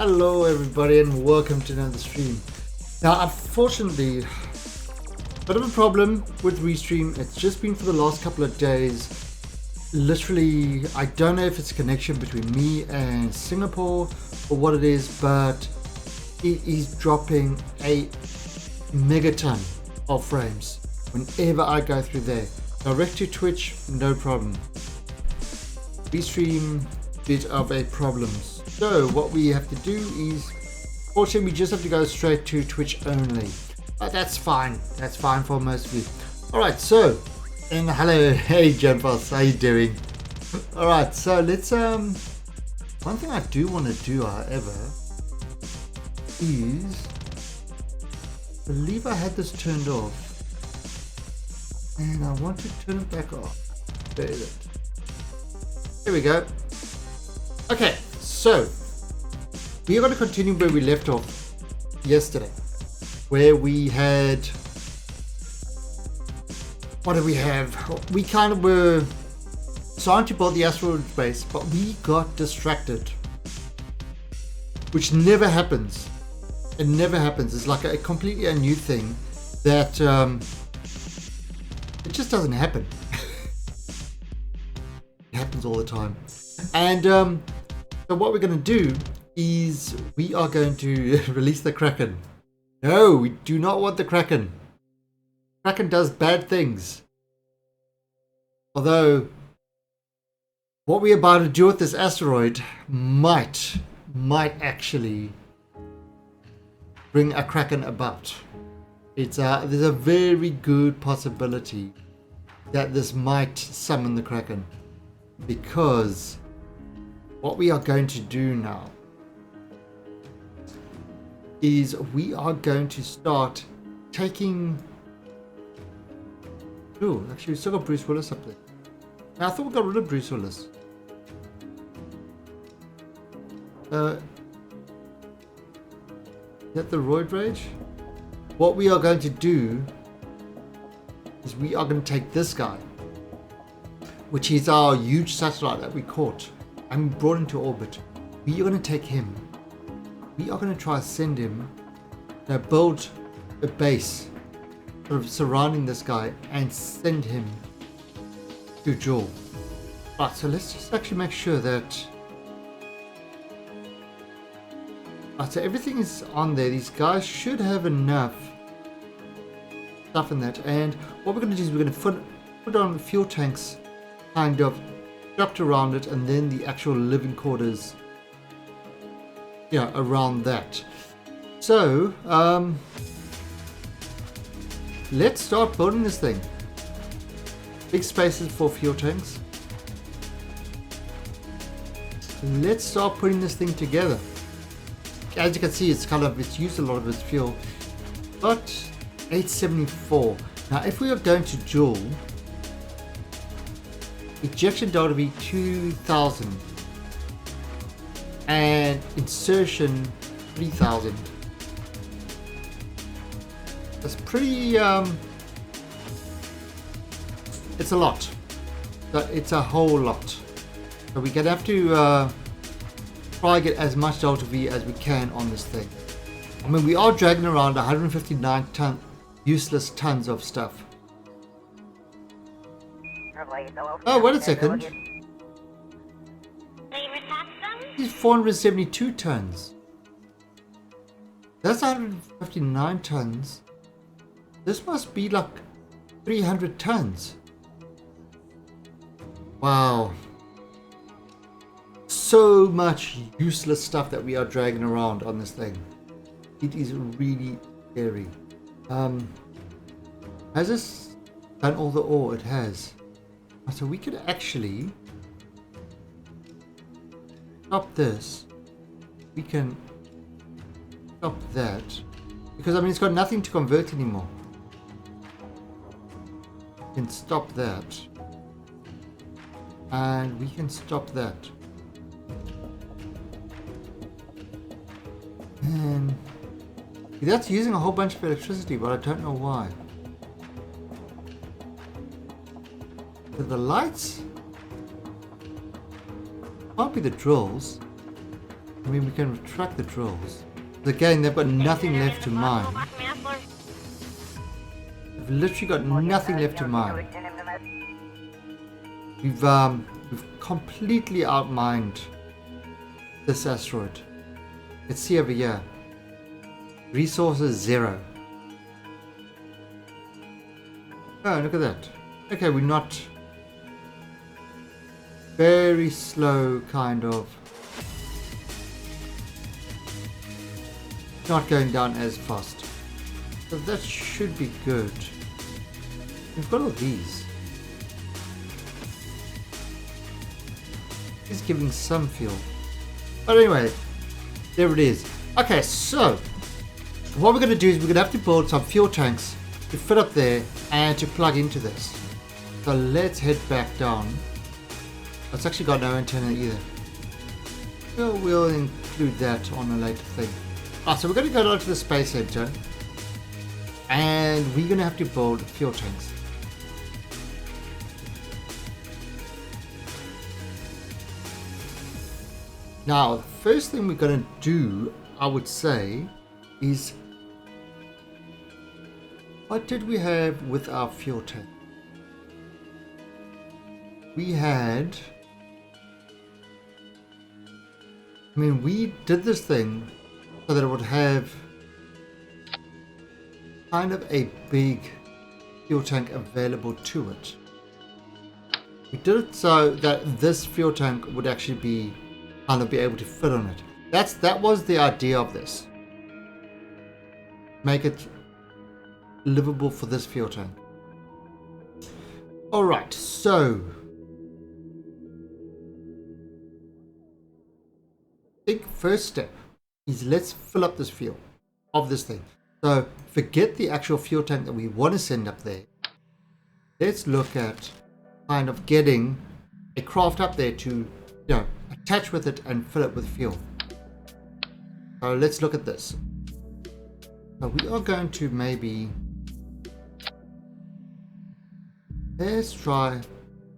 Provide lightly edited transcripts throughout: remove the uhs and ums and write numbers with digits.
Hello everybody and welcome to another stream. Now unfortunately, bit of a problem with Restream. It's just been for the last couple of days. Literally, I don't know if it's a connection between me and Singapore or what it is, but it is dropping a megaton of frames whenever I go through there. Direct to Twitch, no problem. Restream, bit of a problem. So what we have to do is, fortunately, we just have to go straight to Twitch only. But that's fine. That's fine for most of you. Alright, so, and hello, hey Genfos, how you doing? Alright, so let's, one thing I do want to do, however, is, I believe I had this turned off. And I want to turn it back off. Where is it? Here we go. Okay, so we are going to continue where we left off yesterday, where we had, what did we have? We kind of were trying to build the asteroid base, but we got distracted, which never happens. It never happens. It's like a completely a new thing that it just doesn't happen. It happens all the time. And so what we're going to do is we are going to release the Kraken. No, we do not want the Kraken. Kraken does bad things. Although what we're about to do with this asteroid might actually bring a Kraken about. There's a very good possibility that this might summon the Kraken, because what we are going to do now is we are going to start taking... Oh, actually we still got Bruce Willis up there. Now, I thought we got rid of Bruce Willis. Is that the Roid Rage? What we are going to do is we are going to take this guy, which is our huge satellite that we caught and brought into orbit. We are going to take him. We are going to try to send him, build a base sort of surrounding this guy and send him to Joel. Right, so let's just actually make sure that... Right, so everything is on there. These guys should have enough stuff in that. And what we're going to do is we're going to put on fuel tanks kind of wrapped around it, and then the actual living quarters, around that. So let's start building this thing. Big spaces for fuel tanks. Let's start putting this thing together. As you can see, it's used a lot of its fuel, but 874. Now if we are going to Joule, ejection delta be 2000 and insertion 3000. That's pretty it's a lot. It's a whole lot. So we're gonna have to try to get as much delta V as we can on this thing. I mean, we are dragging around 159 useless tons of stuff. Oh, wait a second. He's 472 tons. That's 159 tons. This must be like 300 tons. Wow. So much useless stuff that we are dragging around on this thing. It is really scary. Has this done all the ore? It has. So we could actually stop this. We can stop that, because I mean it's got nothing to convert anymore. We can stop that, and we can stop that. And that's using a whole bunch of electricity, but I don't know why. So the lights can't be the drills. I mean, we can retract the drills. But again, they've got nothing left to mine. They've literally got nothing left to mine. We've completely outmined this asteroid. Let's see over here. Resources 0. Oh, look at that. Okay, we're not... Very slow, kind of. Not going down as fast. So that should be good. We've got all these. It's giving some fuel. But anyway, there it is. Okay, so what we're going to do is we're going to have to build some fuel tanks to fit up there and to plug into this. So let's head back down. It's actually got no antenna either. We'll include that on a later thing. So we're going to go down to the space center, and we're going to have to build fuel tanks. Now, the first thing we're going to do, I would say, is what did we have with our fuel tank? We had, we did this thing so that it would have kind of a big fuel tank available to it. We did it so that this fuel tank would actually be be able to fit on it. That was the idea of this. Make it livable for this fuel tank. Alright, so big first step is let's fill up this fuel of this thing. So forget the actual fuel tank that we want to send up there. Let's look at kind of getting a craft up there to, attach with it and fill it with fuel. So let's look at this. So we are going to let's try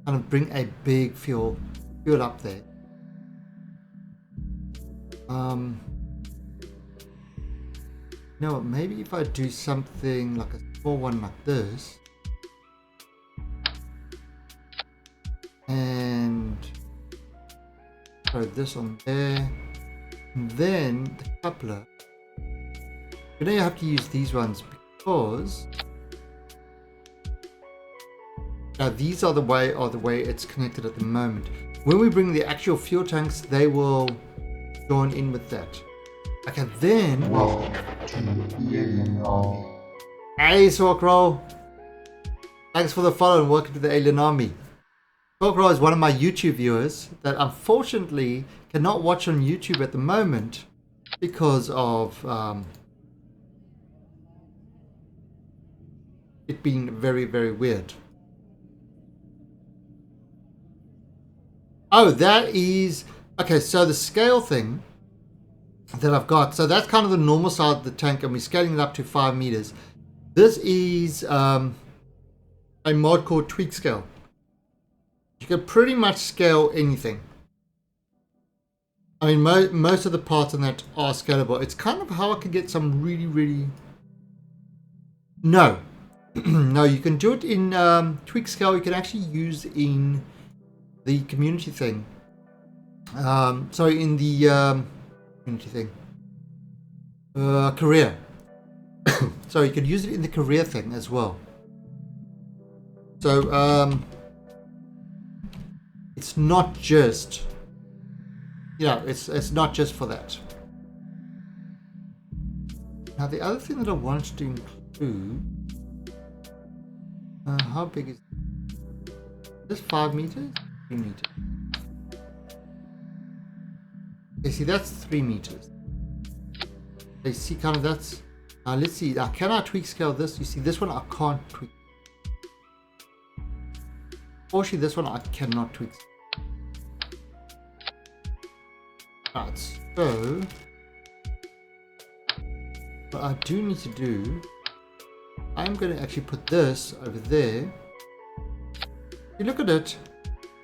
kind of bring a big fuel up there. Maybe if I do something like a small one like this, and throw this on there, and then the coupler. You know, you have to use these ones because these are the way it's connected at the moment. When we bring the actual fuel tanks, they will join in with that. Okay, then. Welcome to the Alien Army. Hey, Sorkrow. Thanks for the follow and welcome to the Alien Army. Sorkrow is one of my YouTube viewers that unfortunately cannot watch on YouTube at the moment because of it being very, very weird. Oh, that is okay. So the scale thing that I've got, so that's kind of the normal size of the tank, and we're scaling it up to 5 meters. This is a mod called Tweak Scale. You can pretty much scale anything. I mean, most of the parts on that are scalable. It's kind of how I can get some really no no, you can do it in Tweak Scale. You can actually use in the community thing. Sorry, in the community thing. Career. So you can use it in the career thing as well. So it's not just, it's not just for that. Now the other thing that I wanted to include, how big is this? 5 meters? 3 meters. Okay, see, that's 3 meters. You see, kind of that's. Let's see. Can I tweak scale this? You see, this one I can't tweak. Fortunately, this one I cannot tweak. Right, so what I do need to do, I'm going to actually put this over there. You look at it,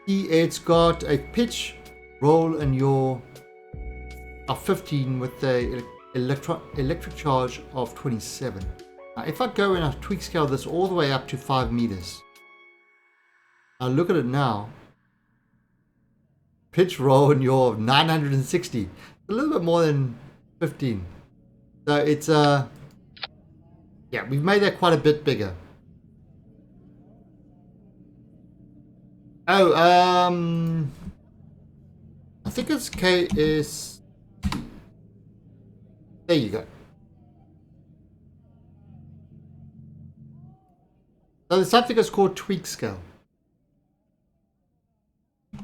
see it's got a pitch, roll, and yaw of 15 with the electric charge of 27. Now, if I go and I tweak scale this all the way up to 5 meters, now look at it now. Pitch, roll, and yaw of 960. A little bit more than 15. So it's yeah, we've made that quite a bit bigger. Oh, I think it's KS. There you go. So there's something that's called tweak scale.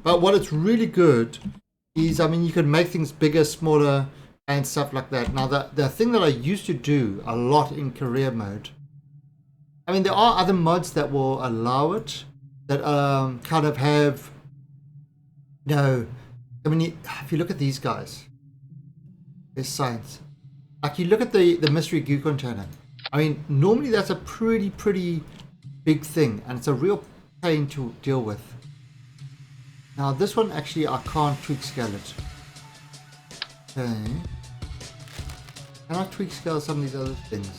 But what it's really good is, I mean, you can make things bigger, smaller, and stuff like that. Now, the thing that I used to do a lot in career mode, I mean, there are other mods that will allow it, that kind of have No, I mean, if you look at these guys, there's science. Like you look at the mystery goo container. I mean, normally that's a pretty big thing, and it's a real pain to deal with. Now this one actually I can't tweak scale it. Okay. Can I tweak scale some of these other things?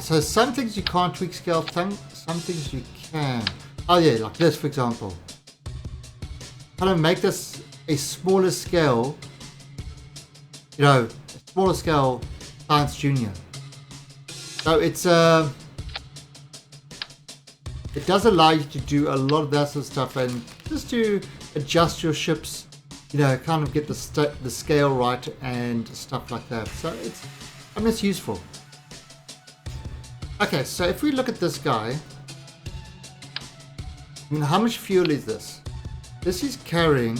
So some things you can't tweak scale, some things you can. Oh yeah, like this for example. Kind of make this a smaller scale, you know, a smaller scale Science Junior. So it's it does allow you to do a lot of that sort of stuff, and just to adjust your ships, you know, kind of get the scale right and stuff like that. So it's useful. Okay, so if we look at this guy, I mean, how much fuel is this? This is carrying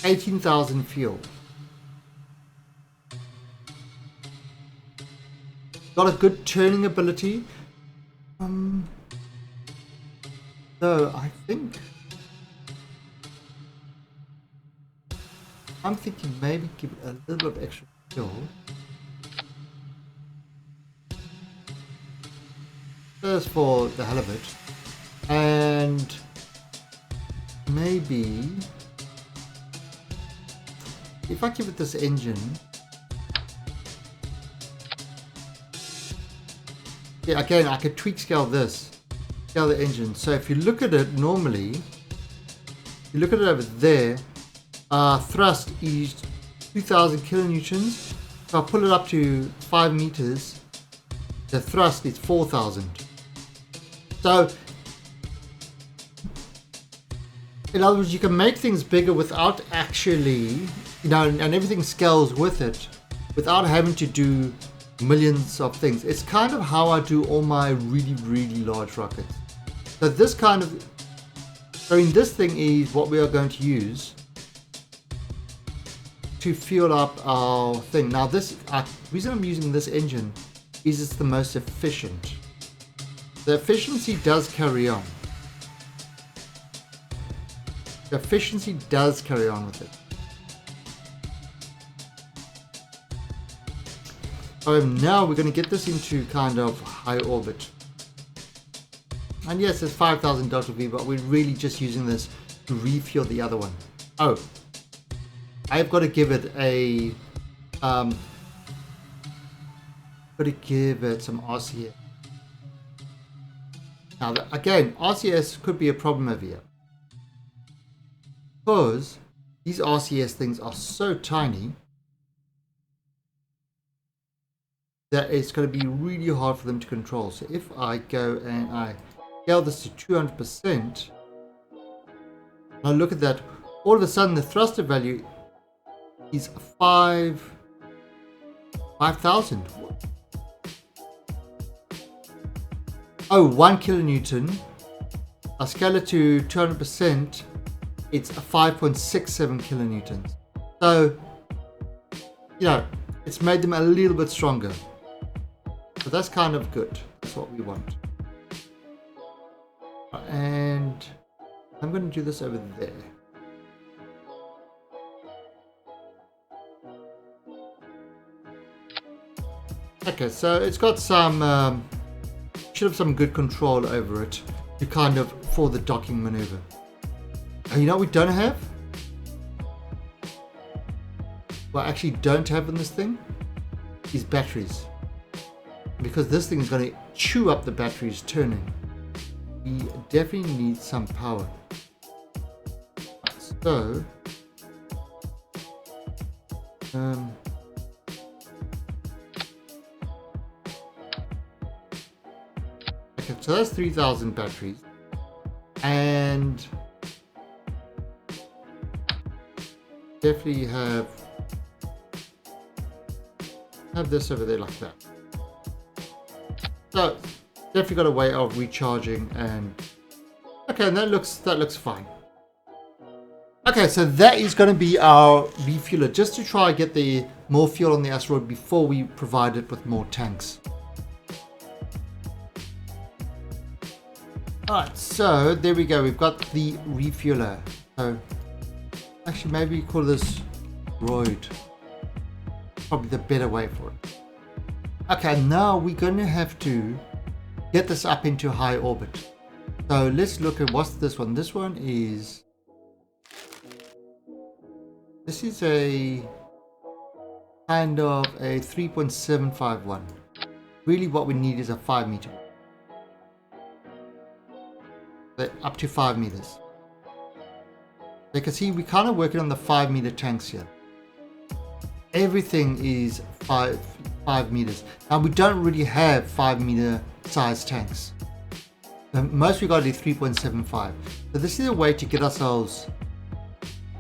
18,000 fuel. Got a good turning ability. So I think I'm thinking maybe give it a little bit of extra fuel. Just for the hell of it. And maybe if I give it this engine, yeah, again I could tweak scale this, scale the engine. So if you look at it normally, you look at it over there, thrust is 2000 kilonewtons. If I pull it up to 5 meters, the thrust is 4000. So in other words, you can make things bigger without actually, you know, and everything scales with it, without having to do millions of things. It's kind of how I do all my really large rockets. So this kind of, I mean, this thing is what we are going to use to fuel up our thing. Now this, the reason I'm using this engine is it's the most efficient. The efficiency does carry on. The efficiency does carry on with it. Now we're going to get this into kind of high orbit. And yes, it's 5,000 Delta V, but we're really just using this to refuel the other one. Oh, I've got to give it a, got to give it some RCS. Now, again, RCS could be a problem over here, because these RCS things are so tiny that it's going to be really hard for them to control. So if I go and I scale this to 200%, now look at that, all of a sudden the thruster value is 5,000. Oh, 1 kilonewton. I scale it to 200%, it's 5.67 kilonewtons. So, you know, it's made them a little bit stronger. So that's kind of good. That's what we want. And I'm going to do this over there. Okay, so it's got some, should have some good control over it to kind of, for the docking maneuver. And you know what we don't have? What I actually don't have in this thing is batteries. Because this thing is going to chew up the batteries turning. We definitely need some power. So, okay, so that's 3,000 batteries. And definitely have this over there like that. So definitely got a way of recharging, and okay, and that looks fine. Okay, so that is going to be our refueler, just to try and get the more fuel on the asteroid before we provide it with more tanks. Alright, so there we go. We've got the refueler. So actually maybe call this Roid. Probably the better way for it. Okay, now we're going to have to get this up into high orbit. So let's look at what's this one. This one is... This is a kind of a 3.751. Really what we need is a 5 meter. Up to 5 meters. You can see we're kind of working on the 5 meter tanks here. Everything is 5 meters. Now we don't really have 5 meter size tanks. The most we got is 3.75. So this is a way to get ourselves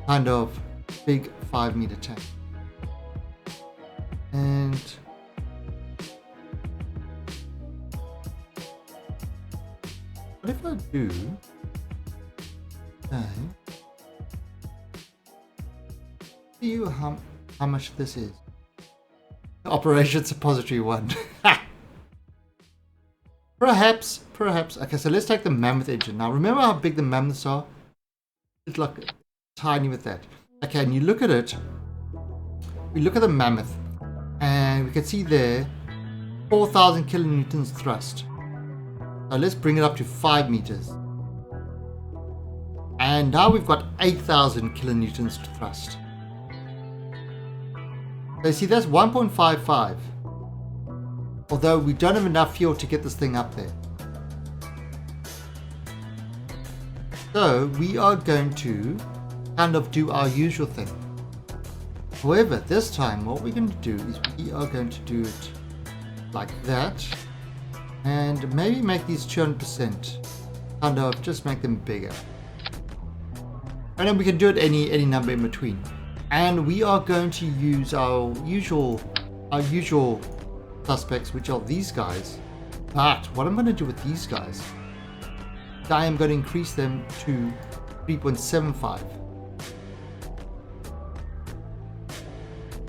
kind of big 5 meter tank. And what if I do? Okay. See you how much this is. Operation Suppository 1. Perhaps. Okay, so let's take the mammoth engine. Now remember how big the mammoths are? It's like tiny with that. Okay, and you look at it. We look at the mammoth. And we can see there 4,000 kilonewtons thrust. So let's bring it up to 5 meters. And now we've got 8,000 kilonewtons to thrust. So you see that's 1.55. Although we don't have enough fuel to get this thing up there. So we are going to kind of do our usual thing. However, this time what we're going to do is we are going to do it like that. And maybe make these 200%. Kind of just make them bigger. And then we can do it any number in between. And we are going to use our usual suspects, which are these guys. But what I'm going to do with these guys, I am going to increase them to 3.75.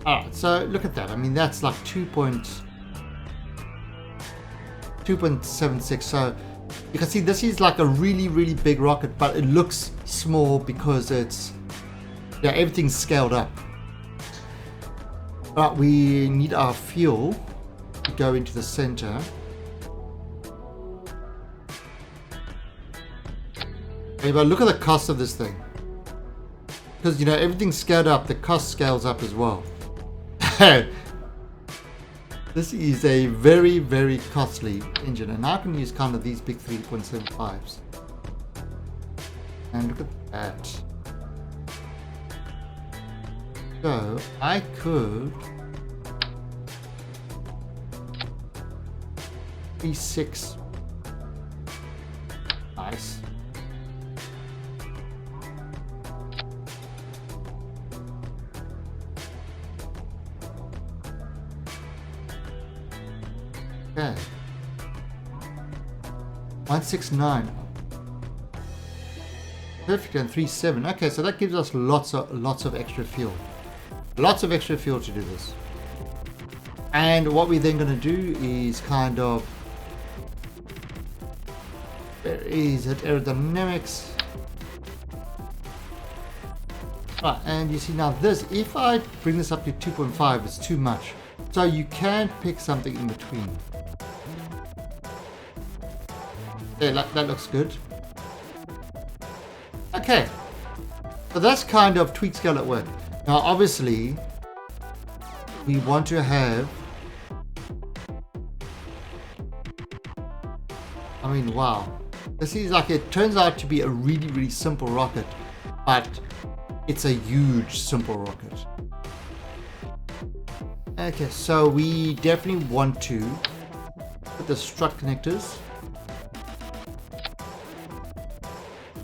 Alright, so look at that. I mean, that's like 2.76. So you can see this is like a really big rocket, but it looks small because it's, yeah, everything's scaled up. But we need our fuel to go into the center. Okay, but look at the cost of this thing. Because, you know, everything's scaled up, the cost scales up as well. This is a very costly engine, and I can use kind of these big 3.75s. And look at that. So I could B6. Nice. Okay. 169. Perfect, and 37. Okay, so that gives us lots of extra fuel. Lots of extra fuel to do this. And what we're then going to do is kind of, where is it? Aerodynamics. Right, and you see now this, if I bring this up to 2.5, it's too much. So you can pick something in between. There, that looks good. Okay, so that's kind of tweak scale at work. Now obviously we want to have, I mean, wow, this is like, it turns out to be a really simple rocket, but it's a huge simple rocket. Okay, so we definitely want to put the strut connectors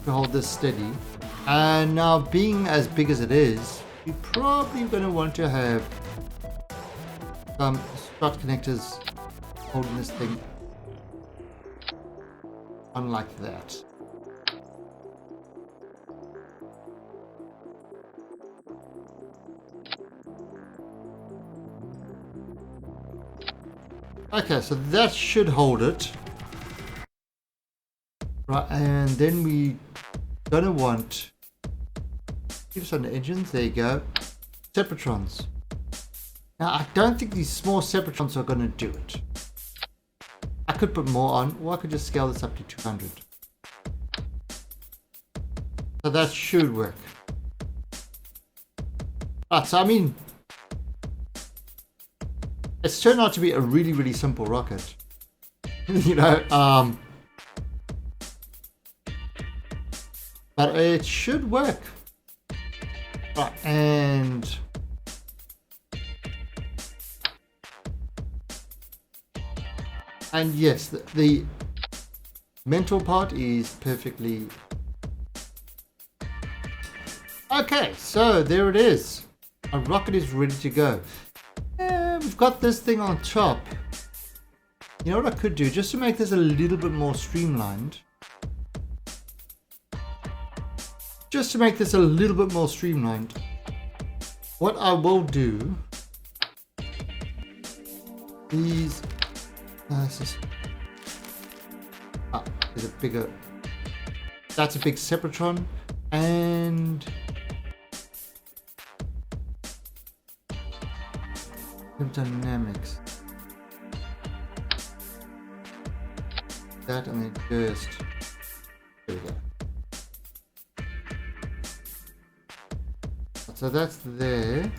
to hold this steady. And now, being as big as it is, we're probably going to want to have some strut connectors holding this thing on like that. Okay, so that should hold it. Right, and then we gonna want, keep on the engines, there you go, separatrons. Now I don't think these small separatrons are gonna do it. I could put more on, or I could just scale this up to 200. So that should work. Right, so I mean, it's turned out to be a really, really simple rocket. You know, but it should work. Right, and yes, the mental part is perfectly okay. So there it is. Our rocket is ready to go. We've got this thing on top. You know what I could do, just to make this a little bit more streamlined. What I will do is there's a bigger, that's a big sepratron, and dynamics. That, and then just, there we go. So that's there.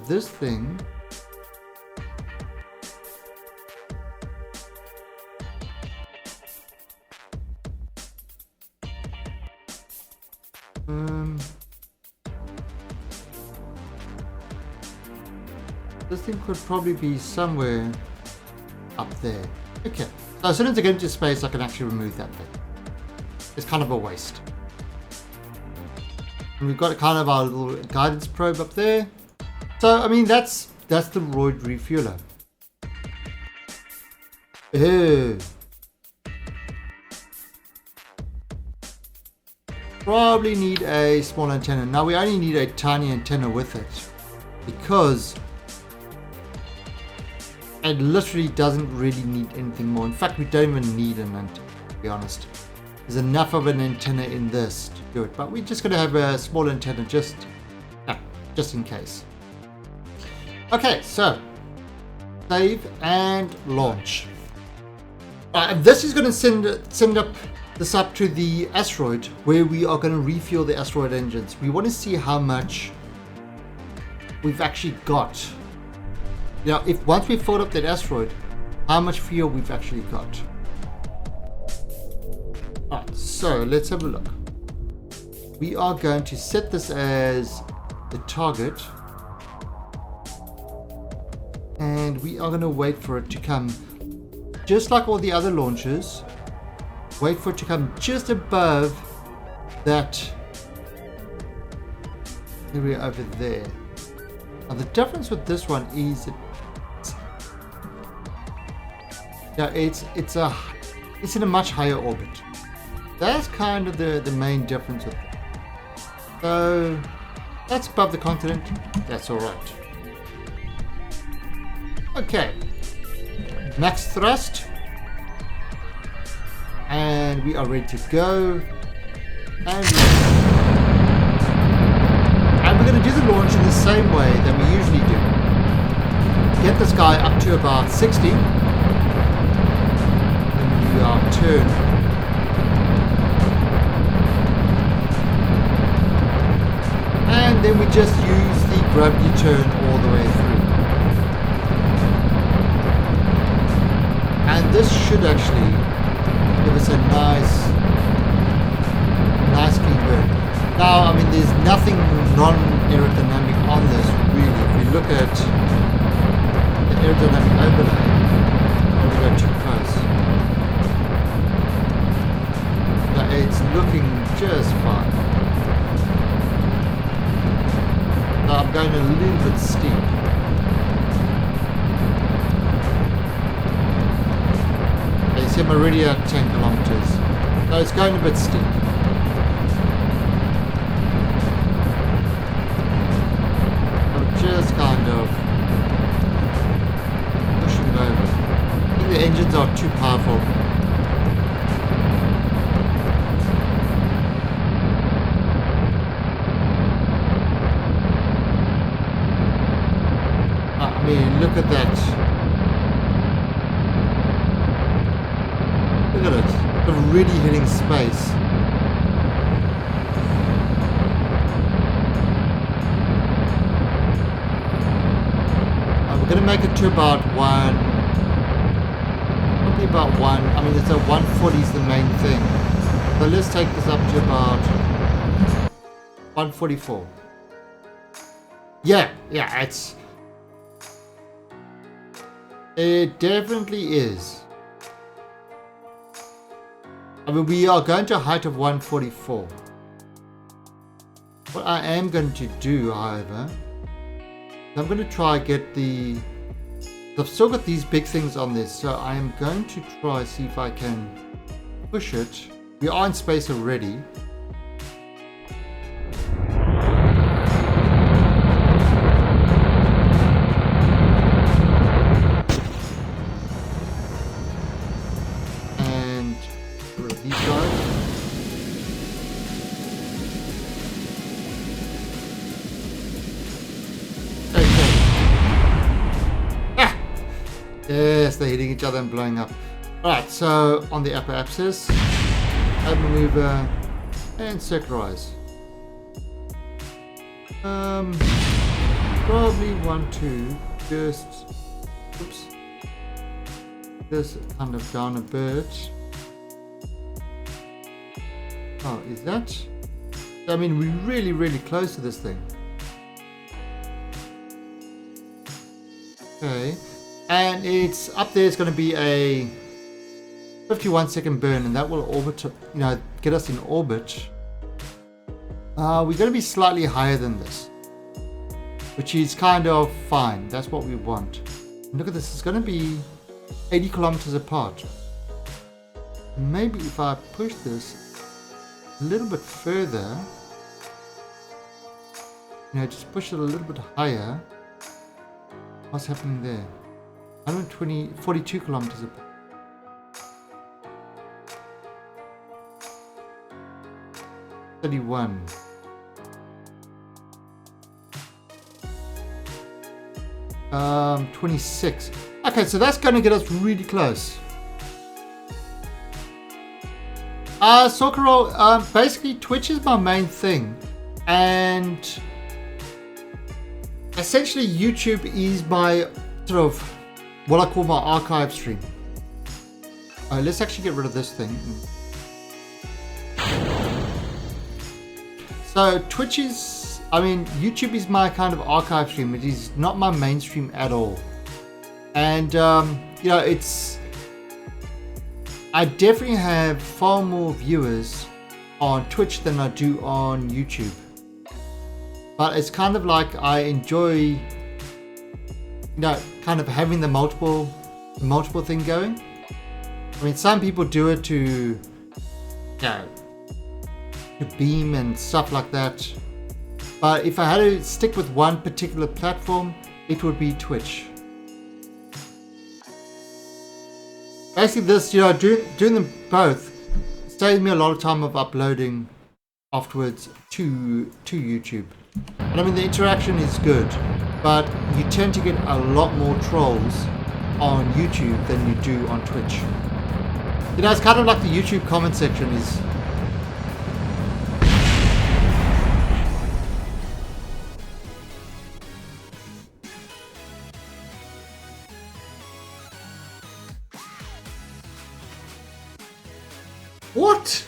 This thing, this thing could probably be somewhere up there. Okay, so as soon as I get into space, I can actually remove that thing. It's kind of a waste. And we've got kind of our little guidance probe up there. So I mean, that's the roid refueler. Ew. Probably need a small antenna. Now we only need a tiny antenna with it, because it literally doesn't really need anything more. In fact, we don't even need an antenna, to be honest. There's enough of an antenna in this to do it, but we're just going to have a small antenna just in case. Okay, so save and launch. This is going to send this up to the asteroid, where we are going to refuel the asteroid engines. We want to see how much we've actually got. You know, if once we've filled up that asteroid, how much fuel we've actually got. Alright, so let's have a look. We are going to set this as the target, and we are going to wait for it to come, just like all the other launches. Wait for it to come just above that area over there. Now the difference with this one is it's in a much higher orbit. That's kind of the main difference with it. So that's above the continent. That's all right. Okay, max thrust, and we are ready to go. And we're going to do the launch in the same way that we usually do. Get this guy up to about 60. And we are turned. And then we just use the gravity turn all the way through. And this should actually give us a nice clean burn. Now, I mean, there's nothing non-aerodynamic on this, really. If we look at the aerodynamic overlay, don't go too close. It's looking just fine. So I'm going a little bit steep. Okay, so I'm already at 10 kilometers. So it's going a bit steep. Just kind of pushing it over. I think the engines are too powerful. mean, look at that. Look at it. It's really hitting space. We're going to make it to about one. Probably about one. I mean, it's a 140 is the main thing. So let's take this up to about 144. Yeah, it definitely is. I mean, we are going to a height of 144. What I am going to do, however, I'm going to try get the... I've still got these big things on this, so I am going to try see if I can push it. We are in space already. And get rid of these guys. Okay. Ah! Yes, they're hitting each other and blowing up. Alright, so on the upper axis, add maneuver and circularize. Probably 1, 2, just oops. This kind of down a bit. Oh, is that? I mean, we're really close to this thing. Okay, and it's up there. It's going to be a 51-second burn, and that will orbit, get us in orbit. We're going to be slightly higher than this, which is kind of fine. That's what we want. And look at this. It's going to be 80 kilometers apart. Maybe if I push this a little bit further, just push it a little bit higher. What's happening there? 42 kilometers apart. $31. $26. Okay, so that's going to get us really close. Socorro, basically Twitch is my main thing, and essentially YouTube is my sort of what I call my archive stream. Let's actually get rid of this thing. So Twitch is, YouTube is my kind of archive stream. It is not my mainstream at all. And, I definitely have far more viewers on Twitch than I do on YouTube. But it's kind of like I enjoy, kind of having the multiple thing going. I mean, some people do it to beam and stuff like that. But if I had to stick with one particular platform, it would be Twitch. Basically this, doing them both saves me a lot of time of uploading afterwards to YouTube. And I mean, the interaction is good, but you tend to get a lot more trolls on YouTube than you do on Twitch. It's kind of like the YouTube comment section is... What?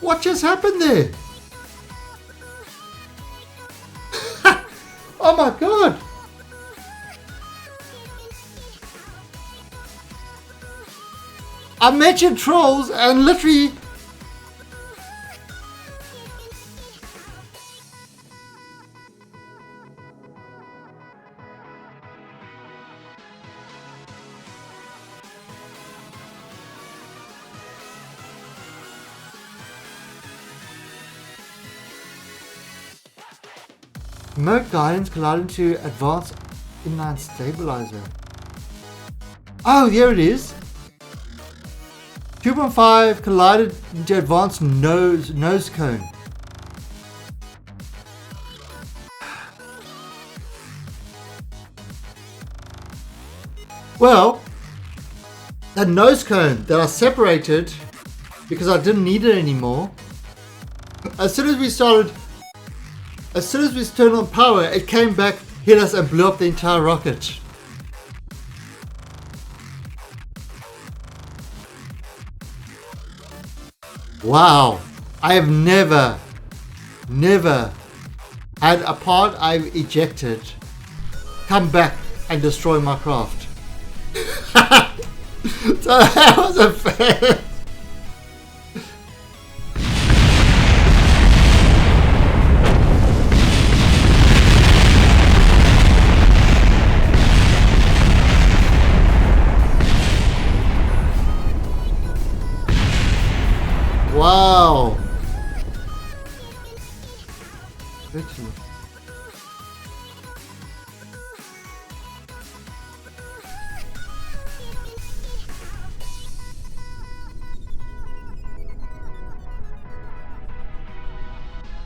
What just happened there? Oh my god! I mentioned trolls and literally... Remote guidance collided to advanced inline stabilizer. Oh, there it is. 2.5 collided into advanced nose cone. Well, that nose cone that I separated because I didn't need it anymore. As soon as we turned on power, it came back, hit us, and blew up the entire rocket. Wow, I have never had a part I've ejected come back and destroy my craft. So that was a fair. Wow.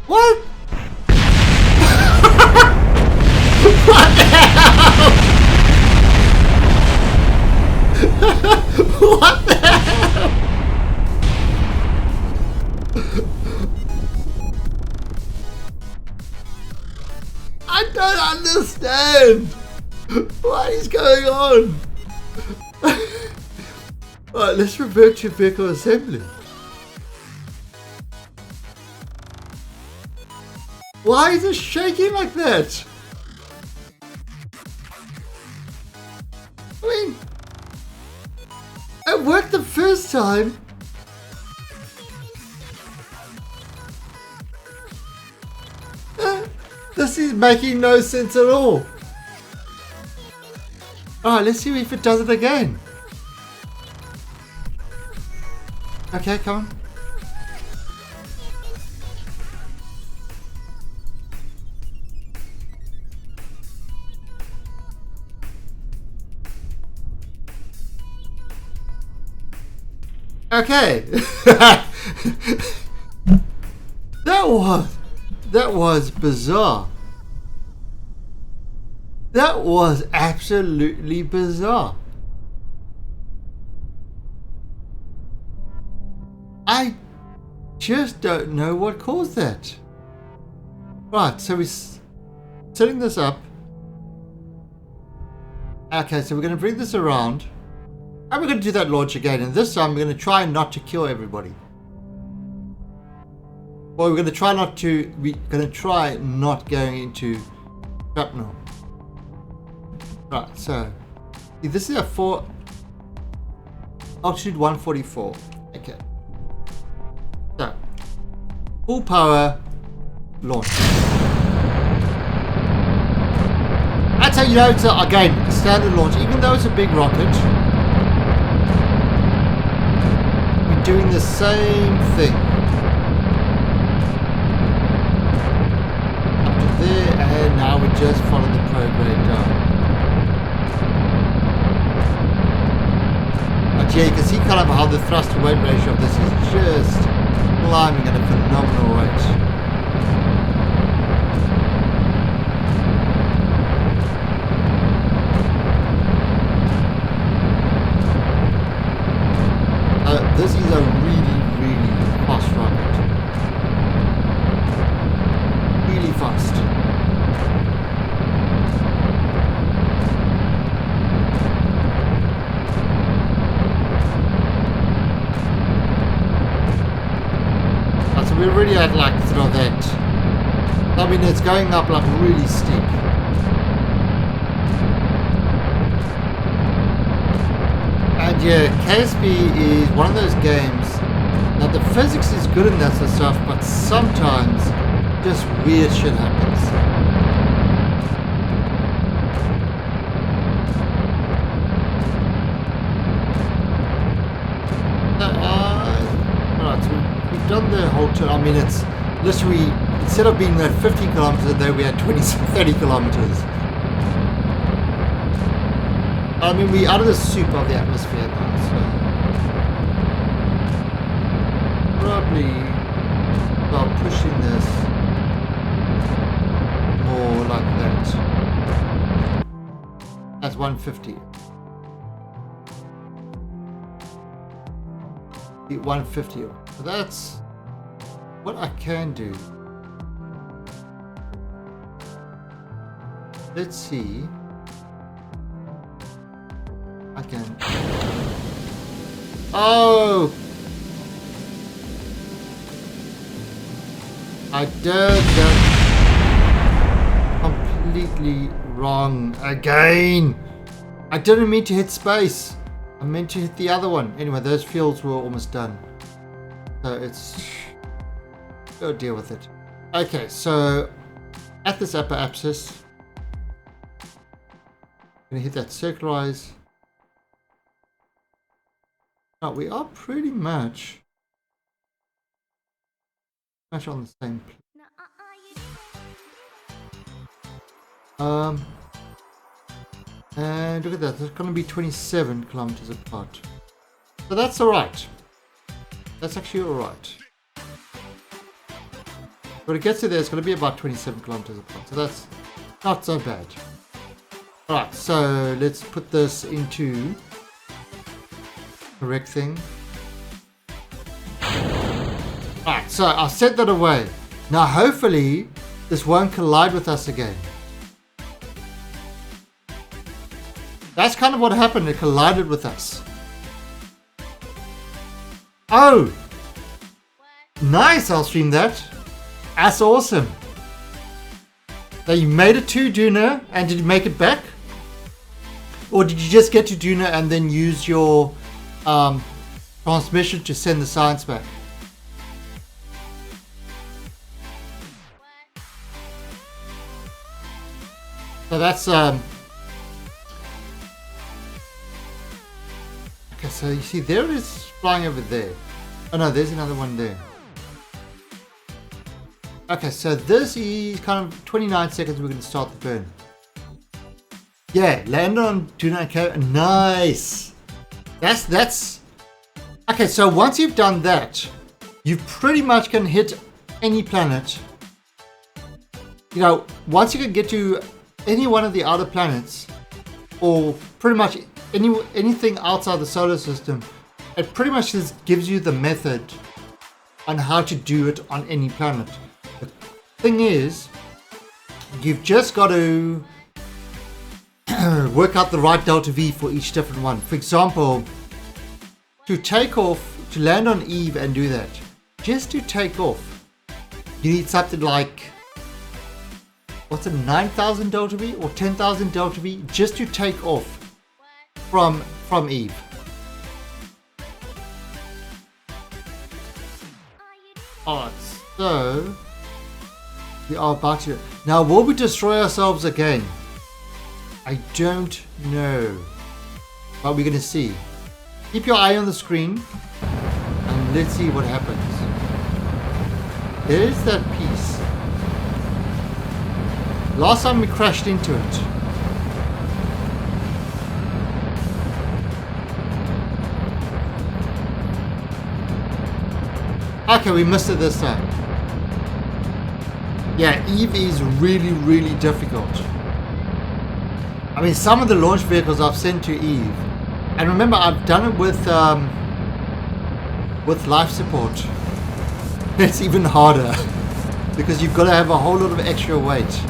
What? What the hell? What the hell? I don't understand what is going on. Alright, let's revert to vehicle assembly. Why is it shaking like that? I mean, it worked the first time. This is making no sense at all. Alright, let's see if it does it again. Okay, come on. Okay. That was bizarre. That was absolutely bizarre. I just don't know what caused that. Right, so we're setting this up. Okay, so we're going to bring this around. And we're going to do that launch again. And this time we're going to try not to kill everybody. Well, we're going to try not going into shrapnel. Right, so this is a altitude 144. Okay. So full power launch. That's how you know it's again a standard launch, even though it's a big rocket. We're doing the same thing. Up to there, and now we just follow the program down. Yeah, you can see kind of how the thrust to weight ratio of this is just climbing at a phenomenal rate. This is a really, really fast rocket. Really fast. We're already at like sort of that. I mean, it's going up like really steep. And yeah, KSP is one of those games. Now the physics is good in that sort of stuff, but sometimes just weird shit happens. Alright, so we've done the whole turn. I mean, it's literally, instead of being at 15 kilometers there, we had 30 kilometers. I mean, we're out of the soup of the atmosphere now, so probably start pushing this more like that. That's 150. the 150. So that's what I can do. Let's see. I can. Oh! I did that completely wrong again. I didn't mean to hit space. I meant to hit the other one. Anyway, those fields were almost done. So it's... go deal with it. Okay, so at this upper axis, I'm going to hit that circularize. Now we are pretty much on the same place. And look at that, it's going to be 27 kilometers apart. So that's alright. That's actually alright. When it gets to there, it's going to be about 27 kilometers apart. So that's not so bad. Alright, so let's put this into correct thing. Alright, so I'll set that away. Now hopefully this won't collide with us again. That's kind of what happened, it collided with us. Oh! Nice, I'll stream that. That's awesome. So you made it to Duna, and did you make it back? Or did you just get to Duna and then use your transmission to send the science back? So that's okay, so you see there it is flying over there. Oh no, there's another one there. Okay, so this is kind of 29 seconds we're going to start the burn. Yeah, land on Duna and Kerbacide. Nice. That's okay, so once you've done that, you pretty much can hit any planet. You know, once you can get to any one of the outer planets, or pretty much anything outside the solar system, it pretty much just gives you the method on how to do it on any planet. The thing is, you've just got to work out the right delta V for each different one. For example, to take off, to land on Eve and do that, just to take off, you need something like, what's it, 9,000 delta V or 10,000 delta V just to take off from Eve. Alright, so we are about to. Now, will we destroy ourselves again? I don't know, but we're gonna see. Keep your eye on the screen and let's see what happens. There's that piece. Last time we crashed into it. Okay, we missed it this time. Yeah, Eve is really, really difficult. I mean, some of the launch vehicles I've sent to Eve, and remember, I've done it with life support. It's even harder because you've got to have a whole lot of extra weight.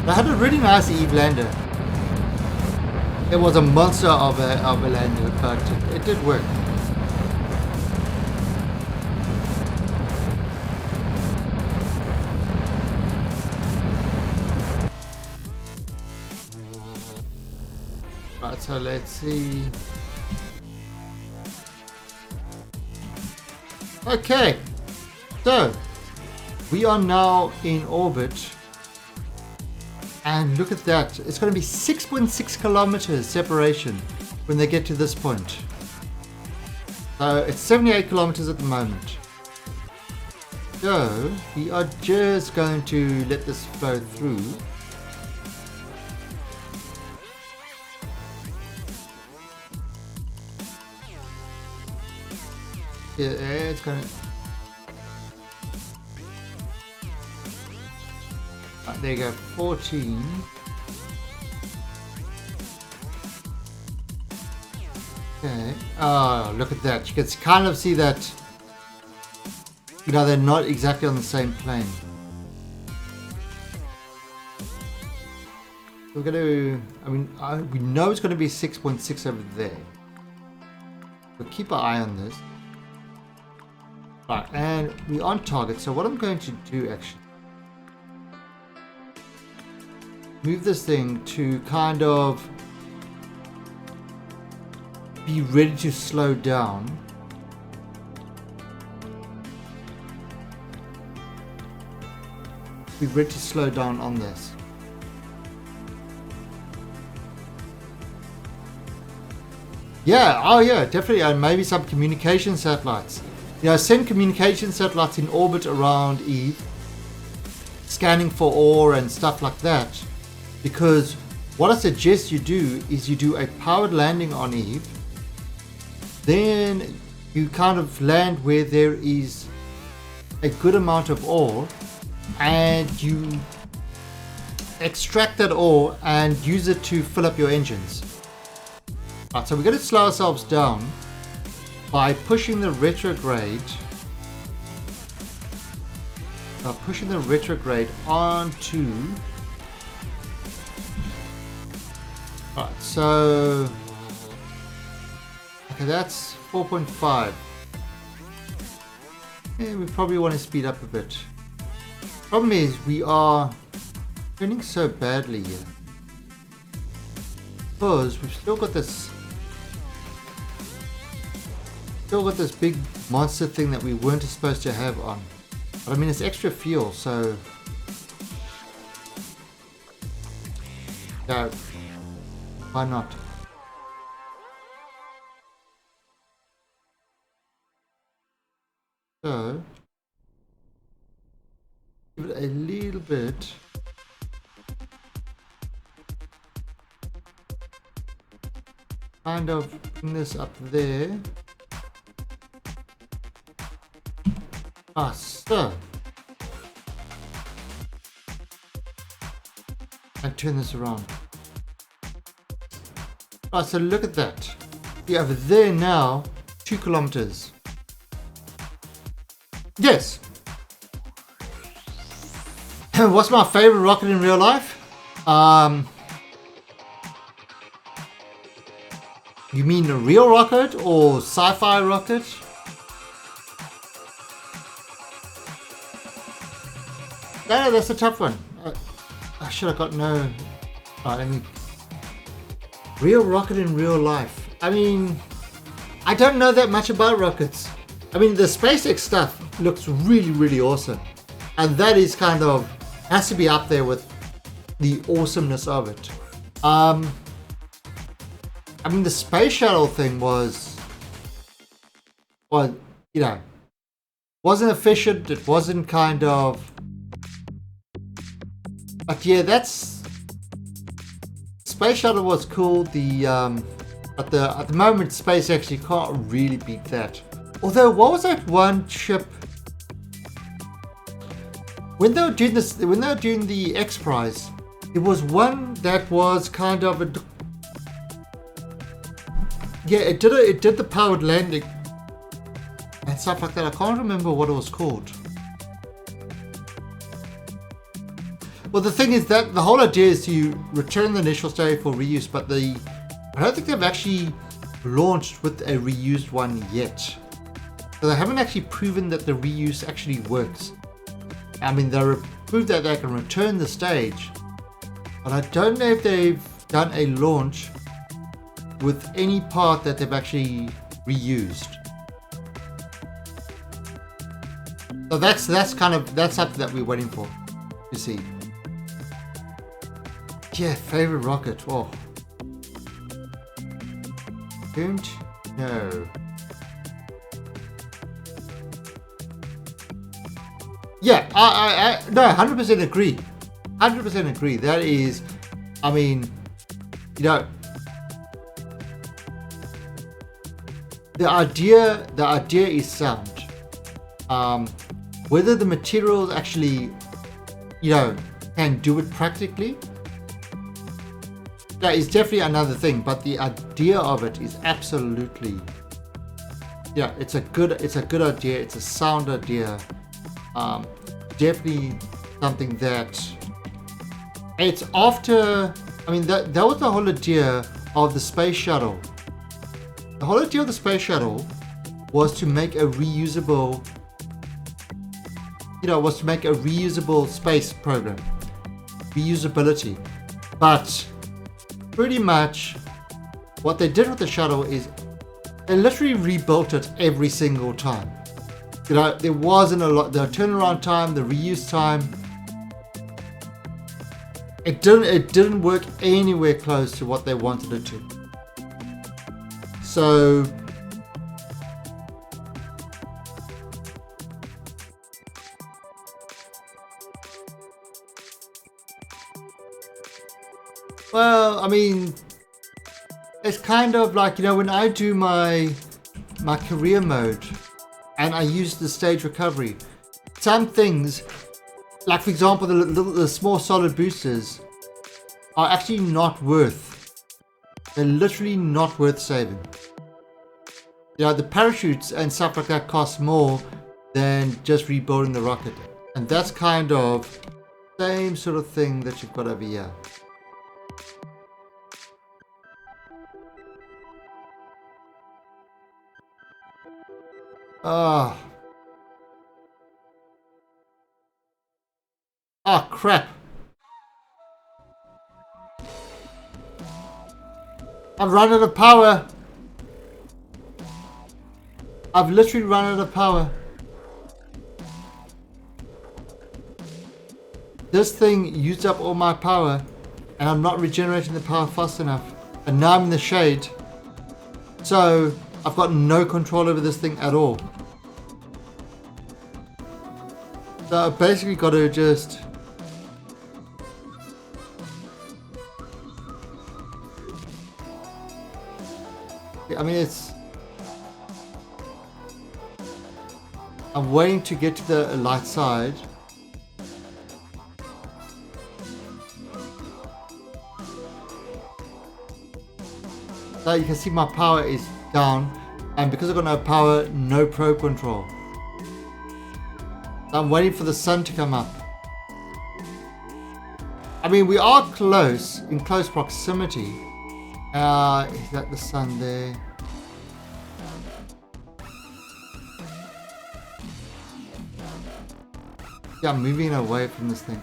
I had a really nice Eve lander. It was a monster of a lander, but it did work. Right, so let's see. Okay, so we are now in orbit. And look at that, it's going to be 6.6 kilometers separation when they get to this point. So it's 78 kilometers at the moment. So we are just going to let this flow through. Yeah, it's going to... there you go, 14. Okay. Oh, look at that. You can kind of see that, you know, they're not exactly on the same plane. We're going to, I mean, we know it's going to be 6.6 over there. We'll keep our eye on this. Right, and we're on target. So what I'm going to do actually, move this thing to kind of be ready to slow down. Be ready to slow down on this. Yeah, oh yeah, definitely. And maybe some communication satellites. You know, send communication satellites in orbit around Eve, scanning for ore and stuff like that. Because what I suggest you do is you do a powered landing on Eve. Then you kind of land where there is a good amount of ore, and you extract that ore and use it to fill up your engines. Right, so we're going to slow ourselves down by pushing the retrograde onto. Right, so okay, that's 4.5. Yeah, we probably want to speed up a bit. Problem is we are turning so badly here because we've still got this big monster thing that we weren't supposed to have on. But I mean, it's extra fuel, so yeah, why not? So give it a little bit. Kind of bring this up there. So. And turn this around. So look at that. Yeah, over there now, 2 kilometers. Yes. What's my favorite rocket in real life? You mean a real rocket or sci-fi rocket? No, that's a tough one. I should have got no. Let me. Real rocket in real life. I mean, I don't know that much about rockets. I mean, the SpaceX stuff looks really, really awesome, and that is kind of has to be up there with the awesomeness of it. I mean, the space shuttle thing was, you know, wasn't efficient. It wasn't kind of. But yeah, that's space shuttle was cool. The at the moment, space actually can't really beat that. Although, what was that one ship when they were doing this? When they were doing the X Prize, there was one that was kind of a it did the powered landing and stuff like that. I can't remember what it was called. Well, the thing is that the whole idea is to return the initial stage for reuse, but I don't think they've actually launched with a reused one yet. So they haven't actually proven that the reuse actually works. I mean, they've proved that they can return the stage, but I don't know if they've done a launch with any part that they've actually reused. So that's something that we're waiting for to see. Yeah, favorite rocket. Oh, don't know. Yeah, I no, 100% agree. 100% agree. That is, I mean, you know, the idea is sound. Whether the materials actually, you know, can do it practically, that is definitely another thing, but the idea of it is absolutely, yeah, it's a good idea. It's a sound idea. Definitely something that it's after. I mean, that was the whole idea of the space shuttle. The whole idea of the space shuttle was to make a reusable, space program, reusability. But pretty much what they did with the shuttle is they literally rebuilt it every single time. There wasn't a lot, the turnaround time, the reuse time. It didn't work anywhere close to what they wanted it to. So well, I mean, it's kind of like, when I do my career mode and I use the stage recovery, some things, like for example, the small solid boosters are actually not they're literally not worth saving. The parachutes and stuff like that cost more than just rebuilding the rocket. And that's kind of same sort of thing that you've got over here. Oh crap. I've run out of power. I've literally run out of power. This thing used up all my power and I'm not regenerating the power fast enough. And now I'm in the shade. So I've got no control over this thing at all. So I've basically got to just... I mean, I'm waiting to get to the light side. So you can see my power is down, and because I've got no power, no probe control. So I'm waiting for the sun to come up. I mean, we are in close proximity. Is that the sun there? Yeah, I'm moving away from this thing.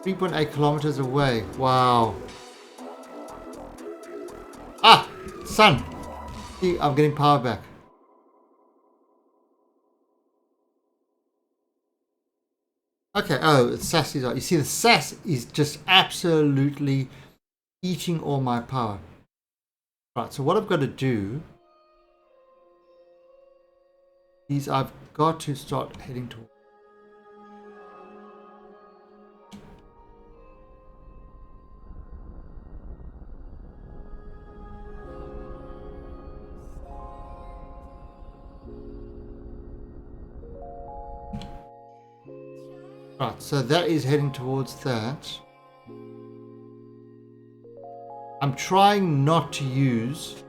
.8 kilometers away. Wow. Sun. See, I'm getting power back. Okay, it's SAS. You see, the SAS is just absolutely eating all my power. Right, so what I've got to do is I've got to start heading towards. Right, so that is heading towards that. I'm trying not to use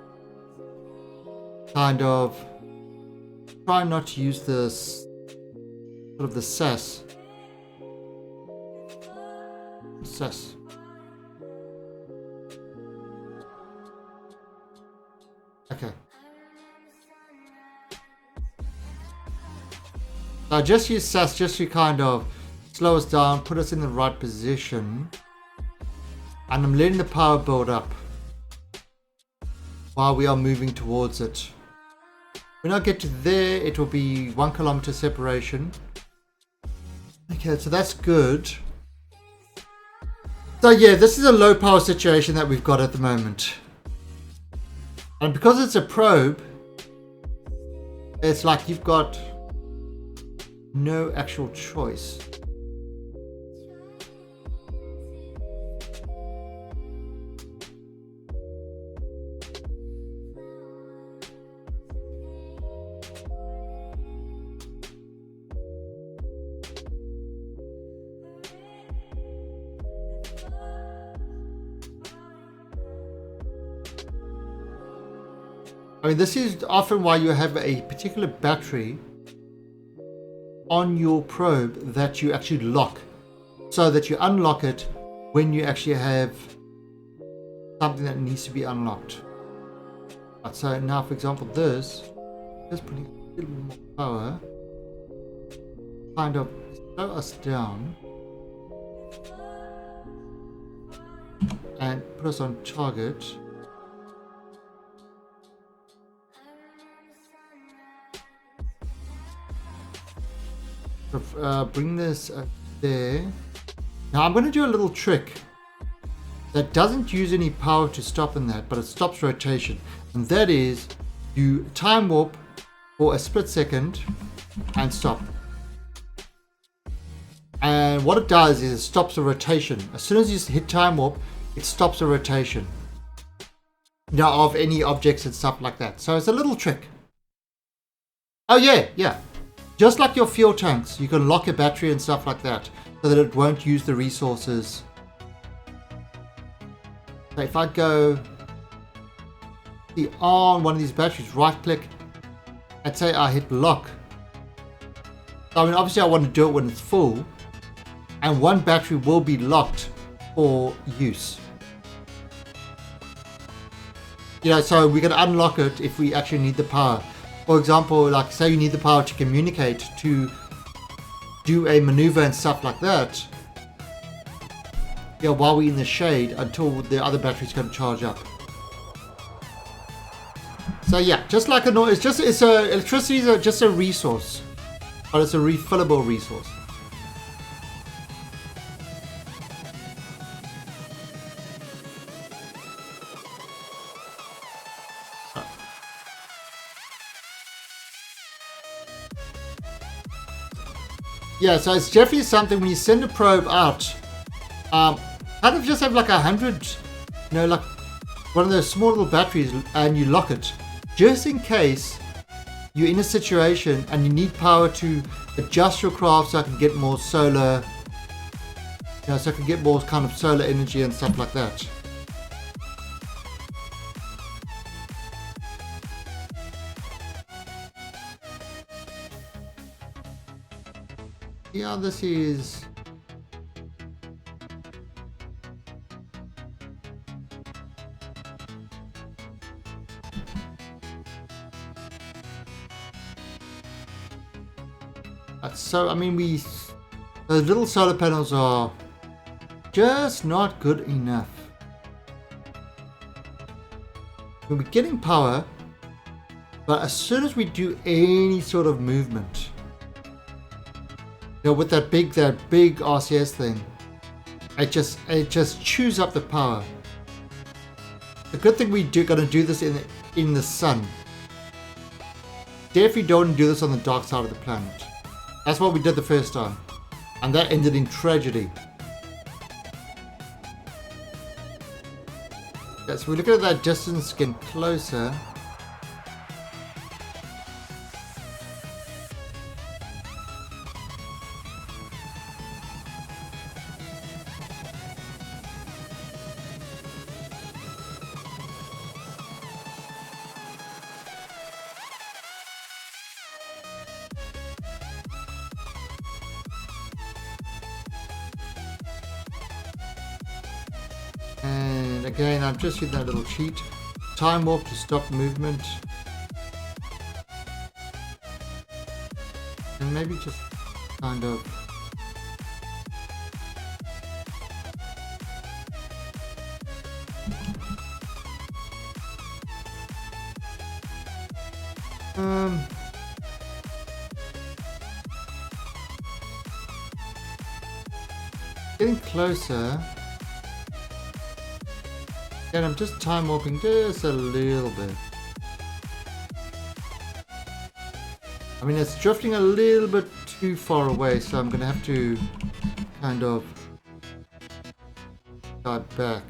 this sort of the SAS. Okay. So I just use SAS just to kind of slow us down, put us in the right position, and I'm letting the power build up while we are moving towards it. When I get to there, it will be 1 kilometer separation. Okay, so that's good. So yeah, this is a low power situation that we've got at the moment. And because it's a probe, it's like you've got no actual choice. I mean, this is often why you have a particular battery on your probe that you actually lock, so that you unlock it when you actually have something that needs to be unlocked. Right, so now, for example, this is putting a little bit more power, kind of slow us down and put us on target. Bring this there. Now I'm going to do a little trick that doesn't use any power to stop in that, but it stops rotation. And that is, you time warp for a split second and stop. And what it does is it stops the rotation. As soon as you hit time warp, it stops the rotation. Now of any objects and stuff like that. So it's a little trick. Oh yeah. Just like your fuel tanks, you can lock a battery and stuff like that so that it won't use the resources. So if I go on one of these batteries, right click and say I hit lock. I mean, obviously I want to do it when it's full, and one battery will be locked for use. You know, so we can unlock it if we actually need the power. For example, like say you need the power to communicate, to do a maneuver and stuff like that. Yeah, while we're in the shade until the other battery's going to charge up. So yeah, just like electricity is just a resource, but it's a refillable resource. Yeah, so it's definitely something when you send a probe out, kind of just have like 100, you know, like one of those small little batteries, and you lock it, just in case you're in a situation and you need power to adjust your craft so I can get more solar, you know, so I can get more kind of solar energy and stuff like that. Yeah, this is... So, I mean, the little solar panels are just not good enough. We're getting power, but as soon as we do any sort of movement, you know, with that big RCS thing, it just chews up the power. The good thing gonna do this in the sun. Definitely don't do this on the dark side of the planet. That's what we did the first time, and that ended in tragedy. Yeah, so we're looking at that distance, getting closer. And again, I'm just using that little cheat. Time warp to stop movement. And maybe just kind of... getting closer. And I'm just time warping just a little bit. I mean, it's drifting a little bit too far away, so I'm gonna have to kind of start back.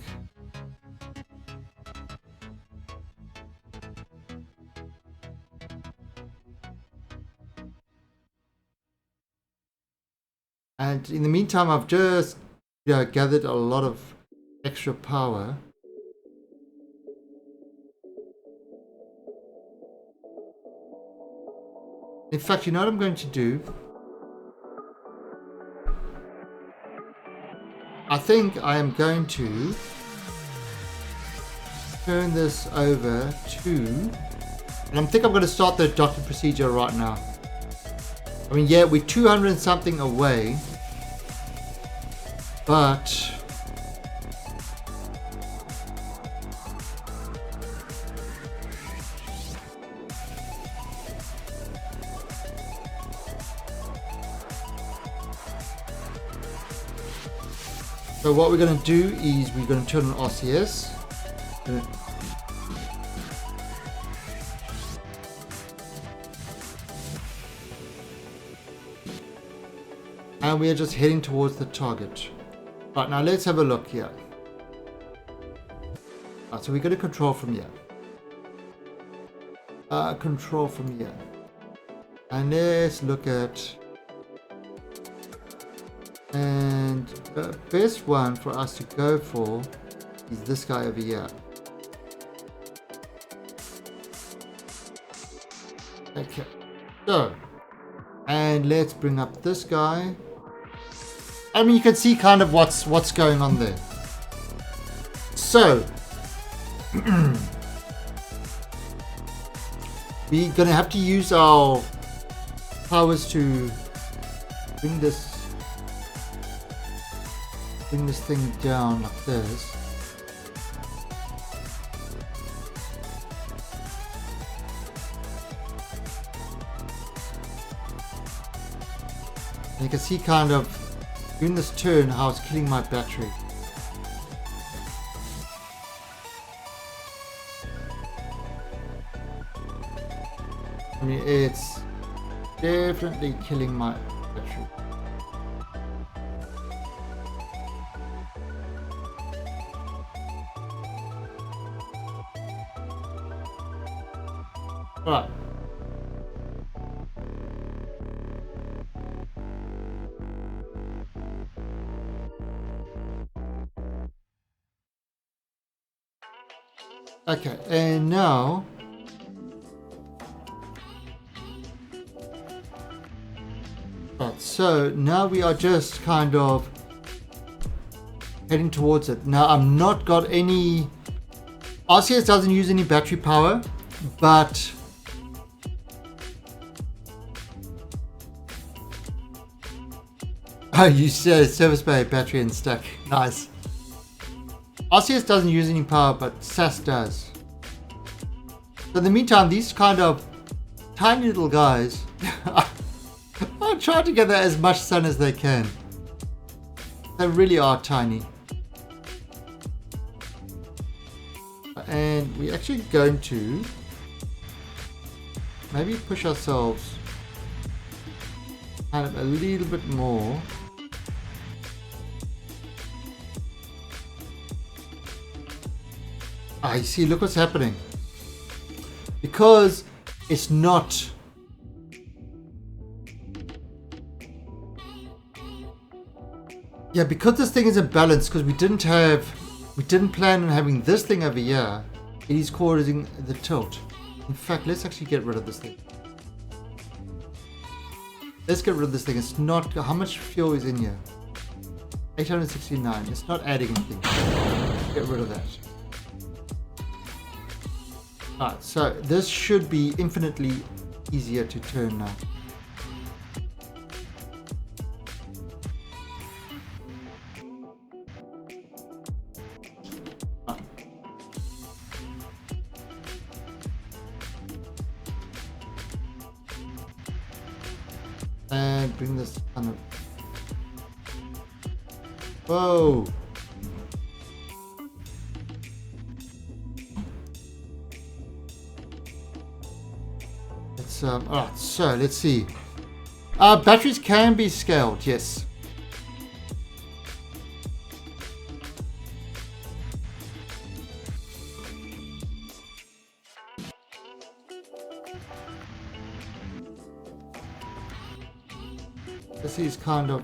And in the meantime, I've just gathered a lot of extra power. In fact, you know what I'm going to do? I think I am going to turn this over to, and I think I'm going to start the docking procedure right now. I mean, yeah, we're 200 and something away, but so what we're going to do is we're going to turn on RCS. And we are just heading towards the target. Right, now let's have a look here. Right, so we're going to control from here. Control from here. And let's look at... And the best one for us to go for is this guy over here. Okay, so, and let's bring up this guy. I mean, you can see kind of what's going on there. So, we're gonna have to use our powers to bring this thing down like this. And you can see kind of during this turn how it's killing my battery. I mean, it's definitely killing my battery. Right. Okay, and now right, so now we are just kind of heading towards it. Now I'm not got any RCS doesn't use any battery power, but oh, you said service bay battery and stack. Nice. RCS doesn't use any power, but SAS does. So in the meantime, these kind of tiny little guys are trying to gather as much sun as they can. They really are tiny. And we're actually going to maybe push ourselves kind of a little bit more. Ah, you see, look what's happening. Because it's not... Yeah, because this thing isn't balanced, because we didn't plan on having this thing over here, it is causing the tilt. In fact, let's actually get rid of this thing. Let's get rid of this thing. It's not... How much fuel is in here? 869. It's not adding anything. Get rid of that. Alright, so this should be infinitely easier to turn now. And bring this kind of... Whoa! Alright, so let's see. Batteries can be scaled, yes. This is kind of...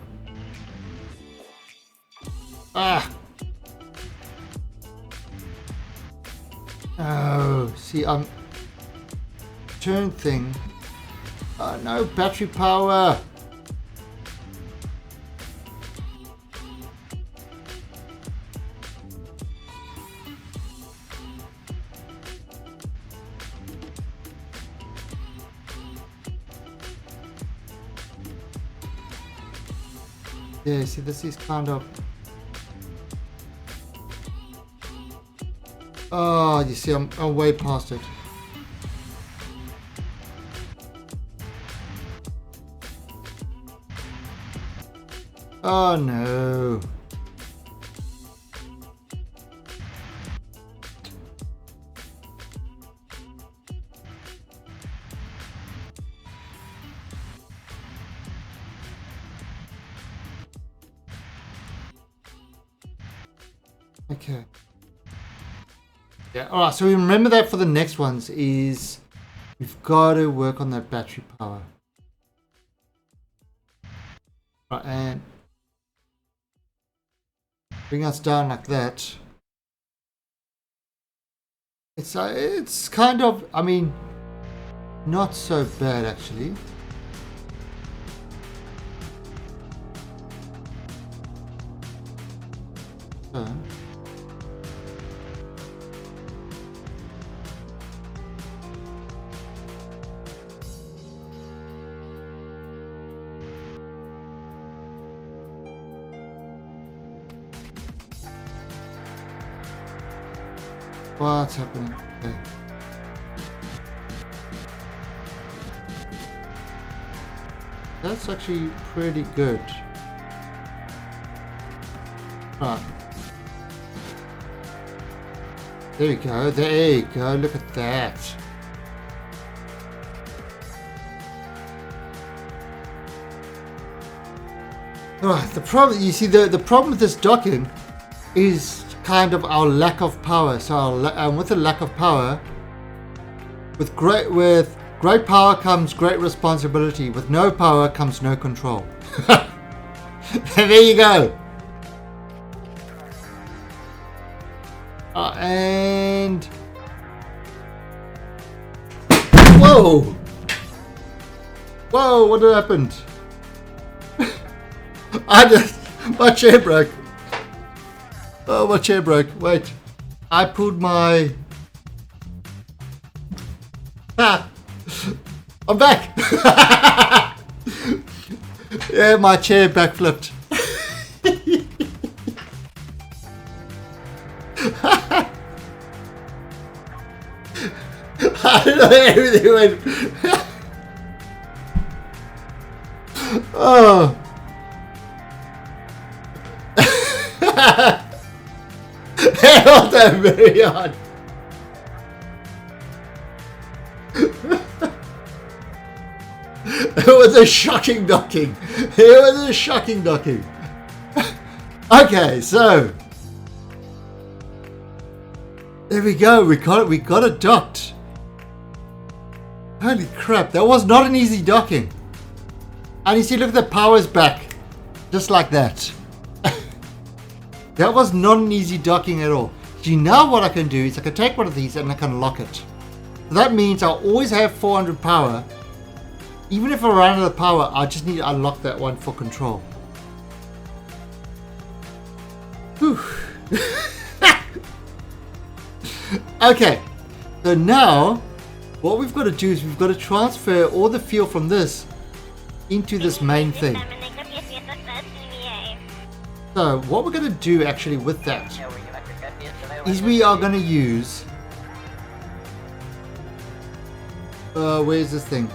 Oh, see, turn thing Oh no, battery power. Yeah, see, this is kind of... Oh, you see, I'm way past it. Oh no. Okay. Yeah, alright, so remember that for the next ones is we've got to work on that battery power. Right, and bring us down like that. It's kind of, I mean, not so bad actually. So, what's happening? Okay. That's actually pretty good. Right. There we go. There you go. Look at that. Alright, the problem, you see, the problem with this docking is kind of our lack of power. So with the lack of power, with great power comes great responsibility. With no power comes no control. There you go. And whoa, whoa! What happened? My chair broke. Oh, my chair broke. Wait, I pulled my. I'm back. Yeah, my chair backflipped. I don't know, everything went. Oh. Held that very hard. It was a shocking docking. It was a shocking docking. Okay, so there we go. We got it docked. Holy crap, that was not an easy docking. And you see, look at the power's back. Just like that. That was not an easy docking at all. See, now what I can do is I can take one of these and I can lock it. So that means I'll always have 400 power. Even if I run out of power, I just need to unlock that one for control. Whew. Okay, so now what we've got to do is we've got to transfer all the fuel from this into this main thing. So what we're going to do actually with that is we are going to use where's this thing?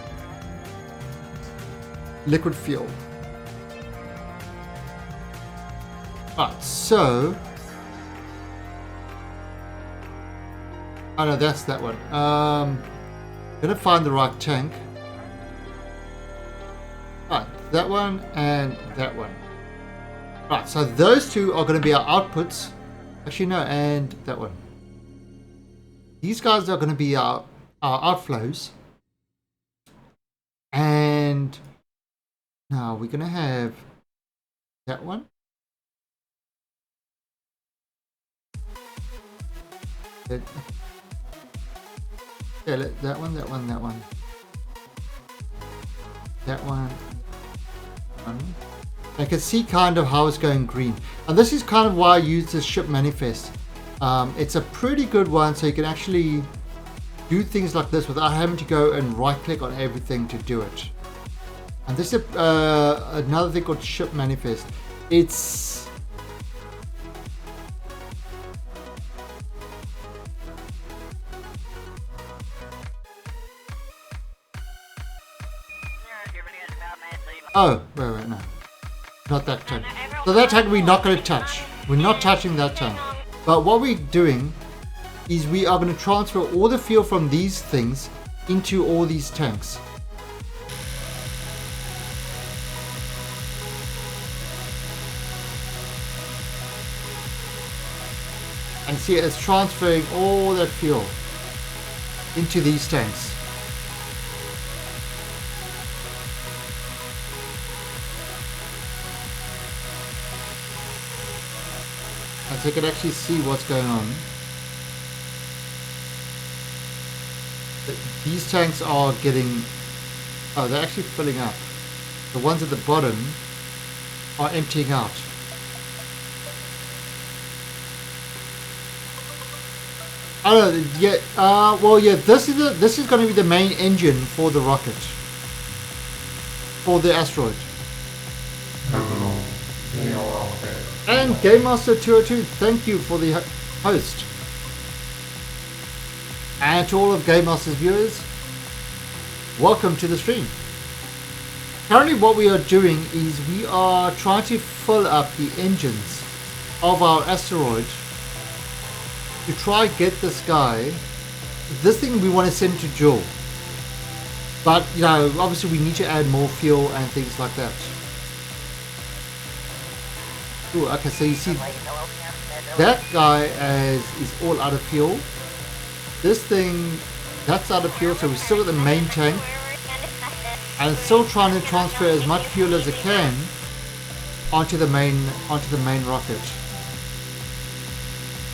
Liquid fuel. Alright, so oh no, that's that one. Gonna find the right tank. Right, that one and that one. Right, so those two are going to be our outputs. Actually, no, and that one. These guys are going to be our outflows. And now we're going to have that one. Yeah, that one, that one, that one. that one. I can see kind of how it's going green. And this is kind of why I use this ship manifest. It's a pretty good one, so you can actually do things like this without having to go and right click on everything to do it. And this is another thing called ship manifest. It's oh, wait, no. Not that tank. So that tank we're not going to touch. We're not touching that tank. But what we're doing is we are going to transfer all the fuel from these things into all these tanks. And see, it's transferring all that fuel into these tanks. And so you can actually see what's going on. These tanks are getting, oh, they're actually filling up. The ones at the bottom are emptying out. Oh yeah, well yeah, this is going to be the main engine for the rocket, for the asteroid. And Game Master 202, thank you for the host. And to all of Game Master's viewers, welcome to the stream. Currently what we are doing is we are trying to fill up the engines of our asteroid to try get this guy. This thing we want to send to Joel. But, you know, obviously we need to add more fuel and things like that. Ooh, okay, so you see that guy is all out of fuel. This thing, that's out of fuel, so we're still at the main tank. And it's still trying to transfer as much fuel as it can onto the main rocket.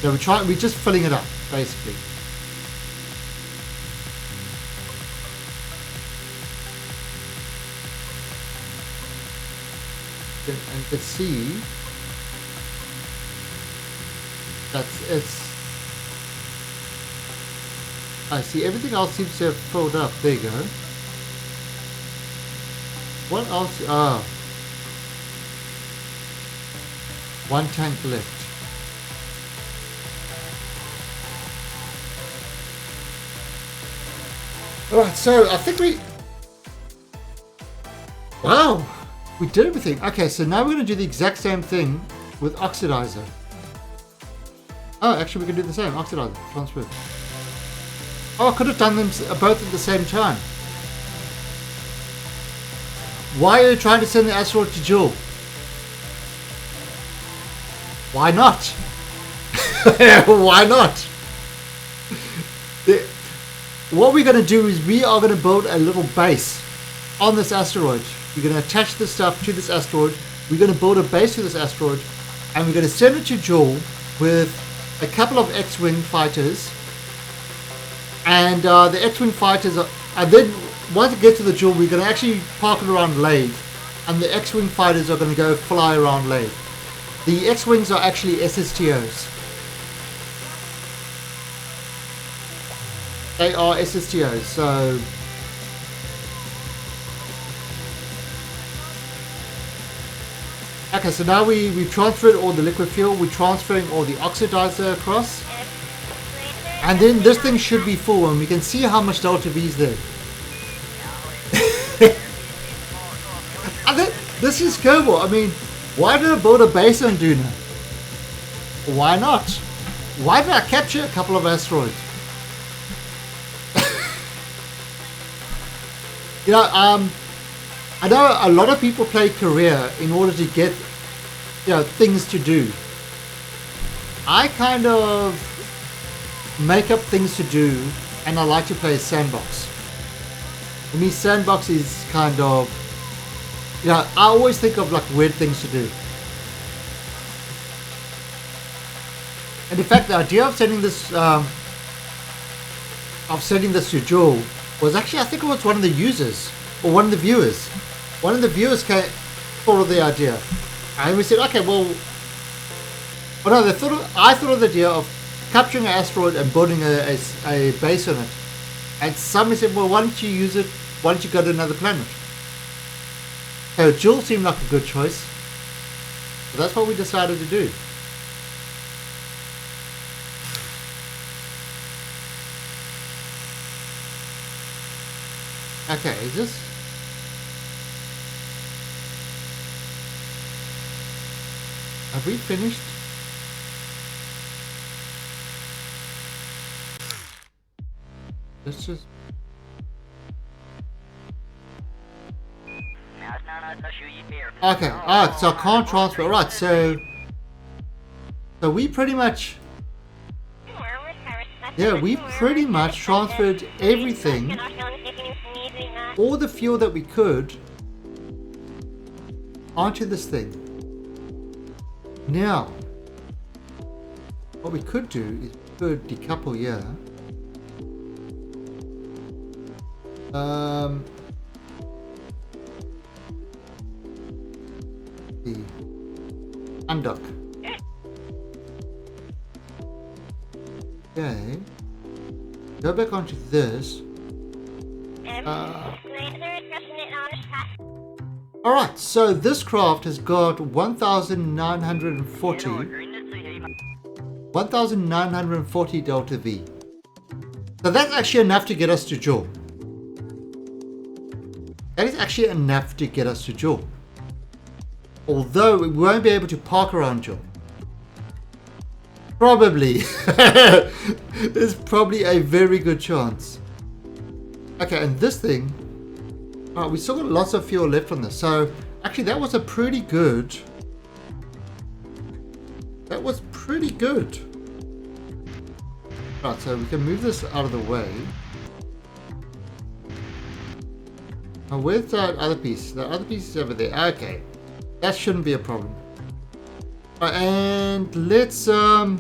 So we're just filling it up, basically. And you can see I see everything else seems to have filled up. There you go. What else? Ah, one tank left. Alright, so I think wow, we did everything. Okay, so now we're going to do the exact same thing with oxidizer. Oh, actually we can do the same. Oxidizer, transfer. Oh, I could have done them both at the same time. Why are you trying to send the asteroid to Joel? Why not? Why not? What we're going to do is we are going to build a little base on this asteroid. We're going to attach this stuff to this asteroid. We're going to build a base to this asteroid. And we're going to send it to Joel with a couple of X-Wing fighters. And the X-Wing fighters are... And then once it gets to the Joel, we're going to actually park it around Lathe. And the X-Wing fighters are going to go fly around Lathe. The X-Wings are actually SSTOs. They are SSTOs, so... Okay, so now we've transferred all the liquid fuel, we're transferring all the oxidizer across. And then this thing should be full, and we can see how much delta V is there. This is Kerbal. I mean, why did I build a base on Duna? Why not? Why did I capture a couple of asteroids? You know, I know a lot of people play career in order to get, you know, things to do. I kind of make up things to do, and I like to play sandbox. For me, sandbox is kind of, you know, I always think of like weird things to do. And in fact, the idea of sending this, to Joel was actually, I think it was one of the users or one of the viewers. One of the viewers came thought of the idea, and we said, okay, well, oh no, I thought of the idea of capturing an asteroid and building a base on it. And somebody said, well, why don't you use it? Why don't you go to another planet? So Joule seemed like a good choice. So that's what we decided to do. Okay, is this? Have we finished? Let's just... Okay, alright, so I can't transfer. Alright, so we pretty much... Yeah, we pretty much transferred everything, all the fuel that we could, onto this thing. Now, what we could do is we could decouple here. The undock. Okay. Go back onto this. Alright, so this craft has got 1940 delta V. So that's actually enough to get us to Joule. That is actually enough to get us to Joule. Although we won't be able to park around Joule. Probably. There's probably a very good chance. Okay, and this thing, we still got lots of fuel left on this. So actually that was a pretty good. That was pretty good. Right, so we can move this out of the way. Now where's that other piece? The other piece is over there. Okay. That shouldn't be a problem. Right, and let's alright,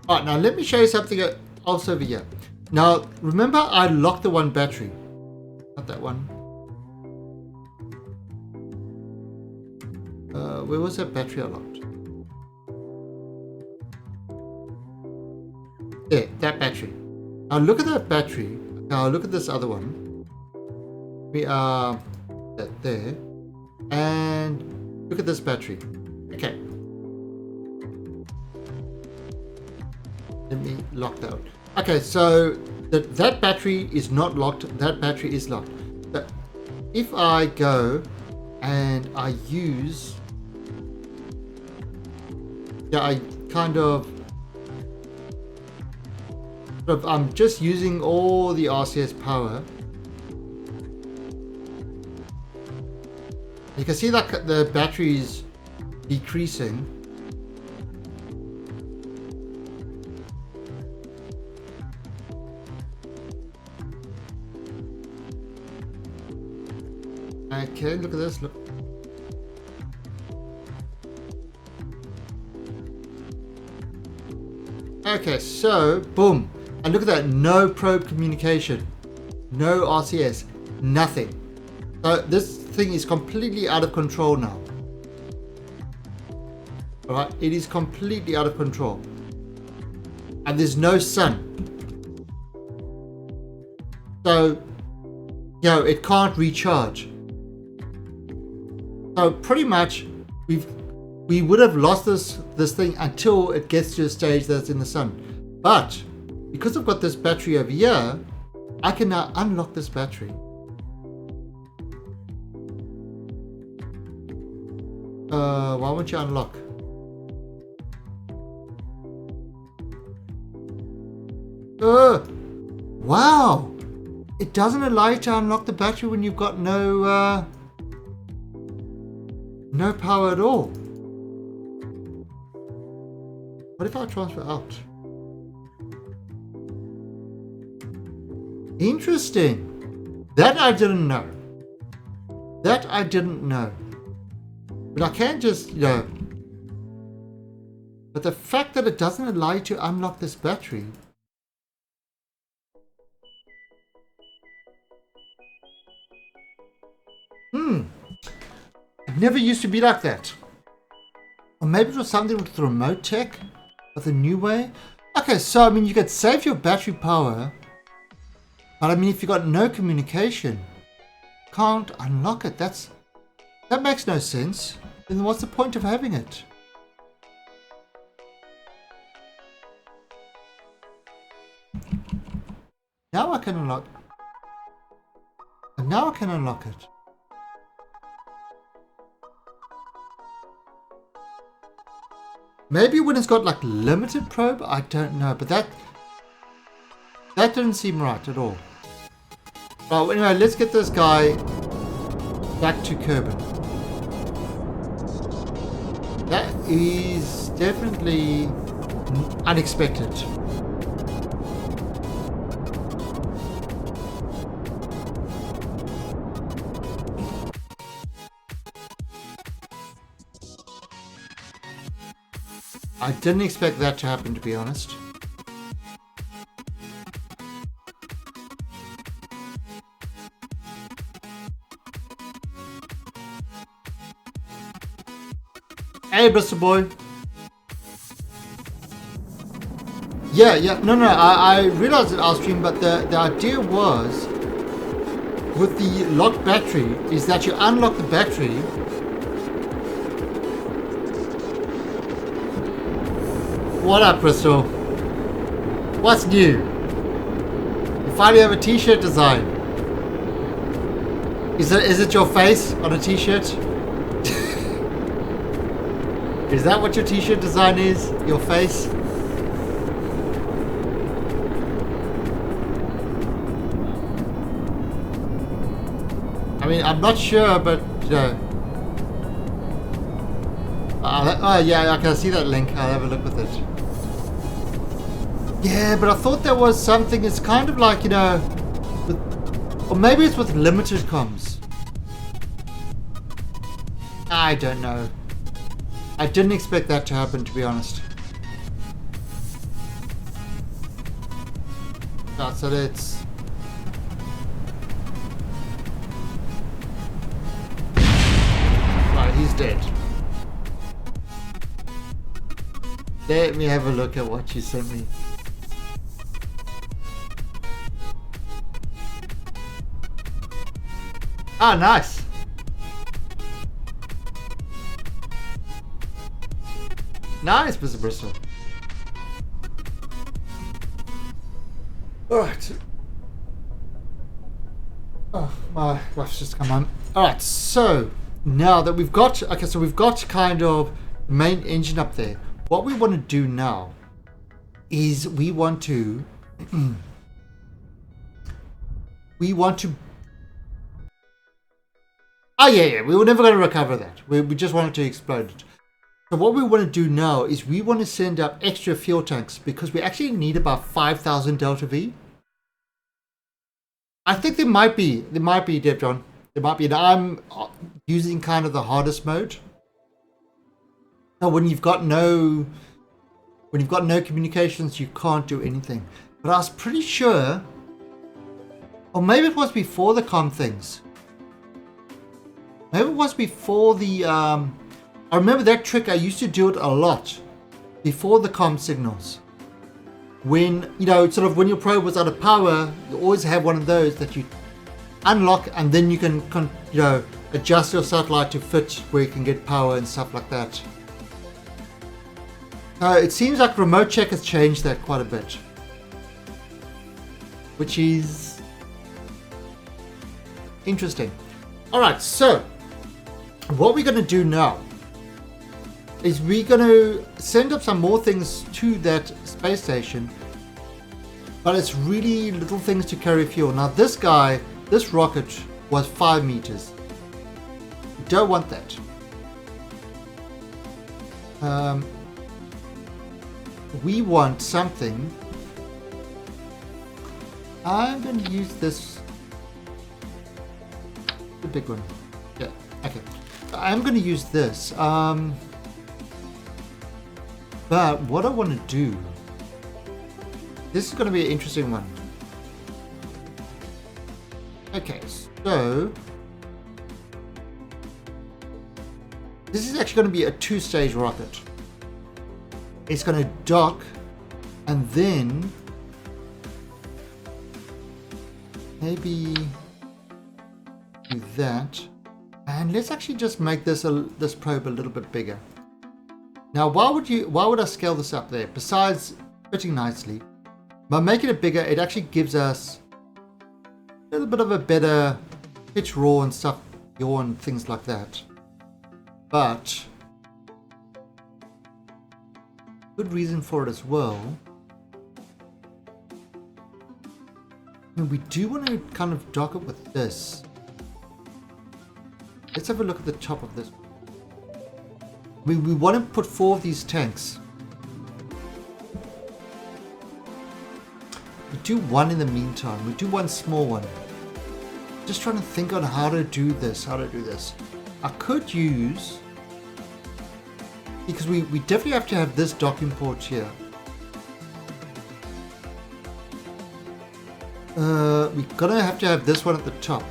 now let me show you something else over here. Now remember I locked the one battery. Not that one. Where was that battery I locked? There, that battery. Now look at that battery. Now look at this other one. We are there. And look at this battery. Okay. Let me lock that out. Okay, so that battery is not locked. That battery is locked. But if I go and I use... Yeah, I kind of... I'm just using all the RCS power. You can see that the battery is decreasing. Okay, look at this. Look. Okay, so boom. And look at that, no probe communication, no RCS, nothing. So this thing is completely out of control now. Alright, it is completely out of control. And there's no sun. So, you know, it can't recharge. So pretty much, we would have lost this thing until it gets to a stage that's in the sun. But because I've got this battery over here, I can now unlock this battery. Why won't you unlock? Wow! It doesn't allow you to unlock the battery when you've got no power at all. What if I transfer out? Interesting. That I didn't know. That I didn't know. But I can't just, you know. But the fact that it doesn't allow you to unlock this battery never used to be like that. Or maybe it was something with the remote tech, but the new way. Okay, so I mean, you could save your battery power, but I mean, if you got no communication, can't unlock it. That makes no sense. Then what's the point of having it? Now I can unlock. And now I can unlock it. Maybe when it's got like limited probe, I don't know, but that didn't seem right at all. Well, anyway, let's get this guy back to Kerbin. That is definitely unexpected. I didn't expect that to happen, to be honest. Hey, Bristol boy. Yeah. No. I realized that I was streaming, but the idea was with the locked battery is that you unlock the battery. What up, Bristol? What's new? You finally have a t-shirt design. Is it your face on a t-shirt? Is that what your t-shirt design is? Your face? I mean, I'm not sure, but oh yeah, I can see that link. I'll have a look with it. Yeah, but I thought there was something. It's kind of like, or maybe it's with limited comms. I don't know. I didn't expect that to happen, to be honest. Oh, so let's... Right, he's dead. Let me have a look at what you sent me. Ah, nice. Nice, Mr. Bristol. Alright. Oh, my wife's just come on. Alright, so now that we've got... Okay, so we've got kind of the main engine up there. What we want to do now is we want to... Oh, yeah. We were never going to recover that. We just wanted to explode it. So what we want to do now is we want to send up extra fuel tanks because we actually need about 5,000 Delta V. I think there might be, Dev John. There might be. Now I'm using kind of the hardest mode. Now when you've got no communications, you can't do anything. But I was pretty sure, or maybe it was before the comm things. Maybe it was before the, I remember that trick. I used to do it a lot before the comm signals. When, sort of when your probe was out of power, you always have one of those that you unlock and then you can, adjust your satellite to fit where you can get power and stuff like that. It seems like Remote Check has changed that quite a bit. Which is interesting. Alright, so what we're going to do now is we're going to send up some more things to that space station, but it's really little things to carry fuel. Now this rocket was 5 meters. Don't want that. We want something. I'm going to use this, the big one. Yeah, okay. I'm going to use this. But what I want to do, this is going to be an interesting one. Okay, so This is actually going to be a two-stage rocket. It's going to dock and then maybe do that. And let's actually just make this probe a little bit bigger. Now, why would I scale this up there? Besides fitting nicely, by making it bigger, it actually gives us a little bit of a better pitch raw and stuff, yaw and things like that. But good reason for it as well. And we do want to kind of dock it with this. Let's have a look at the top of this. We want to put 4 of these tanks. We do one in the meantime. We do one small one. Just trying to think on how to do this. I could use, because we definitely have to have this docking port here. We're gonna have to have this one at the top.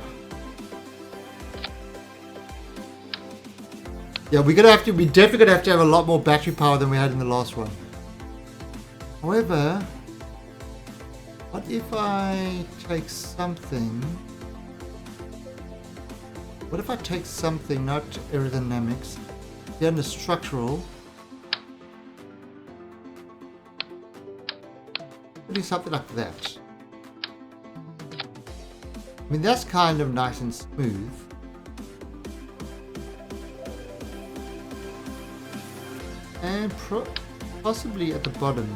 Yeah, we're definitely gonna have to have a lot more battery power than we had in the last one. However, what if I take something? What if I take something, not aerodynamics, down to structural? Do something like that. I mean, that's kind of nice and smooth. And possibly at the bottom.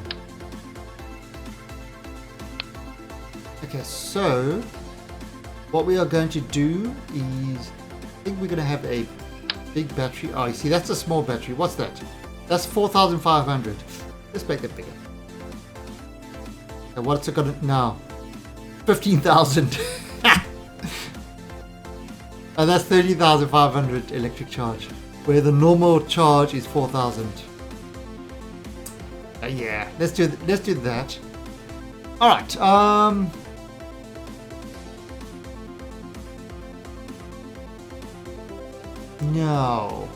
Okay, so what we are going to do is, I think we're going to have a big battery. Oh, you see, that's a small battery. What's that? That's 4,500. Let's make it bigger. And what's it going to now? 15,000. And that's 30,500 electric charge, where the normal charge is 4,000. Yeah, let's do that. All right. Now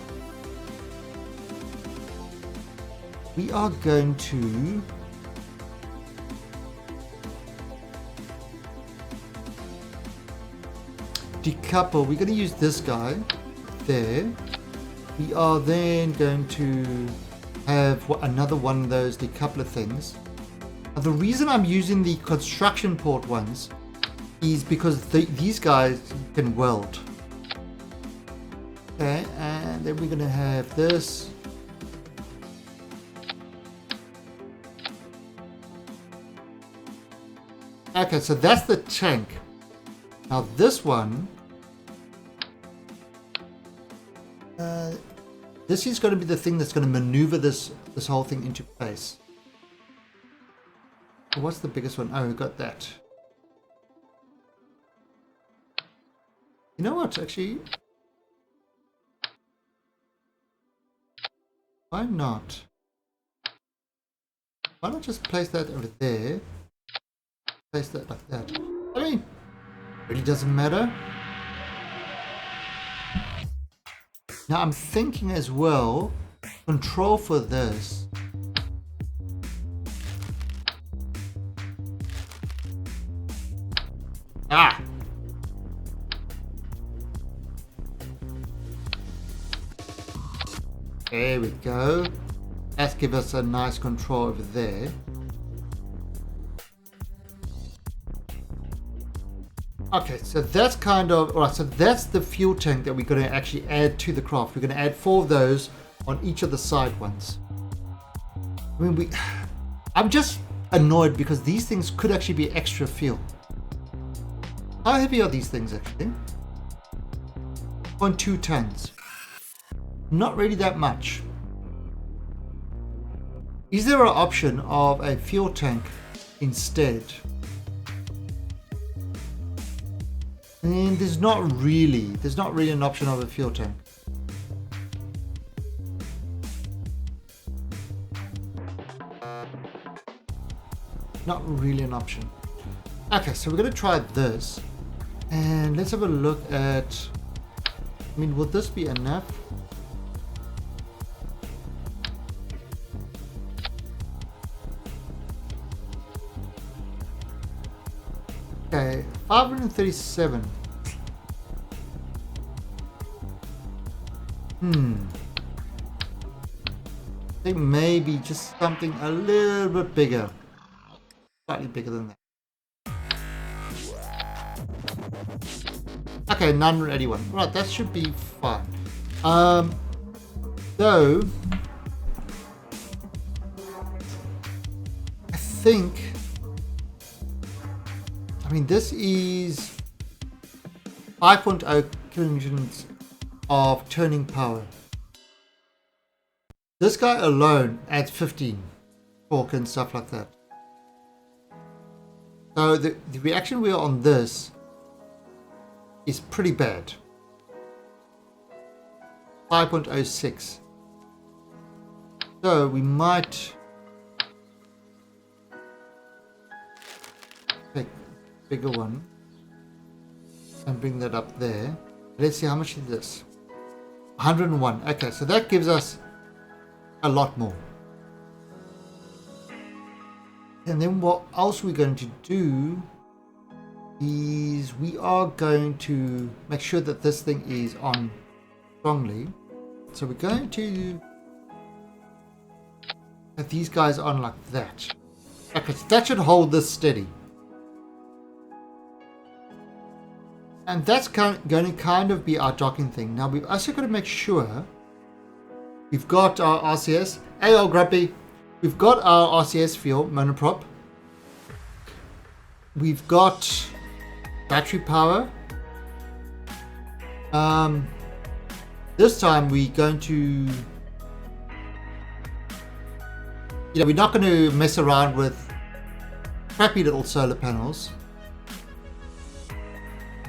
we are going to decouple. We're going to use this guy there. We are then going to have another one of those decoupler things. Now, the reason I'm using the construction port ones is because these guys can weld. Okay, and then we're going to have this. Okay, so that's the tank. Now this one, this is going to be the thing that's going to maneuver this whole thing into place. So what's the biggest one? Oh, we got that. You know what, actually? Why not? Why not just place that over there? Place that like that. I mean, really doesn't matter. Now I'm thinking as well, control for this. Ah! There we go. Let's give us a nice control over there. Okay, so that's kind of, alright, so that's the fuel tank that we're going to actually add to the craft. We're going to add 4 of those on each of the side ones. I mean, I'm just annoyed because these things could actually be extra fuel. How heavy are these things actually? 0.2 tons. Not really that much. Is there an option of a fuel tank instead? And there's not really an option of a fuel tank. Not really an option. Okay, so we're going to try this. And let's have a look at, I mean, will this be enough? 537. I think maybe just something a little bit bigger. Slightly bigger than that. Okay, 981. Right, that should be fine. So I think, this is 5.0 kilonewtons of turning power. This guy alone adds 15 torque and stuff like that. So the reaction wheel on this is pretty bad. 5.06. So we might take a bigger one and bring that up there. Let's see, how much is this? 101. Okay, so that gives us a lot more. And then what else we're going to do is we are going to make sure that this thing is on strongly. So we're going to have these guys on like that. Okay, so that should hold this steady. And that's going to kind of be our docking thing. Now we've also got to make sure we've got our RCS. Hey, old grumpy. We've got our RCS fuel monoprop. We've got battery power. This time we're going to, we're not going to mess around with crappy little solar panels.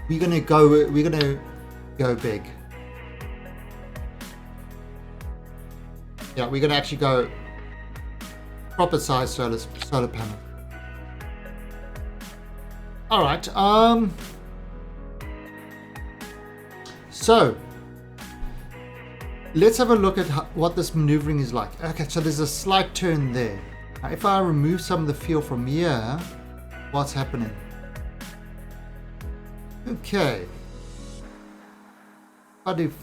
We're going to go big. Yeah, we're going to actually go proper size solar panel. All right. So let's have a look at what this maneuvering is like. Okay, so there's a slight turn there. Now, if I remove some of the fuel from here, what's happening? Okay. What if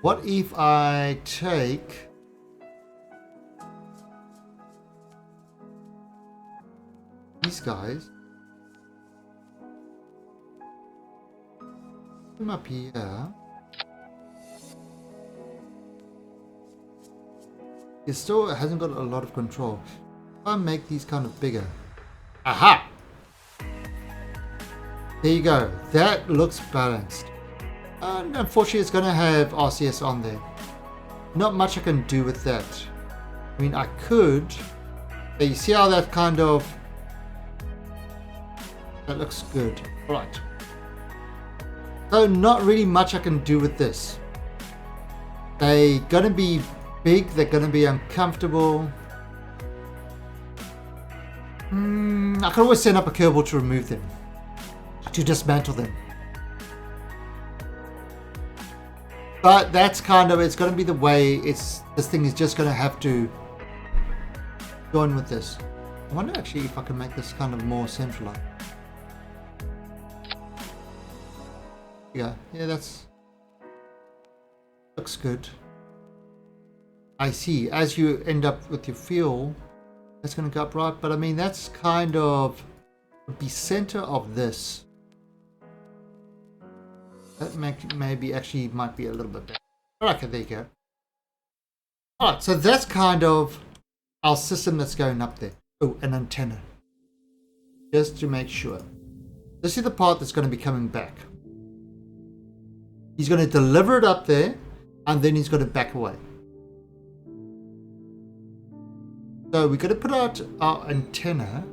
what if I take these guys, put them up here? It still hasn't got a lot of control. If I make these kind of bigger, aha! There you go. That looks balanced. And unfortunately, it's going to have RCS on there. Not much I can do with that. I mean, I could. You see how that kind of, that looks good. All right. So not really much I can do with this. They're going to be big. They're going to be uncomfortable. I can always send up a Kerbal to remove them, to dismantle them. But that's kind of, it's going to be the way this thing is just going to have to join with this. I wonder actually if I can make this kind of more centralized. Yeah, that's, looks good. I see, as you end up with your fuel, that's going to go up right, but I mean, that's kind of would be center of this. That maybe actually might be a little bit better. Okay, there you go. Alright, so that's kind of our system that's going up there. Oh, an antenna. Just to make sure. This is the part that's going to be coming back. He's going to deliver it up there, and then he's going to back away. So we're going to put out our antenna.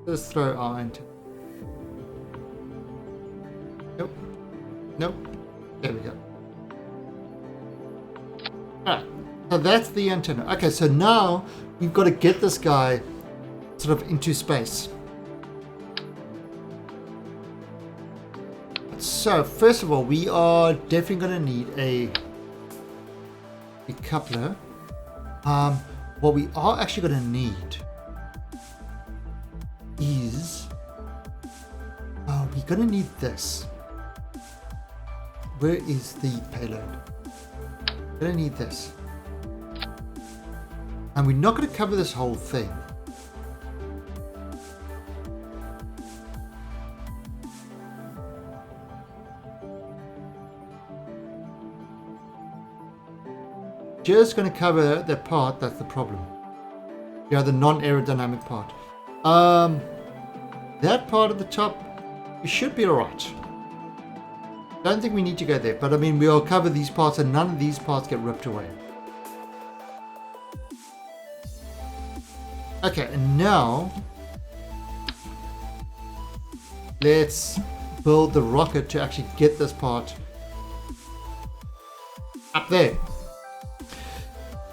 Let's throw our antenna. Nope. Nope. There we go. Alright. So that's the antenna. Okay, so now we've got to get this guy sort of into space. so first of all, we are definitely going to need a coupler. What we are actually going to need is we're going to need this. Where is the payload? We're going to need this. And we're not going to cover this whole thing. Just going to cover the part that's the problem. Yeah, the non-aerodynamic part. That part at the top, we should be alright. Don't think we need to go there, but I mean, we'll cover these parts and none of these parts get ripped away. Okay, and now let's build the rocket to actually get this part up there.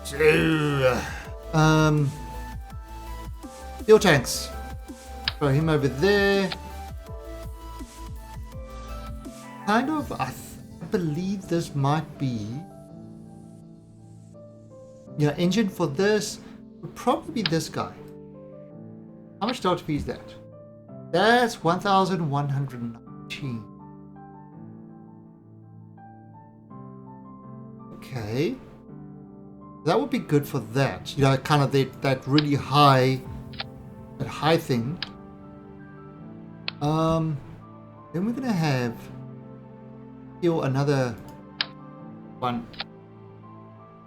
So, fuel tanks. Throw him over there. Kind of, I believe this might be, yeah, engine for this would probably be this guy. How much delta P is that? That's 1,119. Okay. That would be good for that. You know, kind of that really high, that high thing. Then we're gonna have here another one,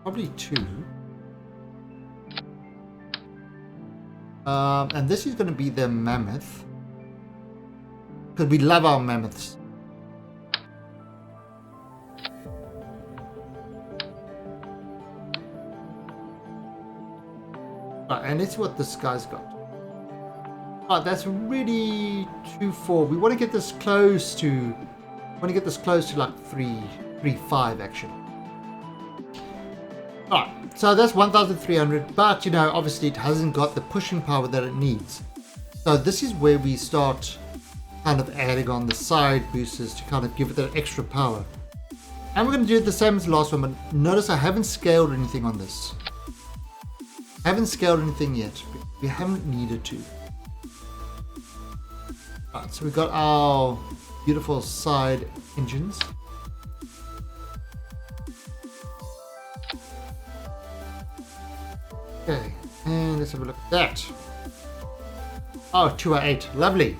probably two. And this is going to be the mammoth, because we love our mammoths. And it's what this guy's got. That's really too far. We want to get this close to. Like 3.5 actually. Alright, so that's 1,300, but you know, obviously it hasn't got the pushing power that it needs. So this is where we start kind of adding on the side boosters to kind of give it that extra power. And we're going to do the same as the last one, but notice I haven't scaled anything on this. I haven't scaled anything yet. We haven't needed to. Alright, so we've got our beautiful side engines. Okay, and let's have a look at that. Oh, 208, lovely.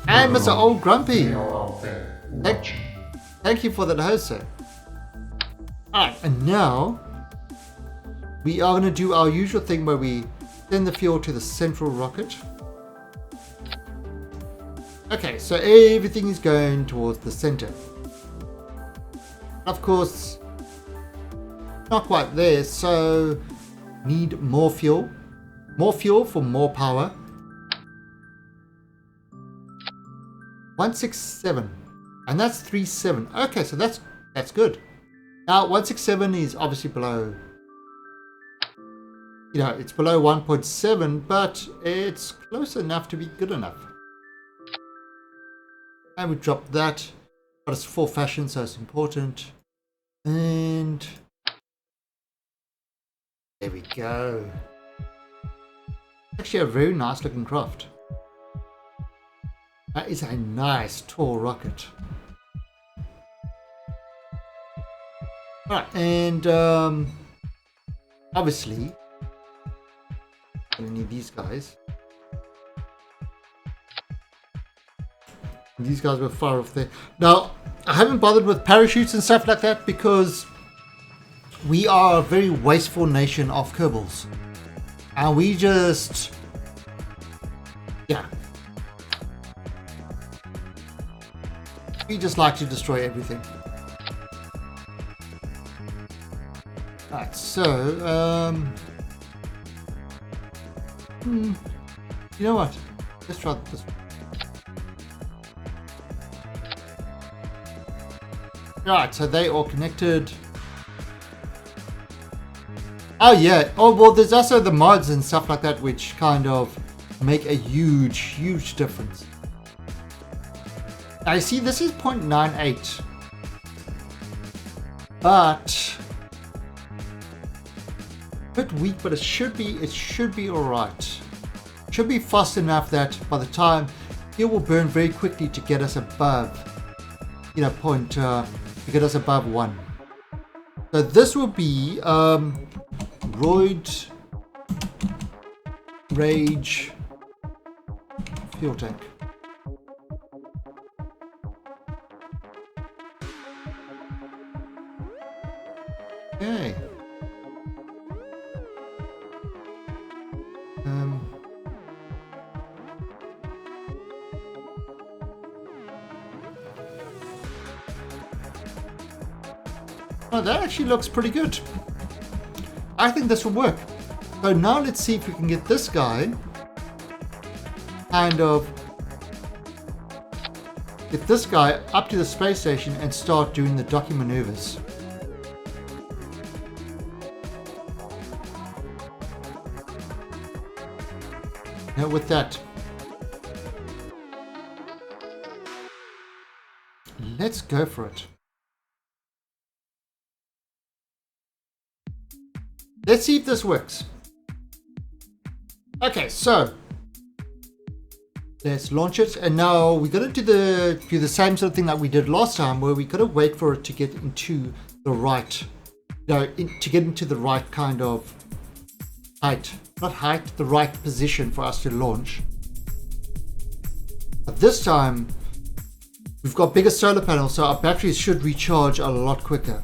And Mr. Old Grumpy. Thank you for that host, sir. Alright, and now we are going to do our usual thing where we send the fuel to the central rocket. Okay, so everything is going towards the center. Of course, not quite there, so need more fuel. More fuel for more power. 167, and that's 37. Okay, so that's good. Now 167 is obviously below. You know, it's below 1.7, but it's close enough to be good enough. And we drop that, but it's for fashion, so it's important. And there we go. Actually a very nice looking craft. That is a nice tall rocket. Alright, and obviously I'm gonna need these guys. These guys were far off there. Now, I haven't bothered with parachutes and stuff like that because we are a very wasteful nation of Kerbals. And we just... yeah. We just like to destroy everything. Alright, so... you know what? Let's try this one. Right, so they all connected. Oh yeah, oh well there's also the mods and stuff like that which kind of make a huge difference. I see this is 0.98, but a bit weak, but it should be all right. Should be fast enough that by the time it will burn very quickly to get us above, to get us above 1. So this will be Roid Rage fuel tank. Okay. Oh, that actually looks pretty good. I think this will work. So now let's see if we can get this guy up to the space station and start doing the docking maneuvers. Now with that, let's go for it. Let's see if this works. Okay, so let's launch it, and now we're gonna do the same sort of thing that we did last time, where we gotta wait for it to get into the right, to get into the right kind of height, not height, the right position for us to launch. But this time, we've got bigger solar panels, so our batteries should recharge a lot quicker.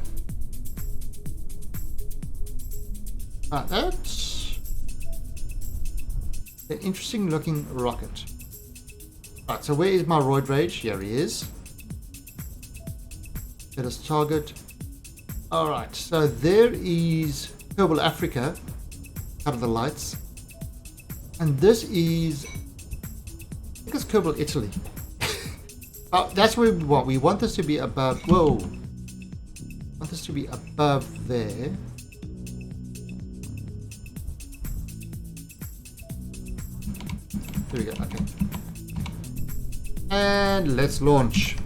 That's an interesting looking rocket. Right, so where is my Roid Rage? Here he is. Let us target. Alright, so there is Kerbal Africa, out of the lights. And this is, I think it's Kerbal Italy. That's where we want. We want this to be above, whoa. We want this to be above there. There we go, okay. And let's launch.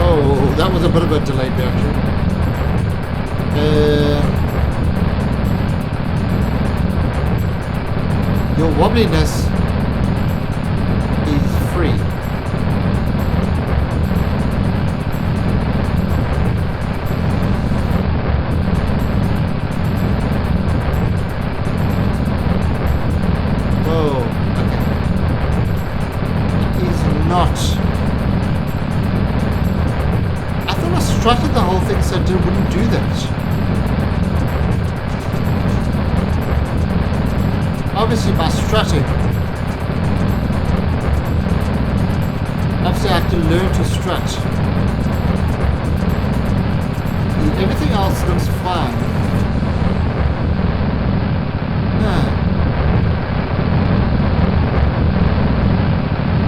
Oh, that was a bit of a delayed reaction. Your wobbliness is free. Strutted the whole thing so it wouldn't do that. Obviously by strutting, I have to learn to strut. Everything else looks fine.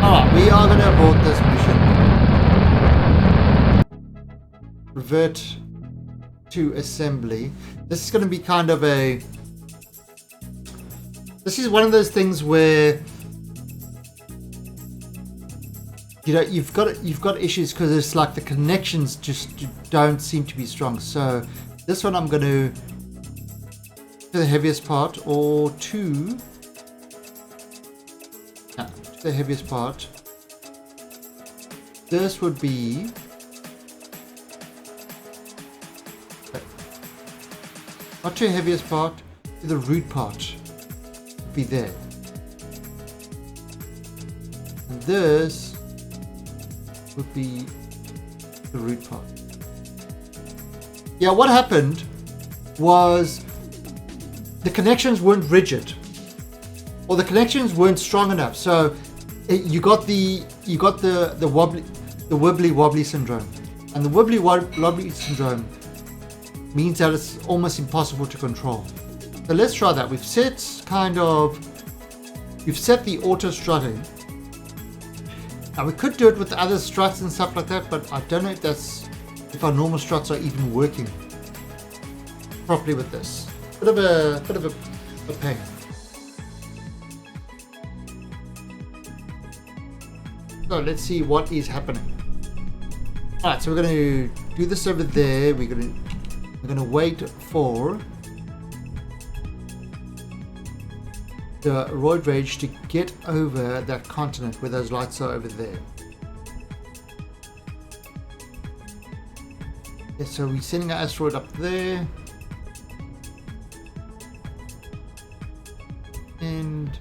Alright, we are going to abort this mission. Revert to assembly. This is going to be kind of a... This is one of those things where you've got issues because it's like the connections just don't seem to be strong. So this one I'm going to the heaviest part, or to the heaviest part. This would be not to heaviest part, to the root part would be there. And this would be the root part. Yeah, what happened was the connections weren't rigid, or the connections weren't strong enough. So you got the wibbly wobbly syndrome, and the wibbly wobbly syndrome means that it's almost impossible to control. So let's try that. We've set the auto strutting. Now we could do it with other struts and stuff like that, but I don't know if our normal struts are even working properly with this. Bit of a pain. So let's see what is happening. Alright, so we're going to do this over there. We're going to wait for the asteroid rage to get over that continent where those lights are over there. Okay, so we're sending our asteroid up there. And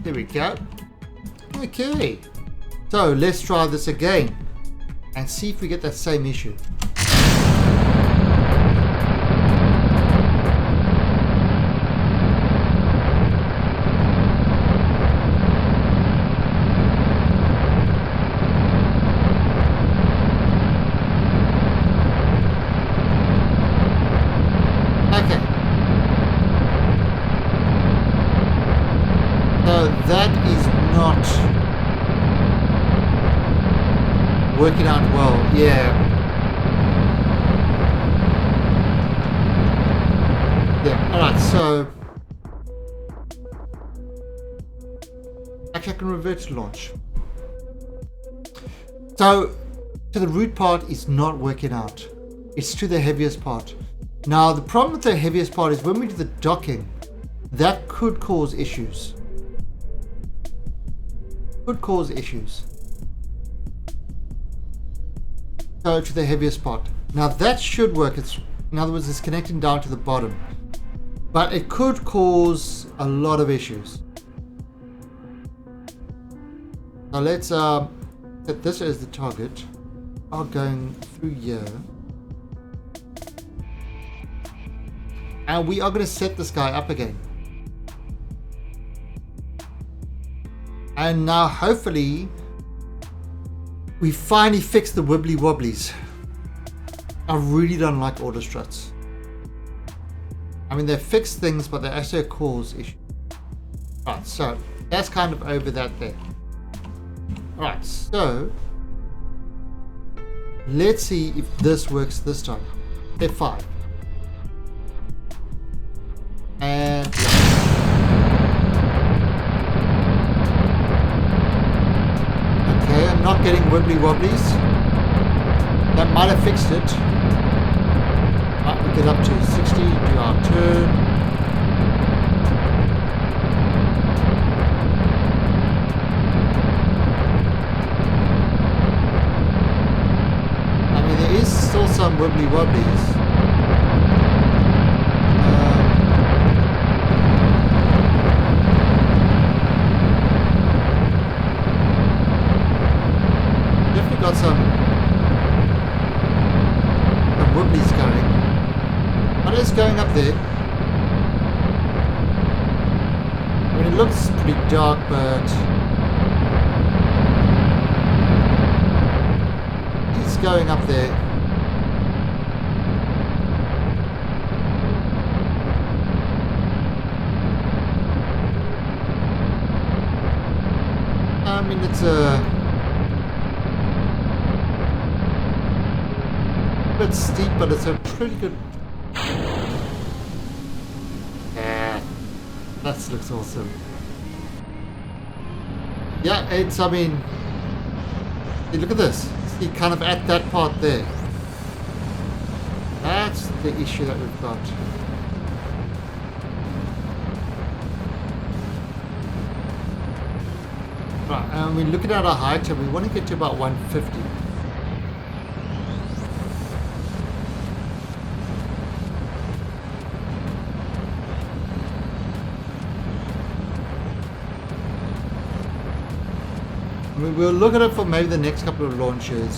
there we go. Okay, so let's try this again and see if we get that same issue. Okay, so that is not working out well. Yeah, alright, so actually I can revert to launch. So the root part is not working out. It's to the heaviest part. Now the problem with the heaviest part is when we do the docking, that could cause issues. So to the heaviest part. Now that should work. It's, in other words, it's connecting down to the bottom. But it could cause a lot of issues. Now let's set this as the target. Are going through here. And we are going to set this guy up again. And now hopefully we finally fixed the wibbly wobblies. I really don't like auto struts. I mean, they fix things, but they actually cause issues. Right, so that's kind of over that there. Alright, so let's see if this works this time. F5. And okay, I'm not getting wibbly wobblies. That might have fixed it. Right, we get up to 60, do our turn. I mean, there is still some wibbly wobblies. Got some wibblies going. What is going up there? I mean, it looks pretty dark, but it's going up there. I mean, it's a bit steep, but it's a pretty good. Yeah, that looks awesome. Yeah, it's, I mean, hey, look at this. See, kind of at that part there. That's the issue that we've got. Right, and we're looking at our height, and we want to get to about 150. We'll look at it for maybe the next couple of launches.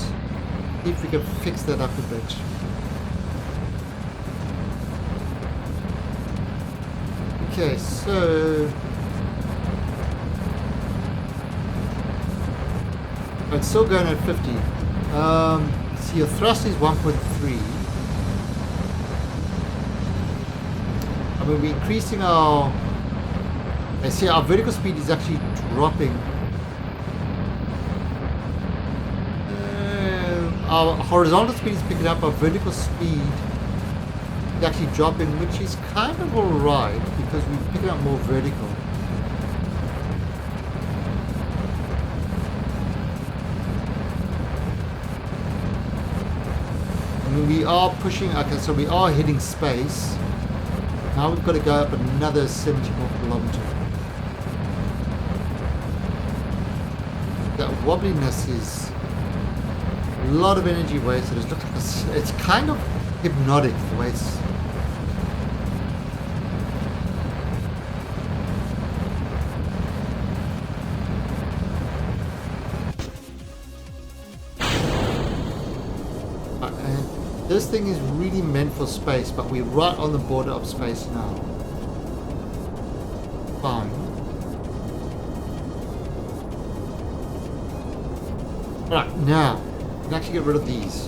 See if we can fix that up a bit. Okay, so it's still going at 50. See, your thrust is 1.3. I mean, we're increasing our. I see our vertical speed is actually dropping. Our horizontal speed is picking up, our vertical speed is actually dropping, which is kind of alright because we're picking up more vertical. mean, we are pushing. Okay, so we are hitting space. Now we've got to go up another 74 kilometers. That wobbliness is a lot of energy wasted. It looks like it's kind of hypnotic the way it's. And this thing is really meant for space, but we're right on the border of space now. Fine. Right, now, we can actually get rid of these.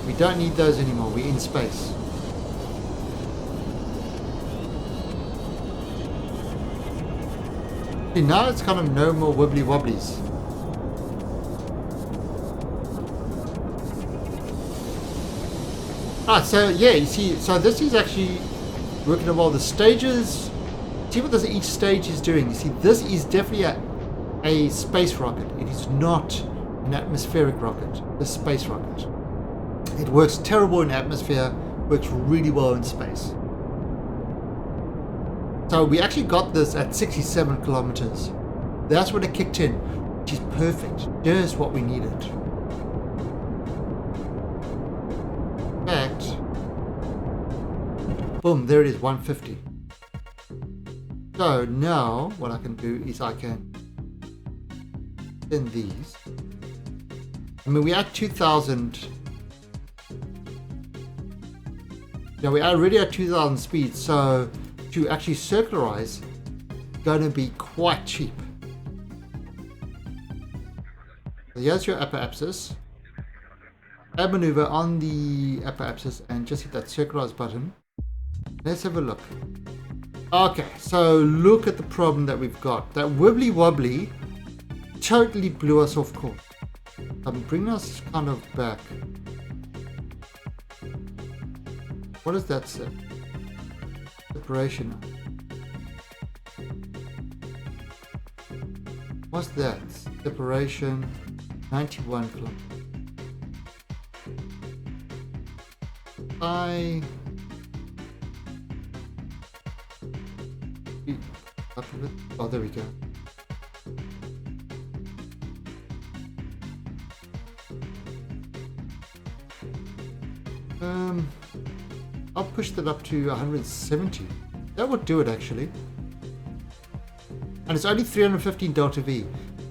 We don't need those anymore, we're in space. See, now it's kind of no more wibbly wobblies. Right, so yeah, you see, so this is actually working well. The stages, see what this, each stage is doing. You see, this is definitely a space rocket. It is not an atmospheric rocket, a space rocket. It works terrible in atmosphere, works really well in space. So we actually got this at 67 kilometers. That's when it kicked in, which is perfect. Just what we needed. In fact, boom, there it is, 150. So now what I can do is I can send these. I mean, we at 2,000. Yeah, we are already at 2,000 speed, so to actually circularize, going to be quite cheap. So here's your upper axis. Add maneuver on the upper axis and just hit that circularize button. Let's have a look. Okay, so look at the problem that we've got. That wibbly wobbly totally blew us off course. Bring us kind of back. What does that say? Separation. What's that? Separation 91 kilometers. Oh, there we go. I'll push that up to 170. That would do it actually. And it's only 315 delta V.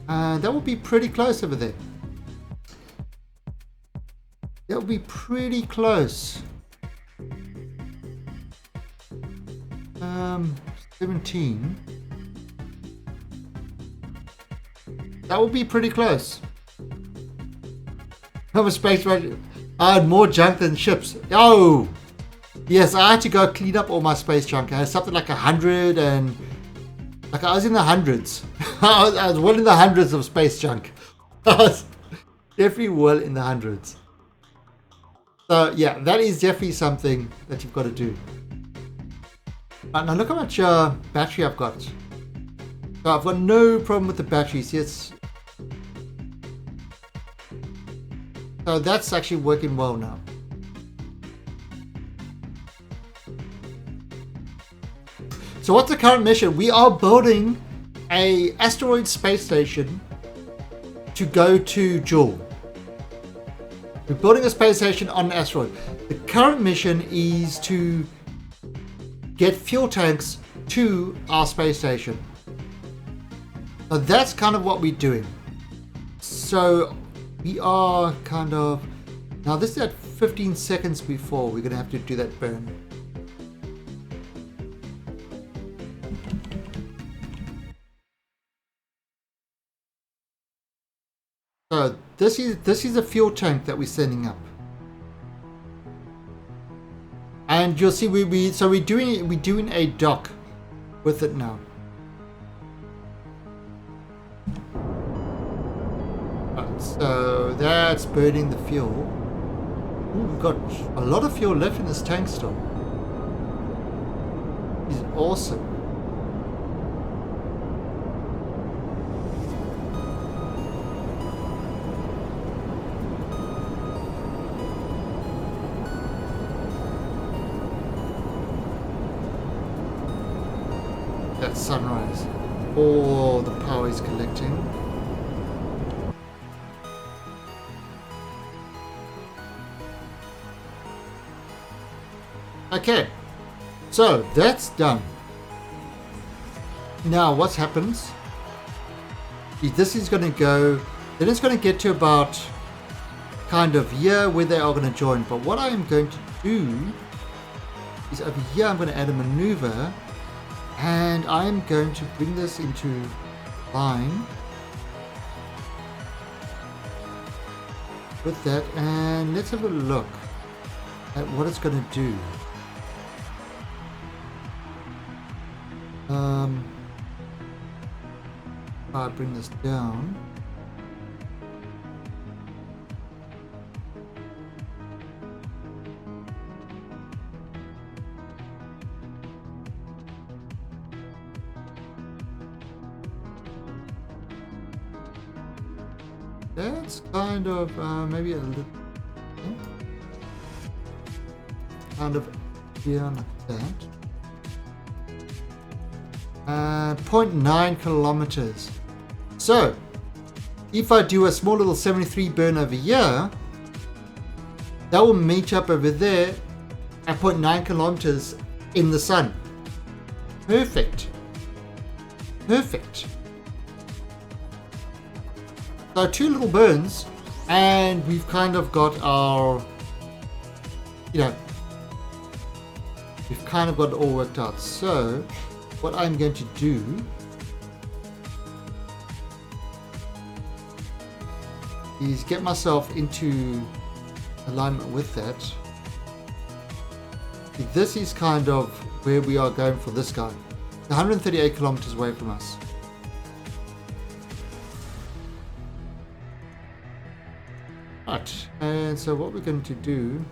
That would be pretty close over there. That would be pretty close. 17. That would be pretty close. Have a space right. I had more junk than ships. Oh! Yes, I had to go clean up all my space junk. I had something like 100 and... Like I was in the hundreds. I was well in the hundreds of space junk. I was definitely well in the hundreds. So yeah, that is definitely something that you've got to do. Right, now look how much battery I've got. So I've got no problem with the batteries. Yes. So that's actually working well now. So what's the current mission? We are building a asteroid space station to go to Joule. We're building a space station on an asteroid. The current mission is to get fuel tanks to our space station. So that's kind of what we're doing. So we are kind of... Now this is at 15 seconds before we're going to have to do that burn. So this is a fuel tank that we're sending up, and you'll see we're doing a dock with it now. Right, so that's burning the fuel. Ooh, we've got a lot of fuel left in this tank still. It's awesome. that sunrise. All the power is collecting. Okay, so that's done. Now what happens? This is going to go, then it's going to get to about kind of here where they are going to join. But what I am going to do is over here I'm going to add a maneuver, and I am going to bring this into line with that, and let's have a look at what it's going to do. If I bring this down, that's kind of maybe a little kind of here like that. 0.9 kilometers. So if I do a small little 73 burn over here, that will meet up over there at 0.9 kilometers in the sun. Perfect. Perfect. So 2 little burns, and we've kind of got our, we've kind of got it all worked out. So what I'm going to do is get myself into alignment with that. This is kind of where we are going for this guy. 138 kilometers away from us. Right, and so what we're going to do,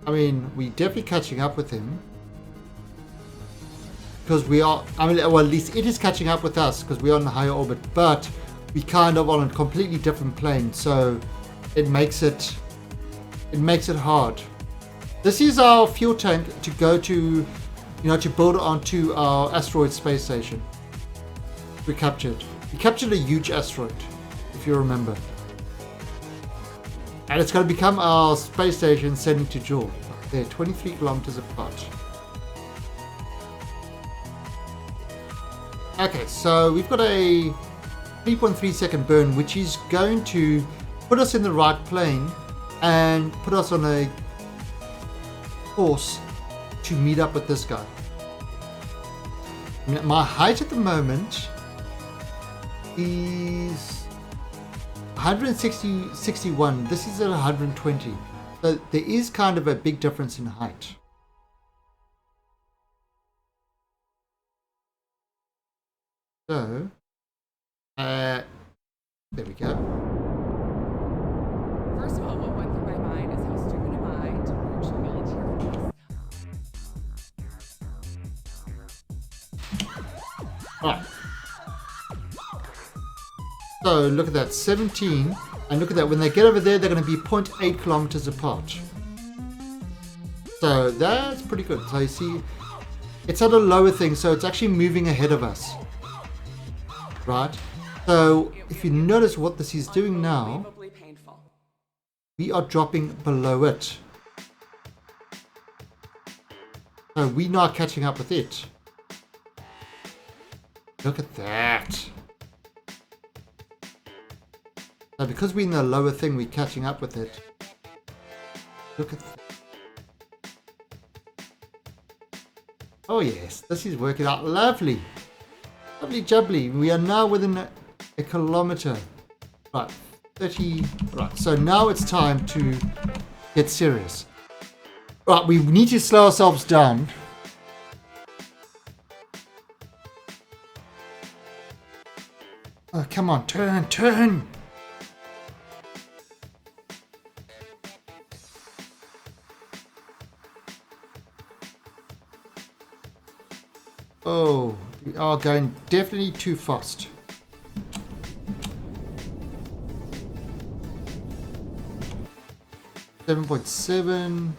I mean, we're definitely catching up with him. Because we are, I mean, well, at least it is catching up with us because we're on a higher orbit, but we kind of on a completely different plane, so it makes it hard. This is our fuel tank to go to, to build onto our asteroid space station. We captured a huge asteroid, if you remember. And it's going to become our space station sending to Jewel. They're 23 kilometers apart. Okay, so we've got a 3.3 second burn, which is going to put us in the right plane and put us on a course to meet up with this guy. My height at the moment is 161. This is at 120. So there is kind of a big difference in height. So, there we go. First of all, what went through my mind is how stupid am I to merge military. Right. So look at that, 17, and look at that, when they get over there, they're going to be 0.8 kilometers apart. So that's pretty good. So you see, it's at a lower thing, so it's actually moving ahead of us. Right? So if you notice what this is doing now, we are dropping below it. So we're not catching up with it. Look at that. So because we're in the lower thing, we're catching up with it. Look at that. Oh yes, this is working out lovely. Lovely jubbly. We are now within a kilometer. Right, 30. Right, so now it's time to get serious. Right, we need to slow ourselves down. Oh, come on, turn. Oh, we are going definitely too fast. .7.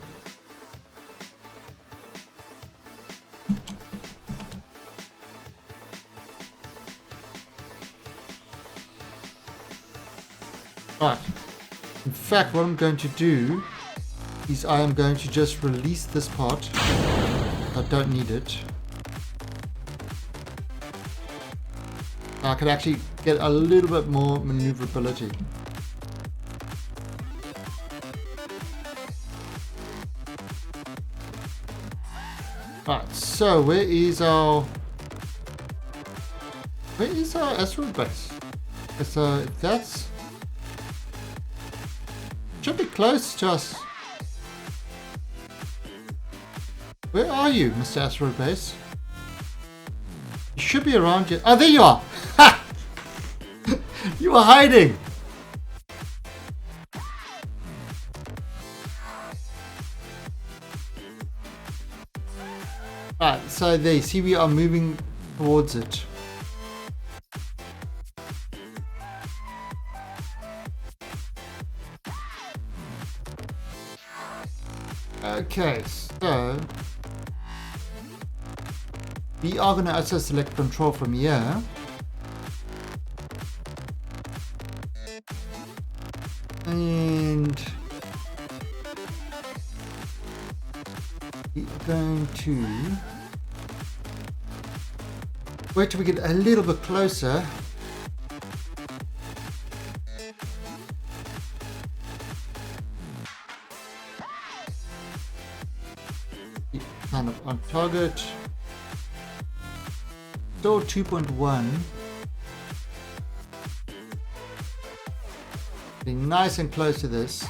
Right. In fact, what I'm going to do is I am going to just release this part. I don't need it. I could actually get a little bit more maneuverability. Right, so where is our asteroid base? So that's should be close to us. Where are you, Mr. Asteroid Base? You should be around here. Oh, there you are! Ha! You are hiding! Right, so there, see we are moving towards it. Okay, so we are going to also select control from here. And we're going to wait till we get a little bit closer. Kind of on target. Still 2.1. Be nice and close to this. I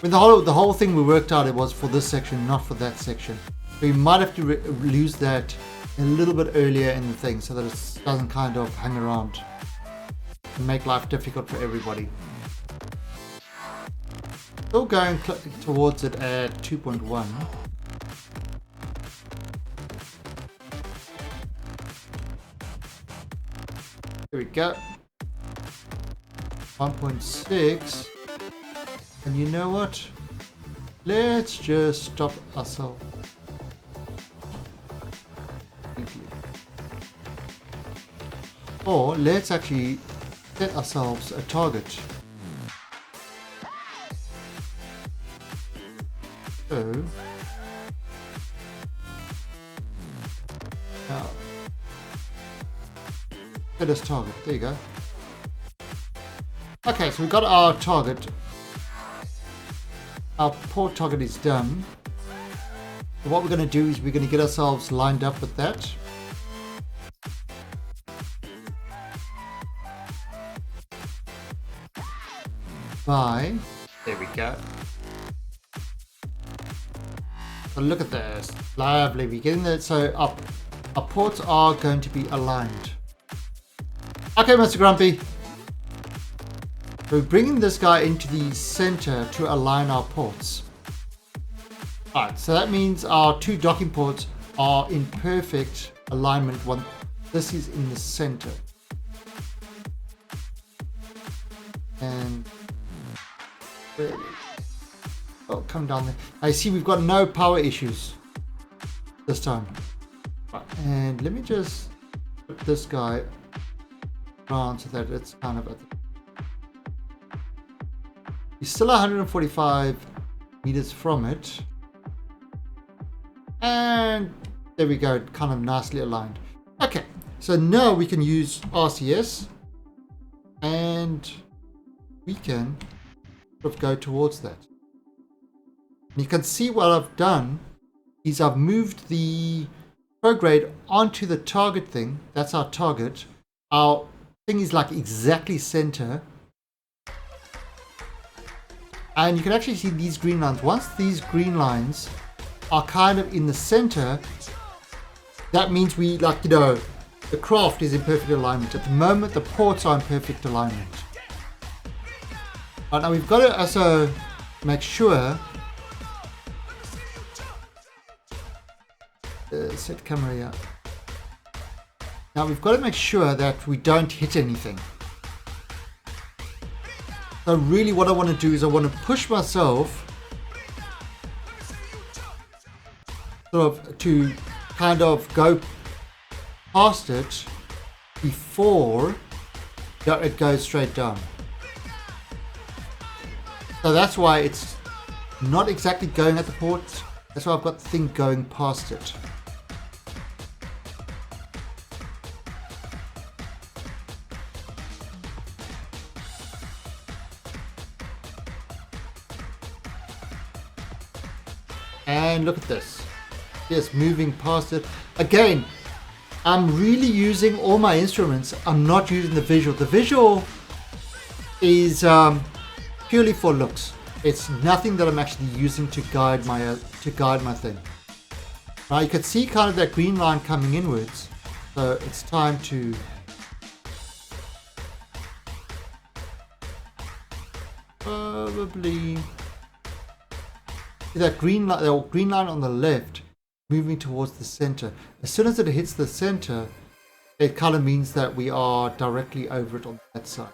mean, the whole thing we worked out, it was for this section, not for that section. We might have to lose that a little bit earlier in the thing so that it doesn't kind of hang around and make life difficult for everybody. Still going towards it at 2.1. Here we go. 1.6. And you know what? Let's just stop ourselves. Or let's actually set ourselves a target. So now set us target. There you go. Okay, so we got our target. Our port target is done. So what we're going to do is we're going to get ourselves lined up with that. There we go. So look at this. Lovely. We're getting that. So our ports are going to be aligned. Okay, Mr. Grumpy. We're bringing this guy into the center to align our ports. Alright, so that means our two docking ports are in perfect alignment when this is in the center. And oh, come down there. I see we've got no power issues this time. Right, and let me just put this guy around so that it's kind of at the... He's still 145 meters from it. And there we go, kind of nicely aligned. Okay, so now we can use RCS and we can sort of go towards that. And you can see what I've done is I've moved the prograde onto the target thing. That's our target. Our thing is like exactly center. And you can actually see these green lines. Once these green lines are kind of in the center, that means we, like, you know, the craft is in perfect alignment. At the moment, the ports are in perfect alignment. Right, now we've got to also make sure set camera here. Now we've got to make sure that we don't hit anything. So really what I want to do is I want to push myself sort of to kind of go past it before Yeah, it goes straight down. So that's why it's not exactly going at the port. That's why I've got the thing going past it. And look at this. Yes, moving past it. Again, I'm really using all my instruments. I'm not using the visual. The visual is purely for looks. It's nothing that I'm actually using to guide my thing. Now you can see kind of that green line coming inwards. So it's time to probably see that green line, the green line on the left, moving towards the center. As soon as it hits the center, it kind of means that we are directly over it on that side.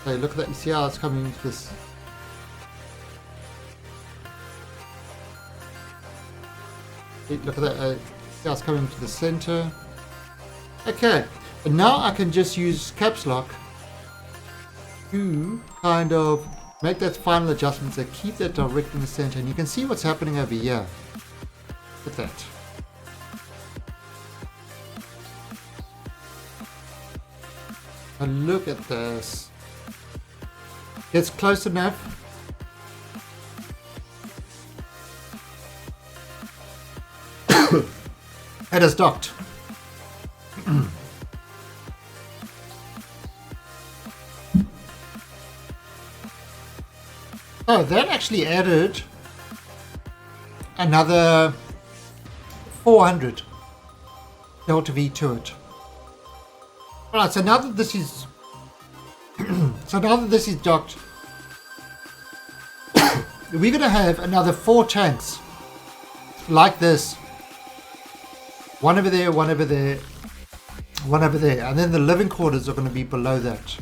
So look at that, you see how it's coming into this. Look at that, see how it's coming to the center. Okay, and now I can just use caps lock to kind of make that final adjustment that keep that direct in the center. And you can see what's happening over here. Look at that. And look at this. It's close enough. It is docked. Oh, that actually added another 400 delta V to it. Alright, so now that this is docked, we're gonna have another 4 tanks like this. One over there, one over there, one over there, and then the living quarters are going to be below that.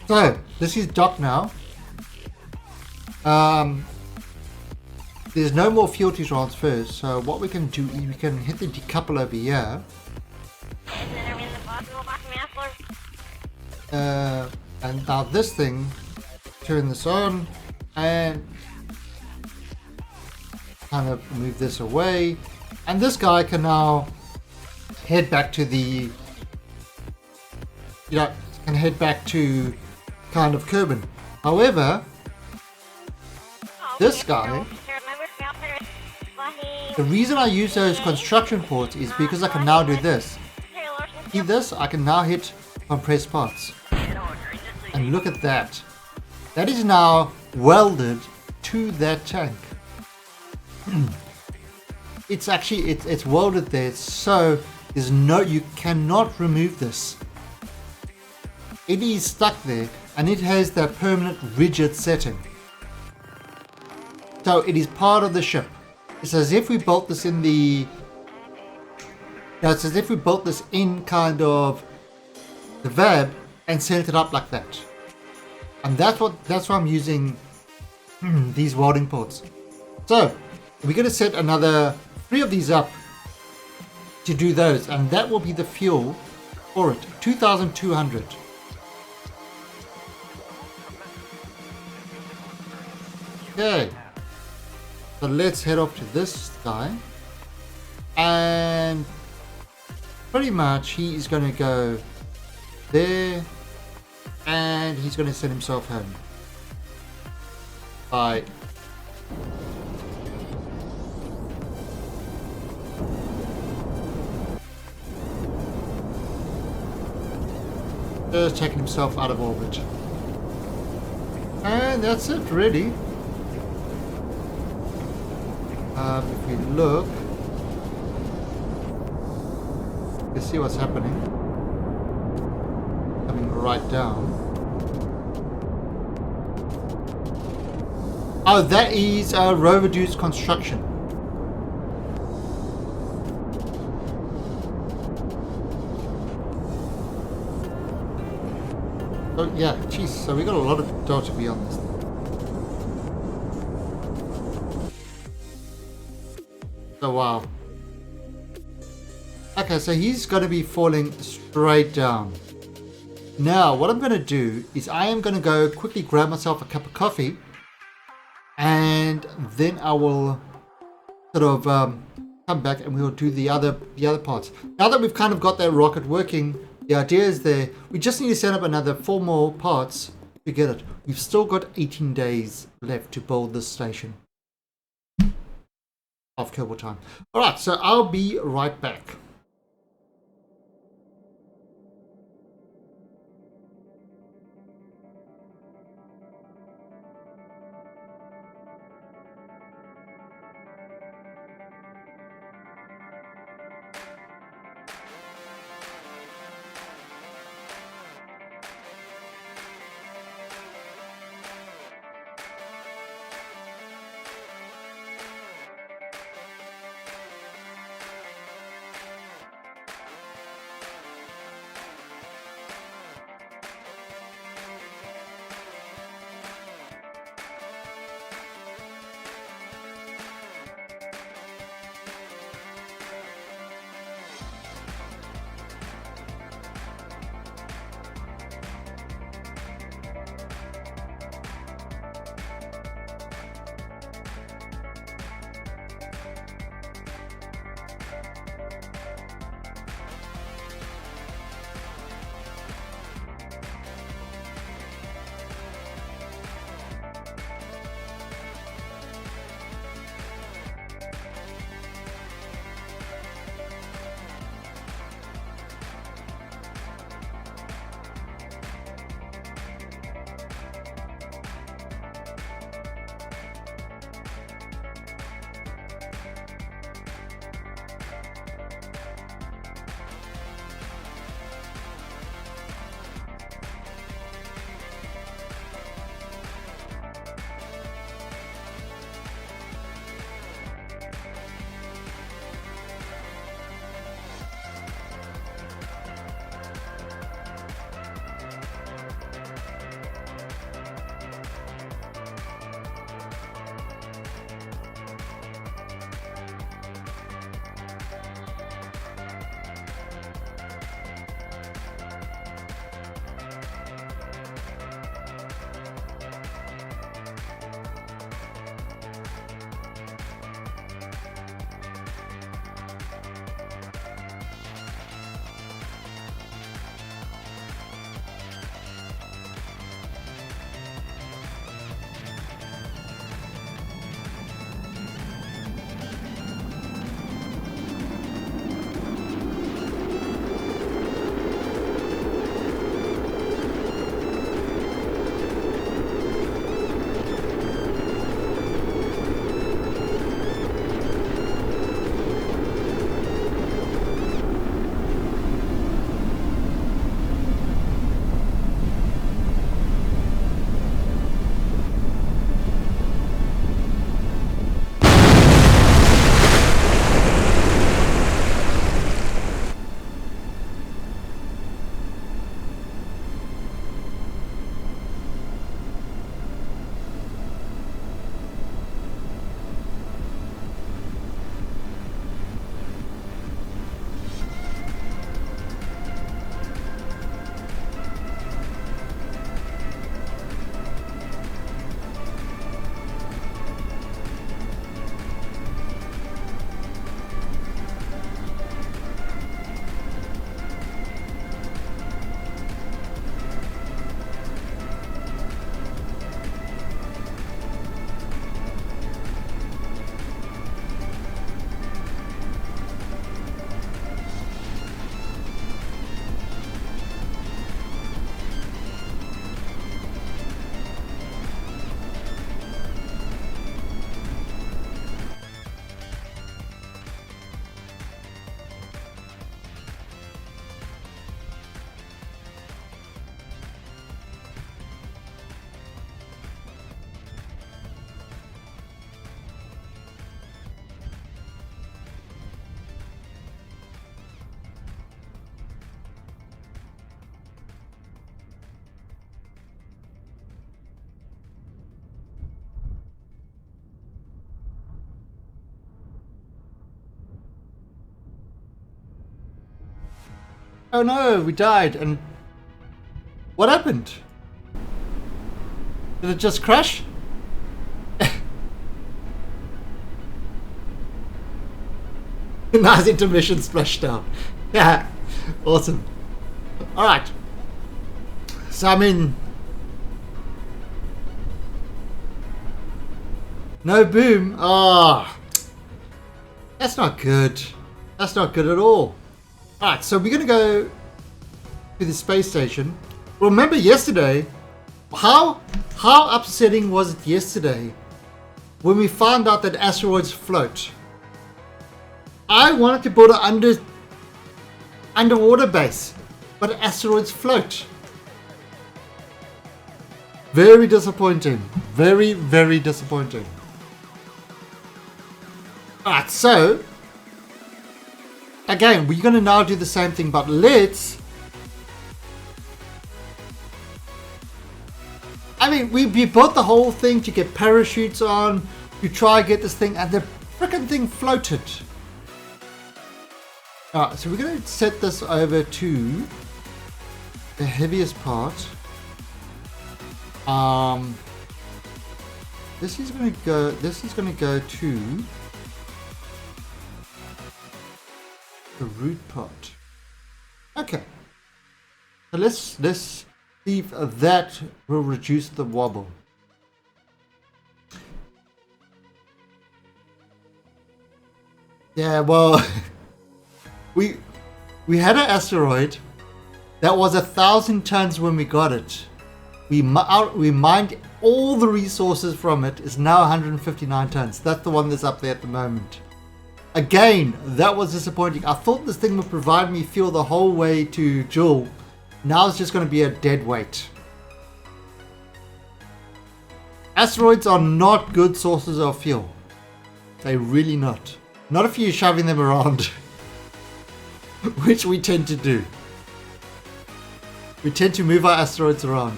So this is docked now. There's no more fuel to transfer, so what we can do is we can hit the decouple over here. And now this thing, turn this on and kind of move this away. And this guy can now head back to the, can head back to kind of Kerbin. However, this guy, the reason I use those construction ports is because I can now do this. See this? I can now hit compressed parts. And look at that. That is now welded to that tank. It's actually, it's welded there, so there's no, you cannot remove this. It is stuck there, and it has that permanent rigid setting. So it is part of the ship. It's as if we built this in the, it's as if we built this in kind of the VAB and set it up like that. And that's why I'm using these welding ports. So we're going to set another 3 of these up to do those, and that will be the fuel for it. 2,200. Okay, so let's head off to this guy, and pretty much he is going to go there, and he's going to send himself home. Bye. Just taking himself out of orbit. And that's it, really. If we look, you see what's happening. Coming right down. Oh, that is Roverdu's construction. Oh yeah, jeez. So we got a lot of dough to be on this thing. So wow. Okay, so he's going to be falling straight down. Now, what I'm going to do is I am going to go quickly grab myself a cup of coffee, and then I will sort of come back and we'll do the other parts. Now that we've kind of got that rocket working, the idea is there. We just need to set up another 4 more parts to get it. We've still got 18 days left to build this station of Kerbal time. All right, so I'll be right back. Oh no, we died. And what happened? Did it just crash? Nice intermission splashdown. Yeah, awesome. All right. So I mean, no boom. Ah, that's not good. That's not good at all. All right, so we're gonna go to the space station. Remember yesterday? How upsetting was it yesterday when we found out that asteroids float? I wanted to build an underwater base, but asteroids float. Very disappointing. Very, very disappointing. Alright, so again, we're going to now do the same thing, but let's... I mean, we built the whole thing to get parachutes on, to try and get this thing, and the freaking thing floated. Alright, so we're going to set this over to the heaviest part. This is going to go to the root part. Okay. So let's see if that will reduce the wobble. Yeah, well, we had an asteroid that was 1,000 tons when we got it. We mined all the resources from it. It's now 159 tons. That's the one that's up there at the moment. Again, that was disappointing. I thought this thing would provide me fuel the whole way to Joule. Now it's just going to be a dead weight. Asteroids are not good sources of fuel. They're really not. Not if you're shoving them around. Which we tend to do. We tend to move our asteroids around.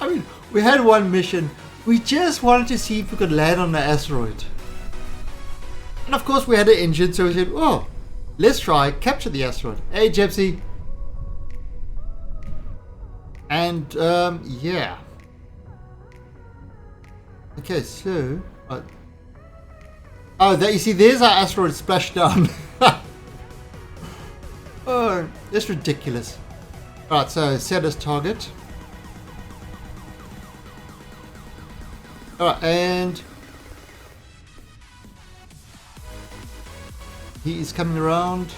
I mean, we had one mission. We just wanted to see if we could land on the asteroid. And of course we had an engine, so we said, oh, let's try capture the asteroid. Hey, Gypsy. And, yeah. Okay, so... oh, you see, there's our asteroid splashdown. Oh, it's ridiculous. Alright, so set as target. Alright, and he is coming around.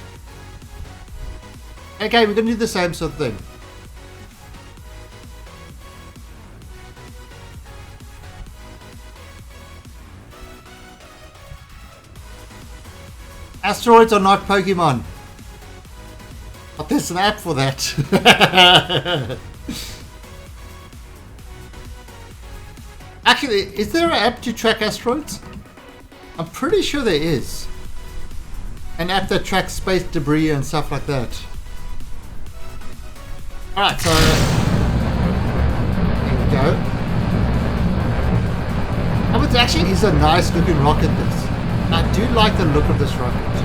Okay, we're going to do the same sort of thing. Asteroids are not Pokemon. But there's an app for that. Actually, is there an app to track asteroids? I'm pretty sure there is. An app that tracks space debris and stuff like that. Alright, so... here we go. Oh, it actually is a nice looking rocket, this. I do like the look of this rocket.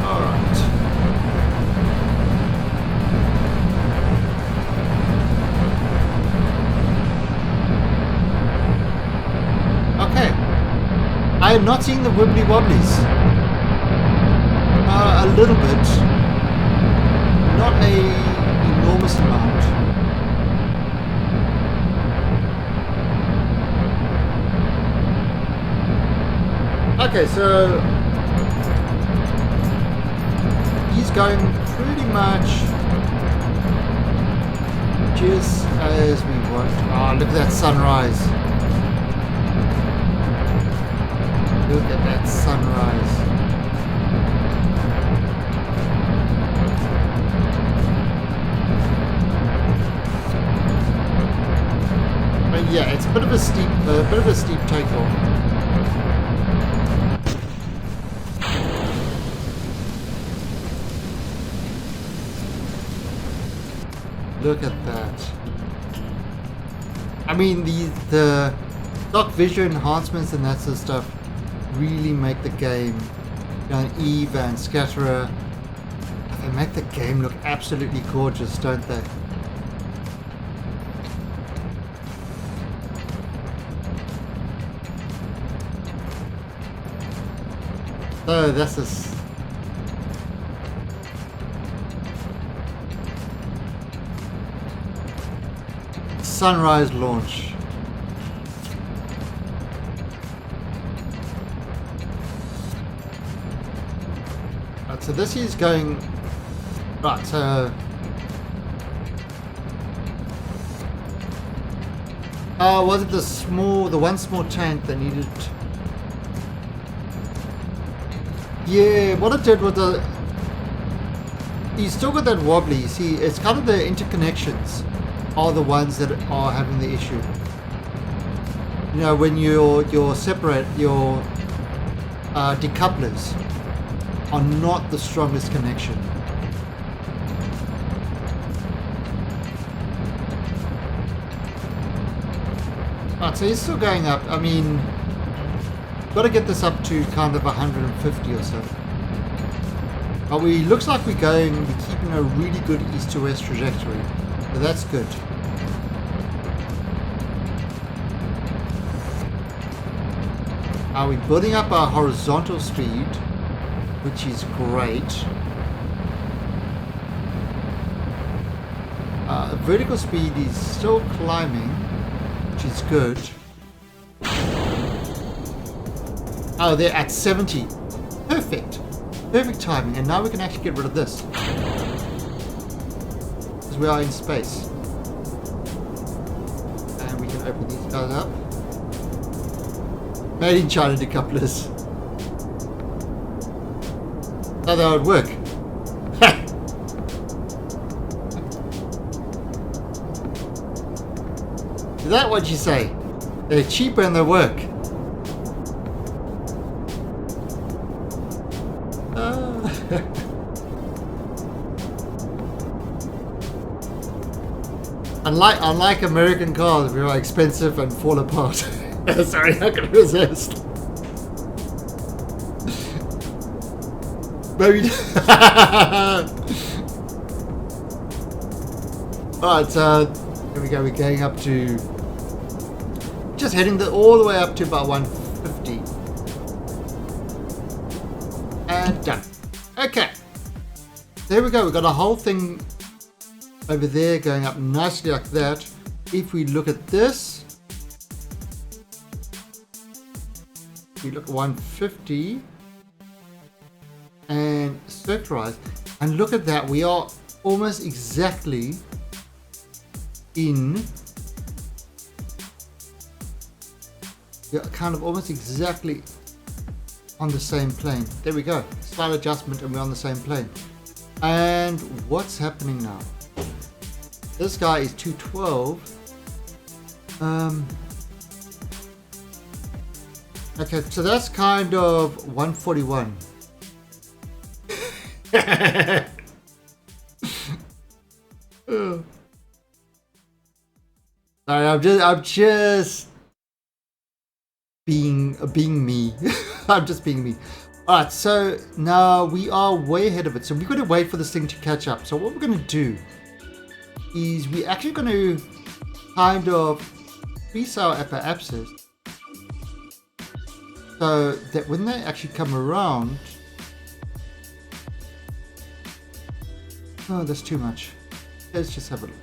Alright. Okay. I am not seeing the wibbly wobblies. A little bit. Not a enormous amount. Okay, so he's going pretty much just as we want. Oh, look at that sunrise. Look at that sunrise. But yeah, it's a bit of a steep takeoff. Look at that. I mean, the stock visual enhancements and that sort of stuff really make the game, Eve and Scatterer, they make the game look absolutely gorgeous, don't they? So that's this. Sunrise launch. Right, so this is going right. So was it the one small tank that needed? Yeah, what it did was you still got that wobbly. You see, it's kind of the interconnections are the ones that are having the issue. When your separate your decouplers are not the strongest connection. Right, so he's still going up. I mean, got to get this up to kind of 150 or so. But looks like we're keeping a really good east to west trajectory. So that's good. We're building up our horizontal speed, which is great. Vertical speed is still climbing, which is good. Oh, they're at 70. Perfect. Perfect timing. And now we can actually get rid of this. Because we are in space. And we can open these guys up. Made in China decouplers. Now that would work. Is that what you say? They're cheaper and they work. Unlike American cars, we are expensive and fall apart. Sorry, I can resist. Maybe. Alright, so here we go. We're going up to. Just heading all the way up to about 150. And done. Okay. There we go. We've got a whole thing over there going up nicely like that. If we look at this, we look at 150 and circularize, and look at that, we are almost exactly in, we're kind of almost exactly on the same plane. There we go, slight adjustment and we're on the same plane. And what's happening now? This guy is 212. Okay, so that's kind of 141. Sorry, I'm just being me. I'm just being me. Alright, so now we are way ahead of it. So we've got to wait for this thing to catch up. So what we're going to do is we're actually going to kind of increase our apoapsis so that when they actually come around, oh, that's too much. Let's just have a look.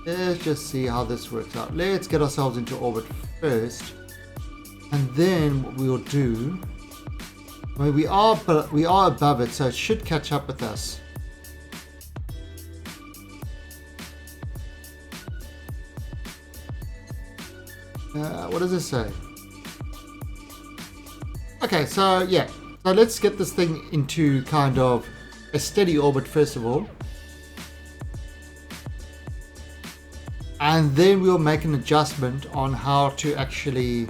Let's just see how this works out. Let's get ourselves into orbit first, and then what we will do, well, we are above it, so it should catch up with us. What does it say? Okay, so yeah, so let's get this thing into kind of a steady orbit first of all, and then we'll make an adjustment on how to actually,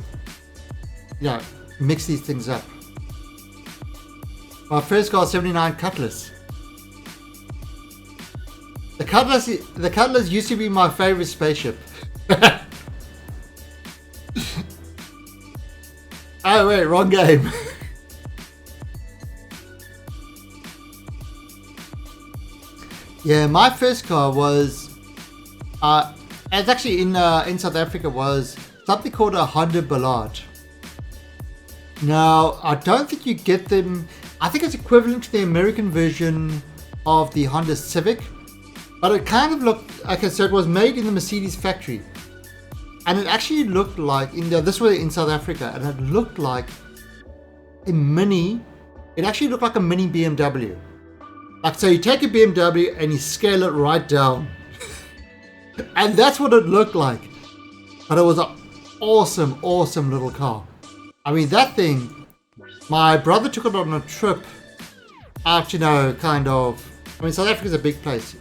mix these things up. My first got 79 Cutlass. The Cutlass used to be my favorite spaceship. Oh wait, wrong game. Yeah, my first car was, it's actually in South Africa, was something called a Honda Ballard. Now, I don't think you get them. I think it's equivalent to the American version of the Honda Civic, but it kind of looked, okay, so it was made in the Mercedes factory, and it actually looked like, this was in South Africa, and it looked like a mini, it actually looked like a mini BMW. Like, so you take a BMW and you scale it right down. And that's what it looked like. But it was an awesome, awesome little car. I mean, that thing, my brother took it on a trip out, kind of, I mean, South Africa's a big place.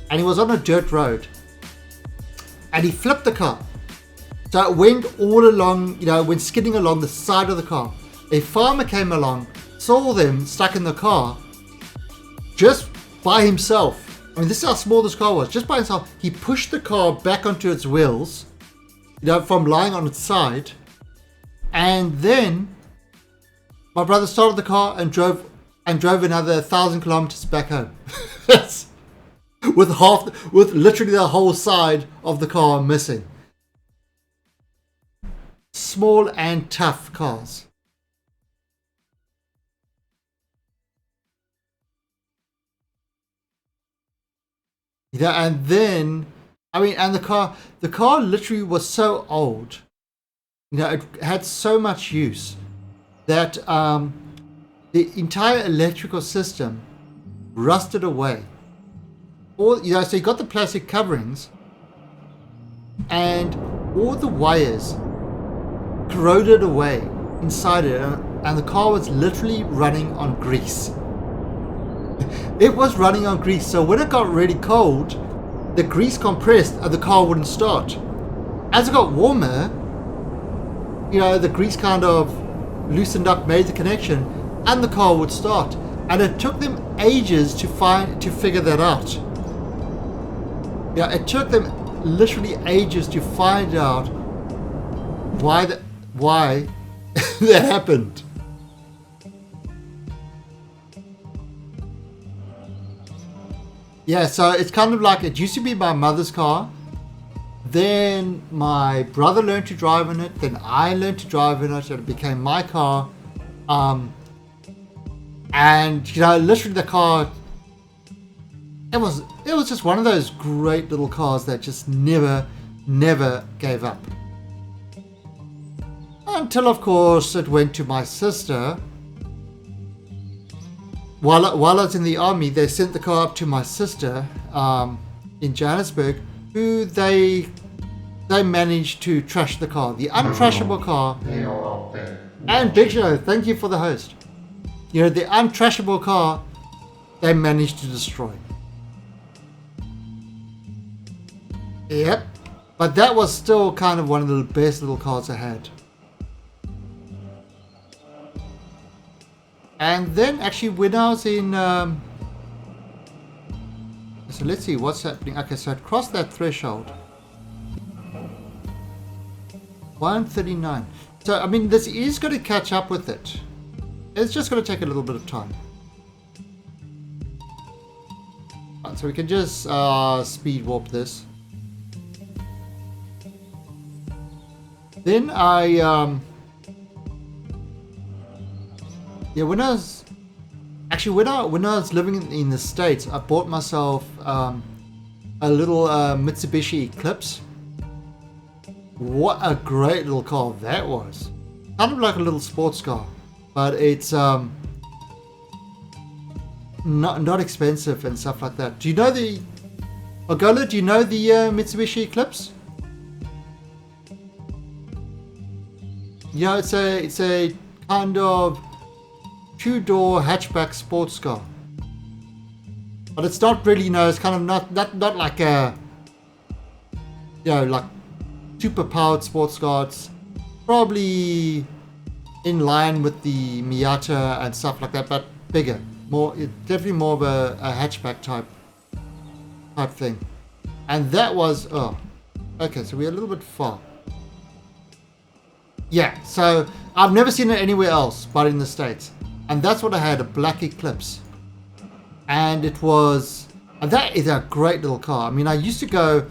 And he was on a dirt road. And he flipped the car. So it went all along, went skidding along the side of the car. A farmer came along, saw them stuck in the car, just by himself. I mean, this is how small this car was. Just by himself, he pushed the car back onto its wheels, from lying on its side. And then my brother started the car and drove another 1,000 kilometers back home. with literally the whole side of the car missing. Small and tough cars. And then, I mean, and the car literally was so old, it had so much use that the entire electrical system rusted away. So you got the plastic coverings, and all the wires corroded away inside it, and the car was literally running on grease. It was running on grease, so when it got really cold, the grease compressed and the car wouldn't start. As it got warmer, the grease kind of loosened up, made the connection, and the car would start. And it took them ages to figure that out. Yeah, it took them literally ages to find out why that happened. Yeah, so it's kind of like, it used to be my mother's car. Then my brother learned to drive in it. Then I learned to drive in it, and it became my car. And literally the car, it was just one of those great little cars that just never gave up. Until, of course, it went to my sister. While I was in the army, they sent the car up to my sister in Johannesburg, who they managed to trash the car, the untrashable car. And Big Show, thank you for the host. The untrashable car, they managed to destroy. Yep, but that was still kind of one of the best little cars I had. And then actually when I was in, so let's see what's happening. Okay, so I'd crossed that threshold. 139. So, I mean, this is going to catch up with it. It's just going to take a little bit of time. Right, so we can just speed warp this. Then when I was living in the States, I bought myself a little Mitsubishi Eclipse. What a great little car that was! Kind of like a little sports car, but it's not expensive and stuff like that. Do you know the Ogola? Do you know the Mitsubishi Eclipse? Yeah, it's a kind of two-door hatchback sports car, but it's not really, it's kind of not like a, like super powered sports car. It's probably in line with the Miata and stuff like that, but bigger, it's definitely more of a hatchback type thing. And that was, okay, so we're a little bit far. Yeah, so I've never seen it anywhere else but in the States. And that's what I had, a black Eclipse. And it was... And that is a great little car. I mean, I used to go...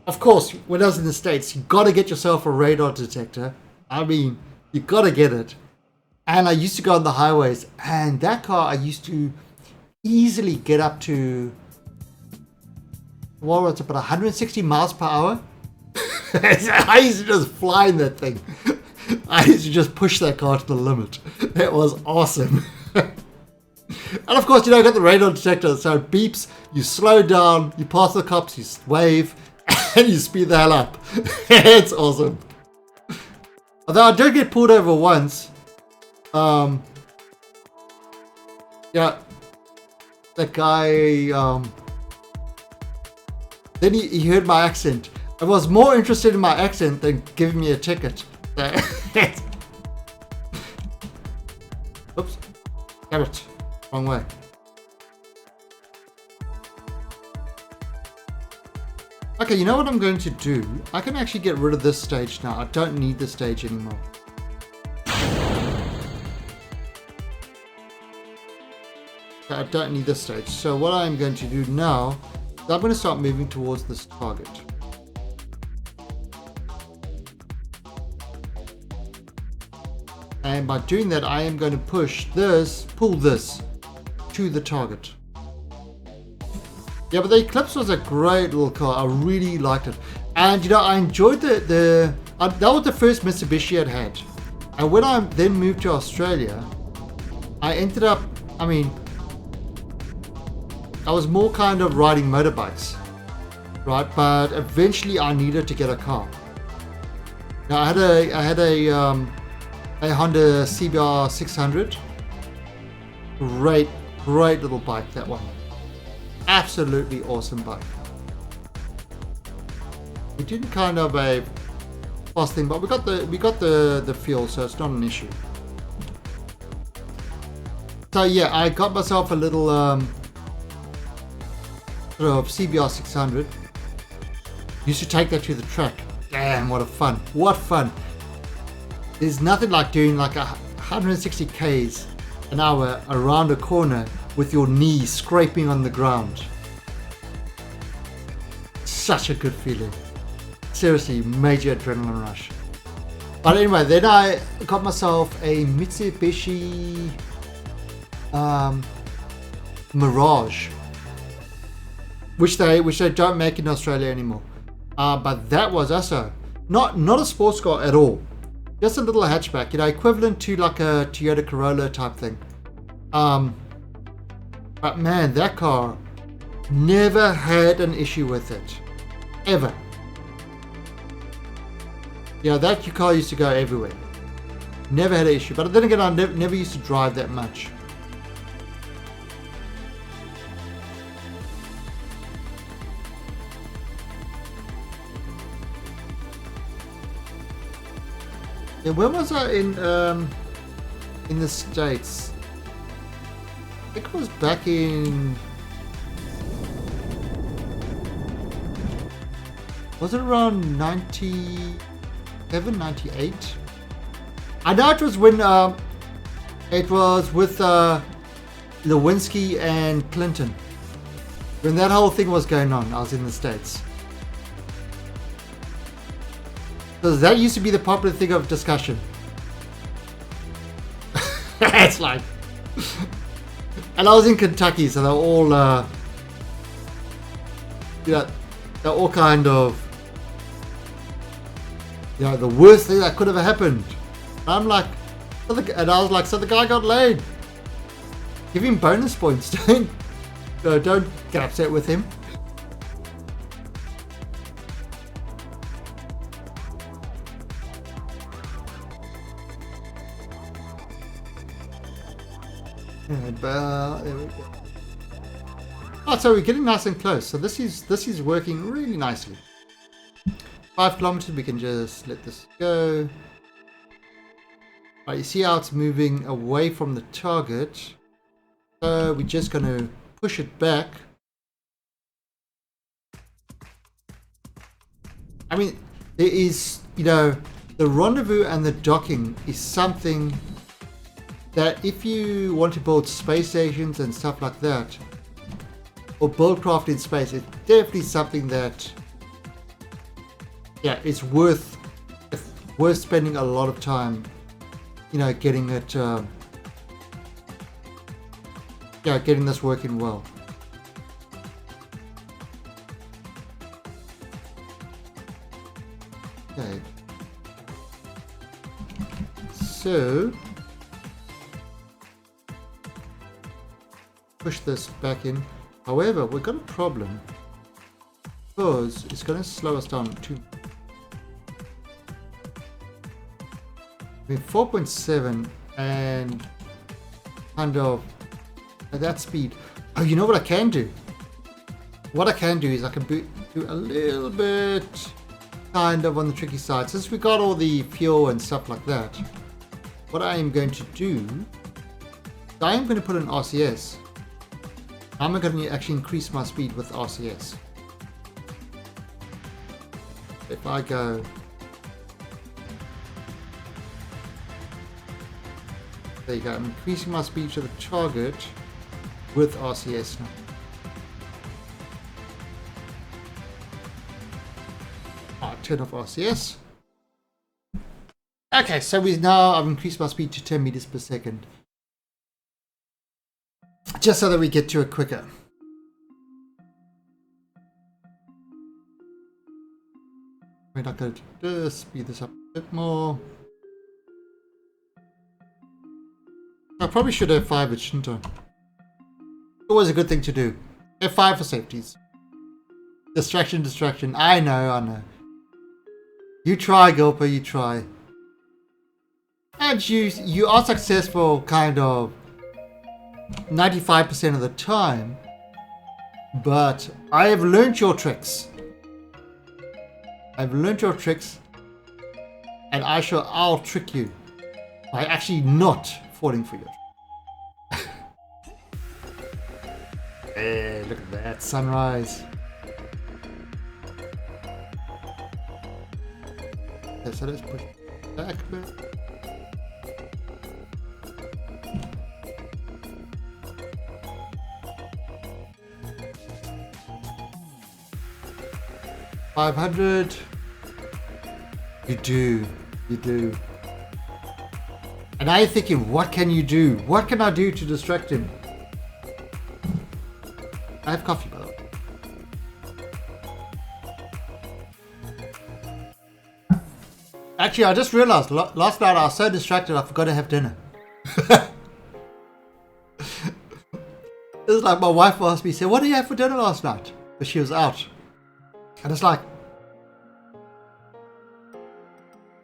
Of course, when I was in the States, you got to get yourself a radar detector. I mean, you got to get it. And I used to go on the highways. And that car, I used to easily get up to... What was it, about 160 miles per hour? I used to just fly in that thing. I used to just push that car to the limit. It was awesome. And of course, you know, I got the radar detector, so it beeps, you slow down, you pass the cops, you wave, and you speed the hell up. It's awesome. Although I did get pulled over once. Yeah, that guy, then he heard my accent. I was more interested in my accent than giving me a ticket. Oops. Damn it. Wrong way. Okay, you know what I'm going to do? I can actually get rid of this stage now. I don't need this stage anymore. Okay, I don't need this stage. So what I'm going to do now is I'm going to start moving towards this target. And by doing that, I am going to pull this to the target. Yeah, but the Eclipse was a great little car. I really liked it. And, you know, I enjoyed that was the first Mitsubishi I'd had. And when I then moved to Australia, I ended up, I mean, I was more kind of riding motorbikes, right? But eventually I needed to get a car. Now, I had a Honda CBR 600. Great little bike, that one. Absolutely awesome bike. We didn't kind of a fast thing, but we got the fuel, so it's not an issue. So yeah, I got myself a little sort of CBR 600. Used to take that to the track. Damn, what a fun! What fun! There's nothing like doing like 160 k's an hour around a corner with your knee scraping on the ground. Such a good feeling. Seriously, major adrenaline rush. But anyway, then I got myself a Mitsubishi Mirage, which they don't make in Australia anymore. But that was also not a sports car at all. Just a little hatchback, you know, equivalent to like a Toyota Corolla type thing. But man, that car, never had an issue with it. Ever. Yeah, that car used to go everywhere. Never had an issue. But then again, I never used to drive that much. Yeah, when was I in the States? I think it was back in... Was it around 97, 98? I know it was when it was with Lewinsky and Clinton. When that whole thing was going on, I was in the States. Because that used to be the popular thing of discussion. It's like... And I was in Kentucky, so they're all... they're all kind of... You know, the worst thing that could have happened. And I'm like... And I was like, so the guy got laid. Give him bonus points. Don't get upset with him. There we go. Oh, so we're getting nice and close. So this is working really nicely. 5 kilometers. We can just let this go. Right, you see how it's moving away from the target. So we're just going to push it back. I mean, there is, you know, the rendezvous and the docking is something that if you want to build space stations and stuff like that, or build craft in space, it's definitely something that, yeah, it's worth spending a lot of time, you know, getting it, yeah, getting this working well. Okay. So push this back in. However, we've got a problem because it's going to slow us down too. I mean, 4.7 and kind of at that speed. Oh, you know what I can do? What I can do is I can do a little bit kind of on the tricky side. Since we got all the fuel and stuff like that, what I am going to do, I am going to put an RCS. I'm going to actually increase my speed with RCS. If I go, there you go, I'm increasing my speed to the target with RCS now. I'll turn off RCS. Okay, so I've increased my speed to 10 meters per second. Just so that we get to it quicker. Wait, I'm going to just speed this up a bit more. I probably should F5 it, shouldn't I? Always a good thing to do. F5 for safeties. Distraction. I know. You try, Gulper, you try. And you are successful kind of 95% of the time. But I have learned your tricks. And I'll trick you by actually not falling for you. Hey, look at that sunrise. Okay, so let's push back a bit. $500. You do. And I'm thinking, what can you do? What can I do to distract him? I have coffee, by the way. Actually, I just realized last night I was so distracted I forgot to have dinner. It's like my wife asked me, said, what did you have for dinner last night? But she was out. And it's like,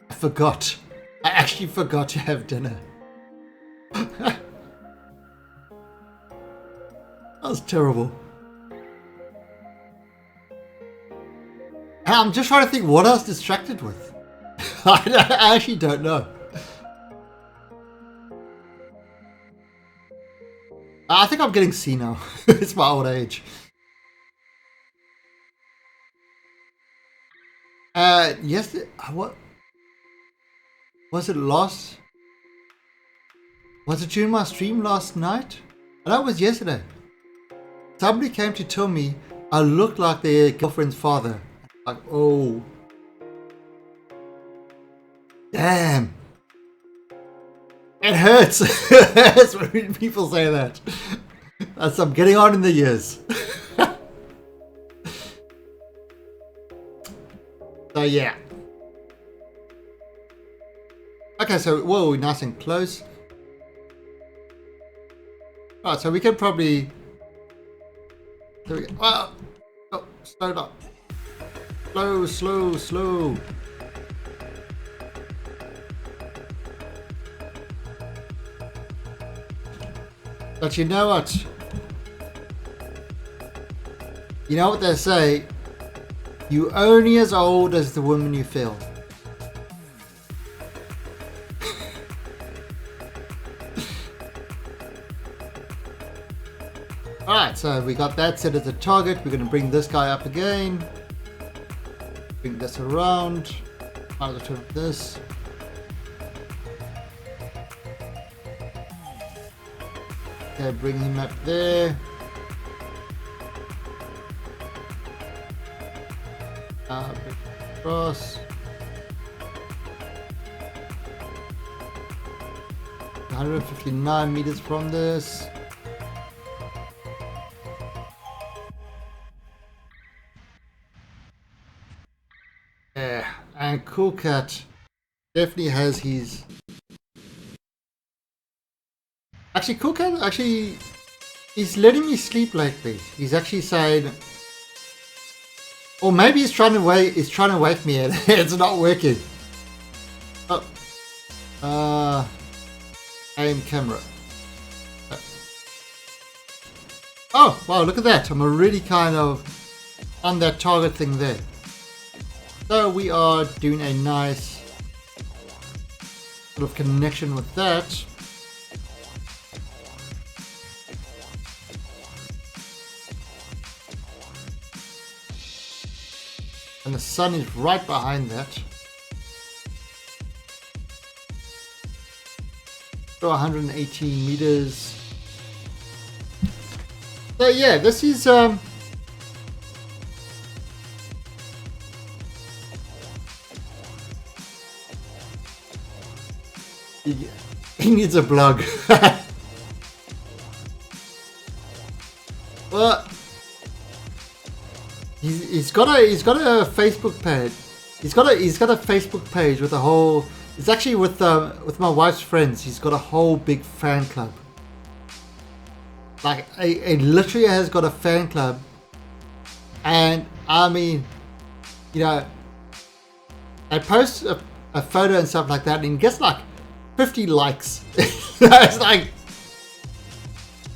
I forgot. I actually forgot to have dinner. That was terrible. And I'm just trying to think what I was distracted with. I actually don't know. I think I'm getting senile. It's my old age. Yes, what? Was it during my stream last night? And that was yesterday. Somebody came to tell me I looked like their girlfriend's father. Like, oh. Damn. It hurts. It hurts when people say that. As I'm getting on in the years. So yeah. Okay, so whoa, nice and close. Alright, so we can probably. There we go. Well, oh, slow down. Slow. But you know what? You know what they say? You're only as old as the woman you feel. Alright, so we got that set as a target. We're going to bring this guy up again. Bring this around. I'll turn off this. Okay, bring him up there. Bring across. 159 meters from this. Yeah, and Cool Cat definitely has his. Actually, Cool Cat actually he's letting me sleep lately. He's actually saying, or maybe he's trying to wake. He's trying to wake me. And it's not working. Oh, aim camera. Oh wow! Look at that. I'm already kind of on that target thing there. So we are doing a nice sort of connection with that. And the sun is right behind that. So 118 meters. So yeah, this is he needs a blog. Well, he's got a Facebook page. He's got a Facebook page with a whole. It's actually with my wife's friends. He's got a whole big fan club. Like it literally has got a fan club, and I mean, you know, they post a photo and stuff like that, and he gets like 50 likes. It's like,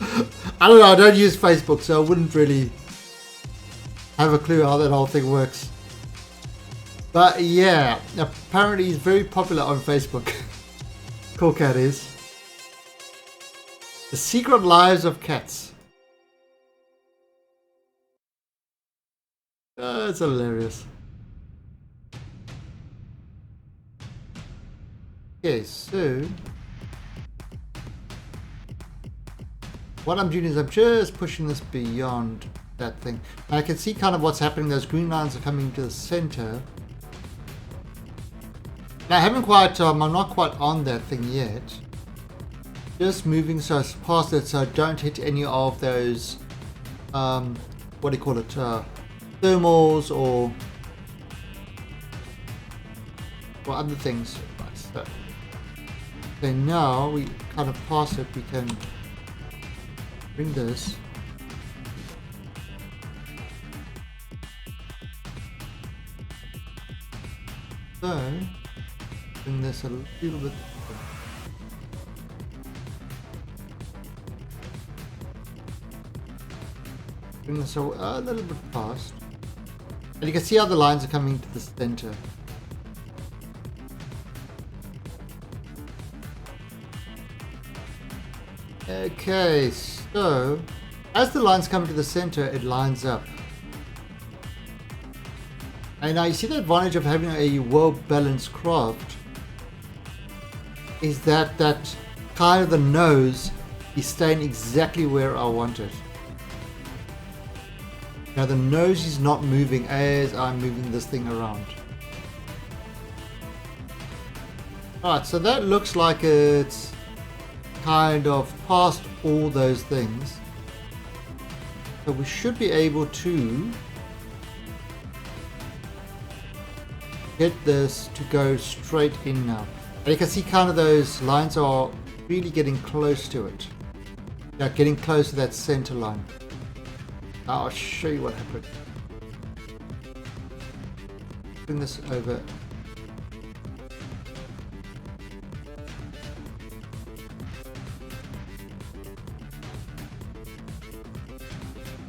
I don't know, I don't use Facebook, so I wouldn't really have a clue how that whole thing works. But yeah, apparently he's very popular on Facebook. Cool Cat is. The Secret Lives of Cats. Oh, it's hilarious. Okay, so what I'm doing is I'm just pushing this beyond that thing. And I can see kind of what's happening. Those green lines are coming to the center. Now I haven't quite, I'm not quite on that thing yet. Just moving so past it so I don't hit any of those, what do you call it, thermals or other things. Right, so now we kind of pass it, we can bring this. So, bring this a little bit. Bring this a little bit past. And you can see how the lines are coming to the center. Okay, so as the lines come to the center, it lines up. And now you see the advantage of having a well-balanced craft is that kind of the nose is staying exactly where I want it. Now the nose is not moving as I'm moving this thing around. Alright, so that looks like it's kind of past all those things. So we should be able to get this to go straight in now. And you can see kind of those lines are really getting close to it. Yeah, getting close to that center line. Now I'll show you what happened. Bring this over.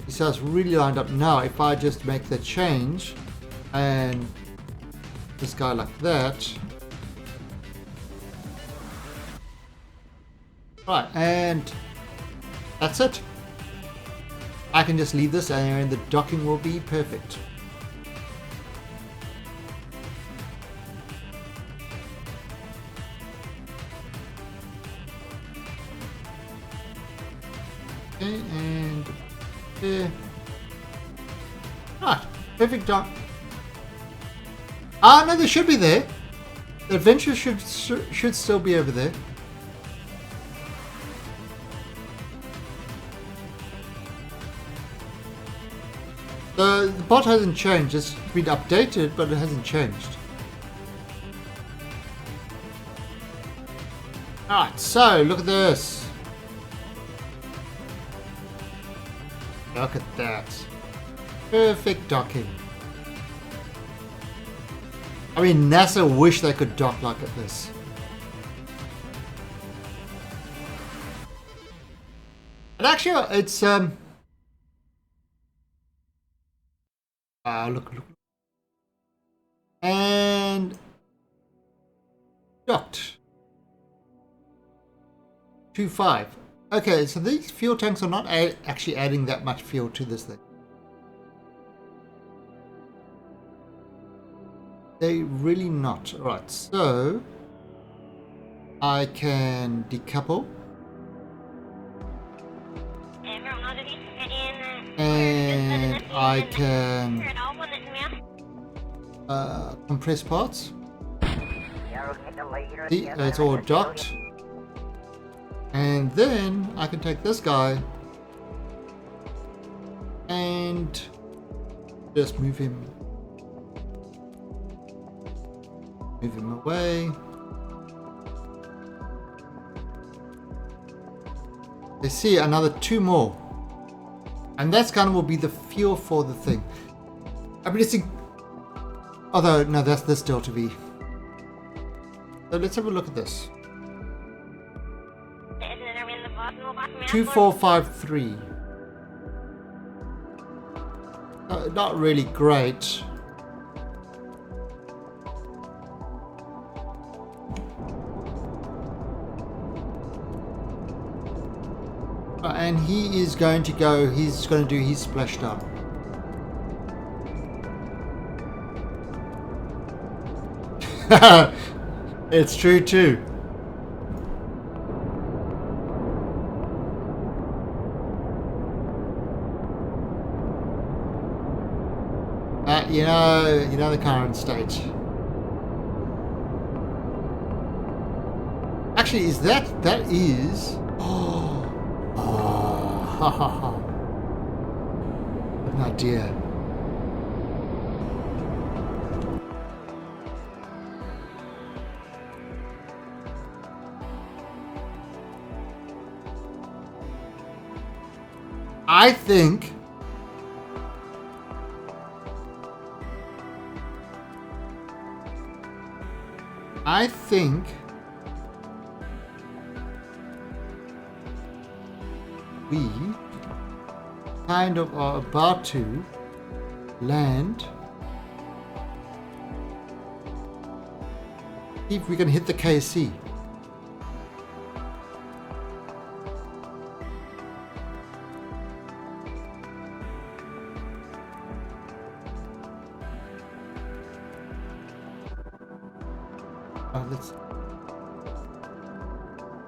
You see how it's really lined up now. If I just make the change and this guy like that. Right, and that's it. I can just leave this and the docking will be perfect. Okay, and there. Right, perfect dock. Ah, no, they should be there. The adventure should still be over there. The bot hasn't changed. It's been updated, but it hasn't changed. Alright, so look at this. Look at that. Perfect docking. I mean, NASA wish they could dock like this. And actually, it's look. And docked. 2.5. Okay, so these fuel tanks are not actually adding that much fuel to this thing. They really not. Alright, so I can decouple. And I can compress parts. See, it's all docked. And then I can take this guy and just move him away. They see another 2 more. And that's kind of will be the fuel for the thing. I mean, it's although no, that's this Delta V. So let's have a look at this. 2453. Not really great. And he is going to go, he's going to do his splashdown. It's true too. You know the current state. Actually, is that is? Oh, ha ha ha! What an idea. I think we kind of are about to land. See if we can hit the KC.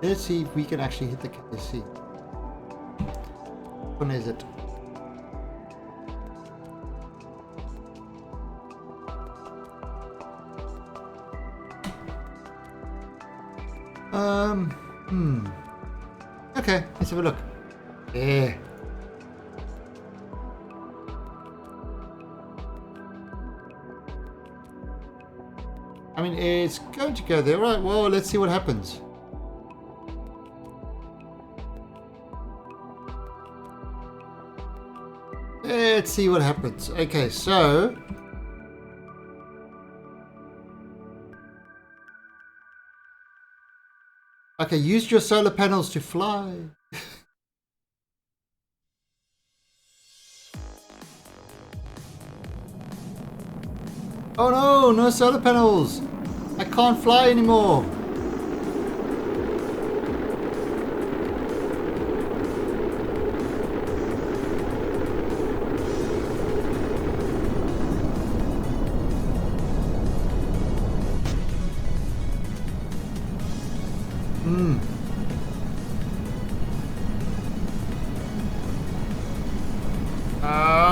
Let's see if we can actually hit the KC. Which one is it? Okay, let's have a look. Yeah. I mean, it's going to go there, right? Well, let's see what happens. Let's see what happens. Okay, so okay, use your solar panels to fly. Oh no, no solar panels. I can't fly anymore.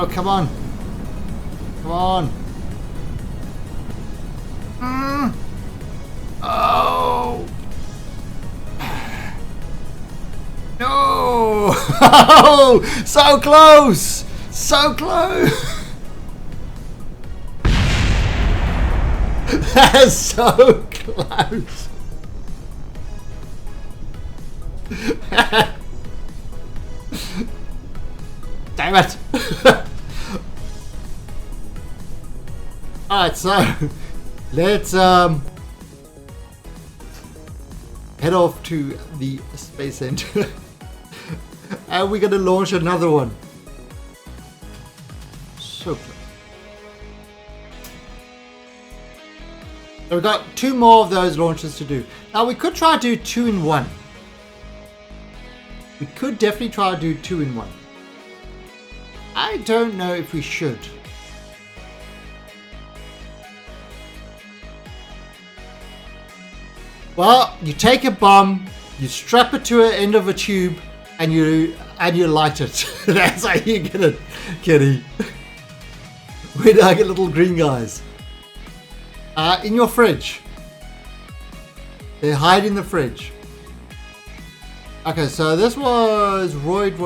Oh, come on. Come on. Oh. No. Oh, so close. So close. That's so close. Damn it. Alright, so let's head off to the space center. And we're gonna launch another one. So close. So we've got 2 more of those launches to do. Now we could try to do 2 in 1. We could definitely try to do 2 in 1. I don't know if we should. Well, you take a bomb, you strap it to an end of a tube, and you light it. That's how you get it, Kenny. Where do I get little green guys? In your fridge. They hide in the fridge. Okay, so this was Roid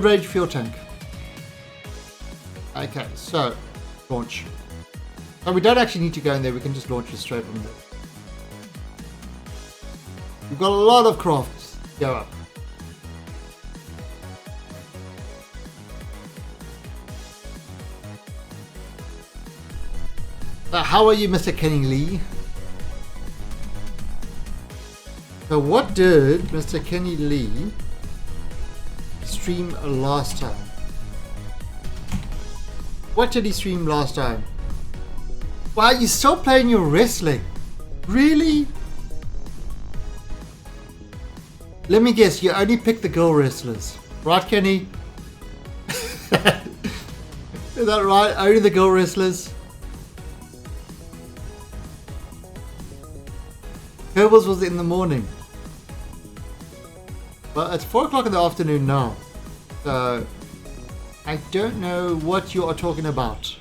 Rage fuel tank. Okay, so launch. So we don't actually need to go in there, we can just launch it straight from there. We've got a lot of crafts. Go up. How are you, Mr. Kenny Lee? So what did Mr. Kenny Lee stream last time? What did he stream last time? Wow, you're still playing your wrestling? Really? Let me guess, you only pick the girl wrestlers. Right, Kenny? Is that right? Only the girl wrestlers? Kerbals was in the morning. Well, it's 4 o'clock in the afternoon now. So, I don't know what you are talking about.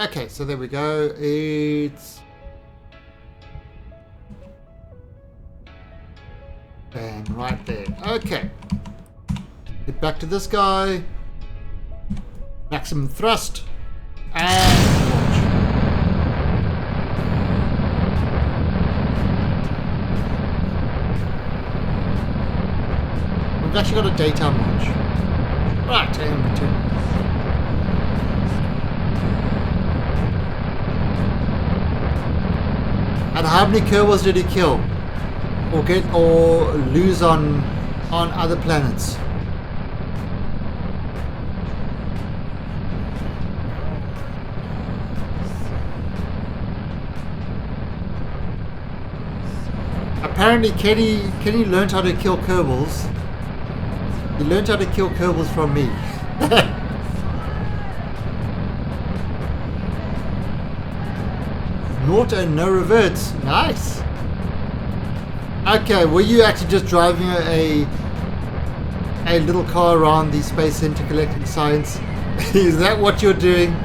Okay, so there we go. It's... bang, right there. Okay. Get back to this guy. Maximum thrust. And launch. We've actually got a daytime launch. Right, and return. And how many Kerbals did he kill? Or get or lose on other planets? Apparently Kenny learned how to kill Kerbals. He learned how to kill Kerbals from me. Naught and no reverts. Nice. Okay, were you actually just driving a little car around the space center collecting science? Is that what you're doing?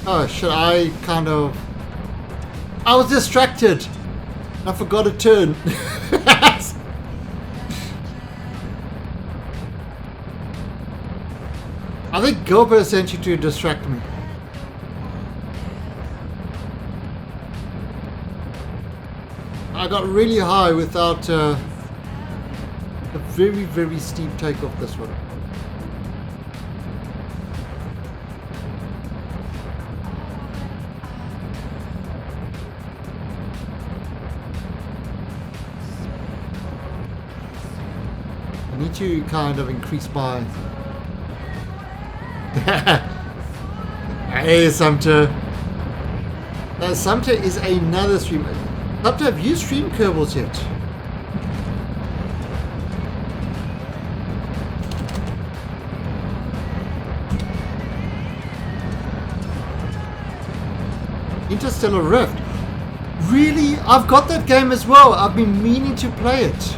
Oh, should I kind of... I was distracted. I forgot to turn. I think GoPro sent you to distract me. I got really high without a very, very steep takeoff this one. I need to kind of increase my... Hey, Sumter. Sumter is another streamer. Sumter, have you streamed Kerbals yet? Interstellar Rift. Really? I've got that game as well. I've been meaning to play it.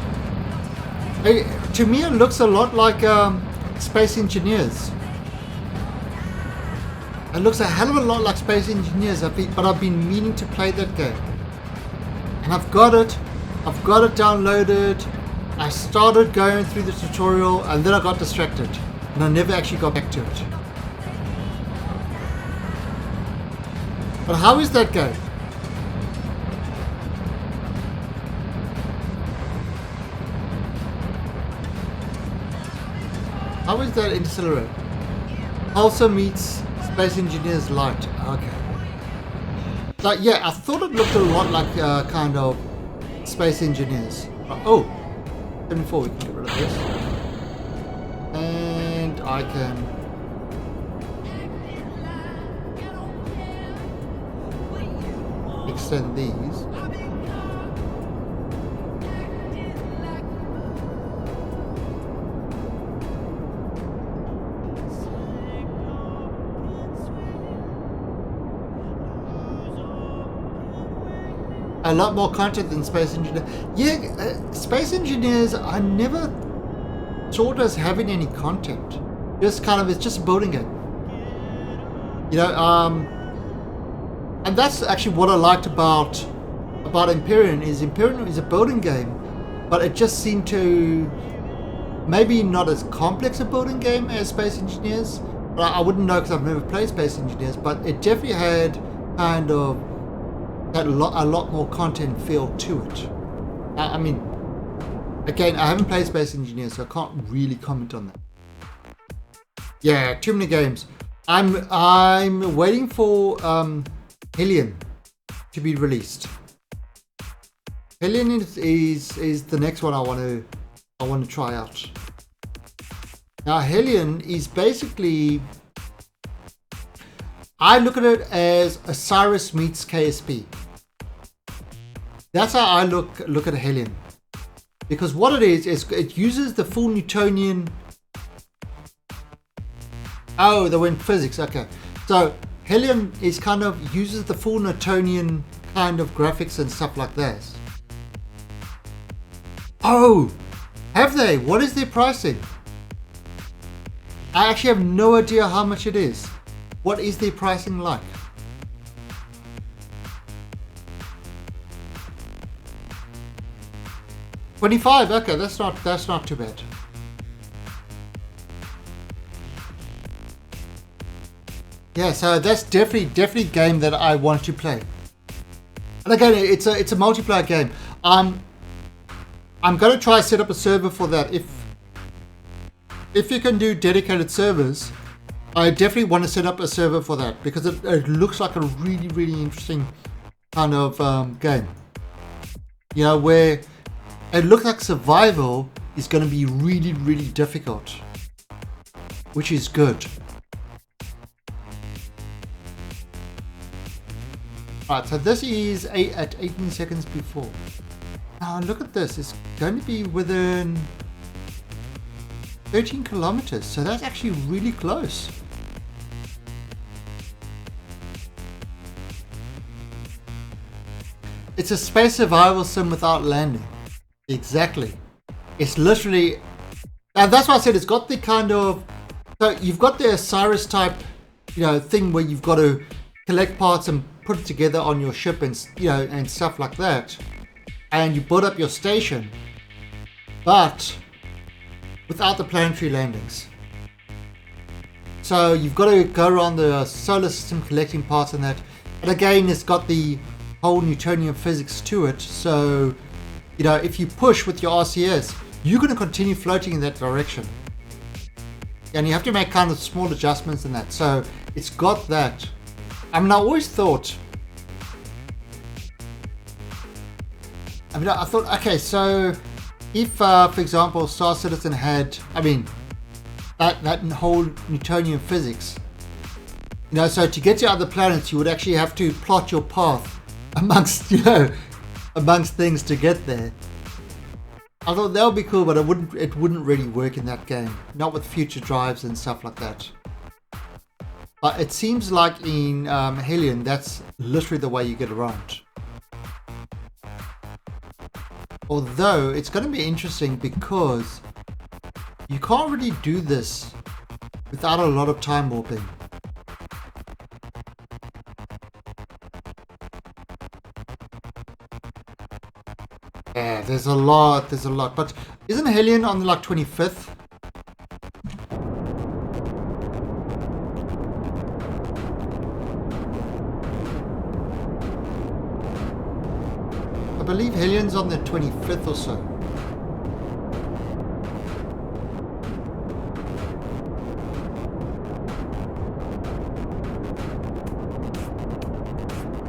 To me, it looks a lot like Space Engineers. It looks a hell of a lot like Space Engineers, but I've been meaning to play that game. And I've got it downloaded. I started going through the tutorial and then I got distracted. And I never actually got back to it. But how is that game? How is that Interstellar? Also meets Space Engineers Light. Okay. Like, yeah, I thought it looked a lot like kind of Space Engineers. Oh, 74, we can get rid of this. And I can... extend these. A lot more content than Space Engineers. Yeah, Space Engineers, I never thought as having any content. Just kind of, it's just a building game. You know, and that's actually what I liked about Empyrean is a building game, but it just seemed to maybe not as complex a building game as Space Engineers. But I wouldn't know because I've never played Space Engineers, but it definitely had kind of a lot more content feel to it. I mean, again, I haven't played Space Engineers, so I can't really comment on that. Yeah, too many games. I'm waiting for Hellion to be released. Hellion is the next one I want to try out. Now, Hellion is basically, I look at it as Osiris meets KSP. That's how I look at Hellion. Because what it is it uses the full Newtonian... Oh, they went physics, okay. So, Hellion is kind of uses the full Newtonian kind of graphics and stuff like that. Oh, have they? What is their pricing? I actually have no idea how much it is. What is their pricing like? $25. Okay, that's not too bad. Yeah, so that's definitely a game that I want to play. And again, it's a multiplayer game. I'm gonna try set up a server for that. If you can do dedicated servers, I definitely want to set up a server for that because it looks like a really interesting kind of game. You know, where it looks like survival is going to be really difficult, which is good. Right, so this is at 18 seconds before. Now look at this, it's going to be within 13 kilometers, so that's actually really close. It's a space survival sim without landing. Exactly. It's literally, and that's why I said it's got the kind of, so you've got the Osiris type, you know, thing where you've got to collect parts and put it together on your ship and, you know, and stuff like that. And you build up your station, but without the planetary landings. So you've got to go around the solar system collecting parts and that. And again, it's got the whole Newtonian physics to it. So, you know, if you push with your RCS, you're going to continue floating in that direction. And you have to make kind of small adjustments in that. So it's got that. I mean, I always thought, I thought, okay, so if, for example, Star Citizen had, I mean, that whole Newtonian physics, You know, so to get to other planets, you would actually have to plot your path amongst, amongst things to get there. I thought that would be cool, but it wouldn't really work in that game. Not with future drives and stuff like that. But it seems like in Hellion, that's literally the way you get around. Although, it's going to be interesting because you can't really do this without a lot of time warping. Yeah, there's a lot. But isn't Hellion on the like 25th? I believe Hellion's on the 25th or so.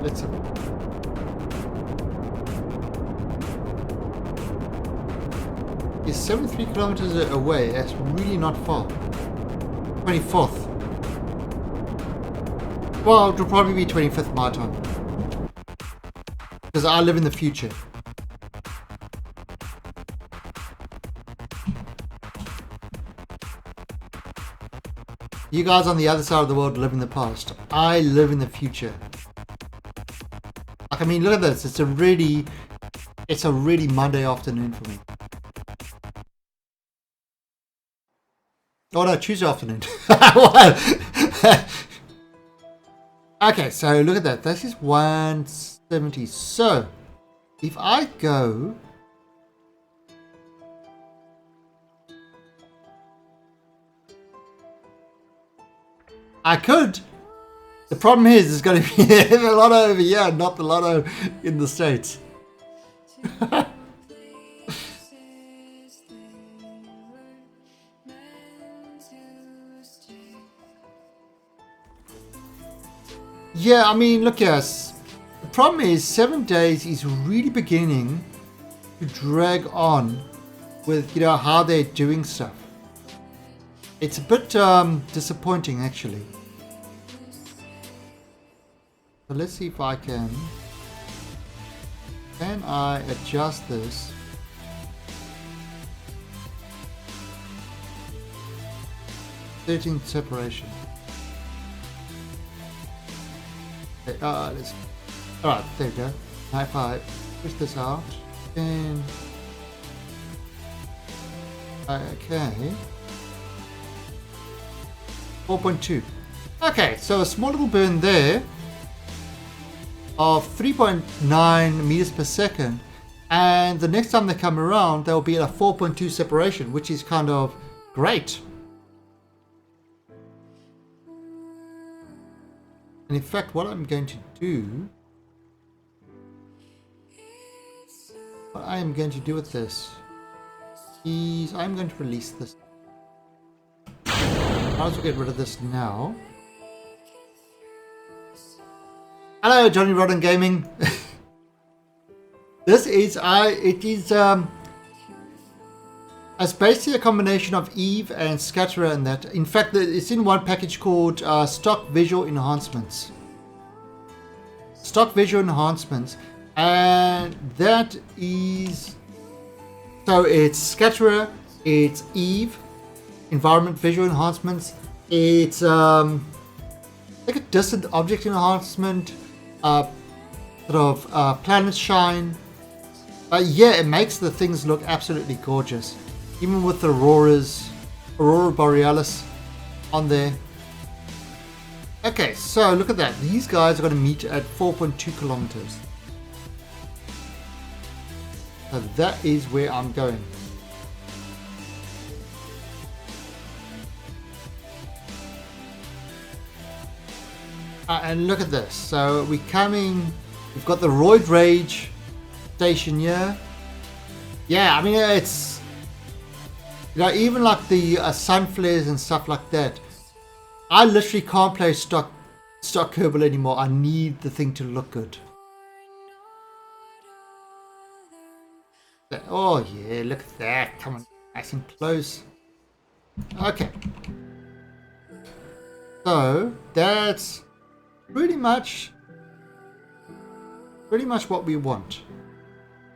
Let's have a look. It's 73 kilometers away. That's really not far. 24th. Well, it'll probably be 25th my time. Because I live in the future. You guys on the other side of the world live in the past. I live in the future. Like, I mean, look at this. It's a really Monday afternoon for me. Oh no, Tuesday afternoon. Okay, so look at that. This is 170. So, if I go... I could. The problem is, there's going to be the lotto over here, not the lotto in the States. Yeah, I mean, look, yes. The problem is 7 days is really beginning to drag on with, how they're doing stuff. It's a bit disappointing, actually. So let's see if I can. Can I adjust this? Thirteenth separation. Okay, let's. All right, there we go. Now if I push this out, and okay. 4.2. Okay, so a small little burn there of 3.9 meters per second, and the next time they come around they'll be at a 4.2 separation, which is kind of great. And in fact, what I'm going to do, with this is I'm going to release this. Might as well get rid of this now. Hello, Johnny Rodden Gaming. It's basically a combination of Eve and Scatterer and that. In fact, it's in one package called Stock Visual Enhancements. Stock Visual Enhancements, and that is, so it's Scatterer, it's Eve, Environment Visual Enhancements, it's like a Distant Object Enhancement, Planet Shine. Yeah, it makes the things look absolutely gorgeous, even with the Aurora Borealis on there. Okay, so look at that. These guys are going to meet at 4.2 kilometers. So that is where I'm going. And look at this. So we've got the Roid Rage station here. Yeah, I mean, it's, even like the sun flares and stuff like that. I literally can't play stock Kerbal anymore. I need the thing to look good. Oh yeah, look at that. Come on, nice and close. Okay. So that's pretty much what we want.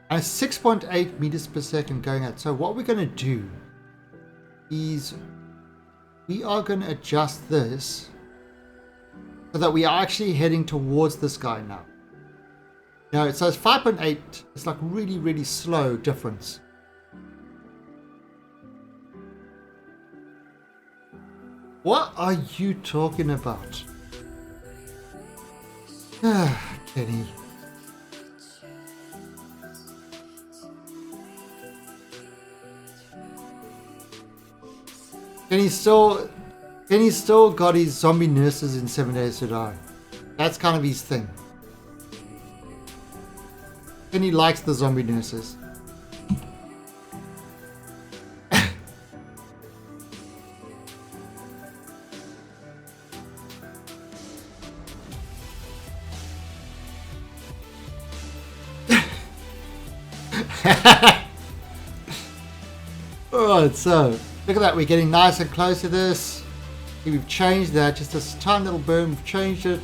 And 6.8 meters per second going out. So what we're going to do is we are going to adjust this so that we are actually heading towards this guy now. Now it says 5.8. It's like really, really slow difference. What are you talking about? Kenny. Kenny's still got his zombie nurses in 7 Days to Die. That's kind of his thing. Kenny likes the zombie nurses. Alright, so look at that, we're getting nice and close to this. We've changed that, just a tiny little burn, we've changed it.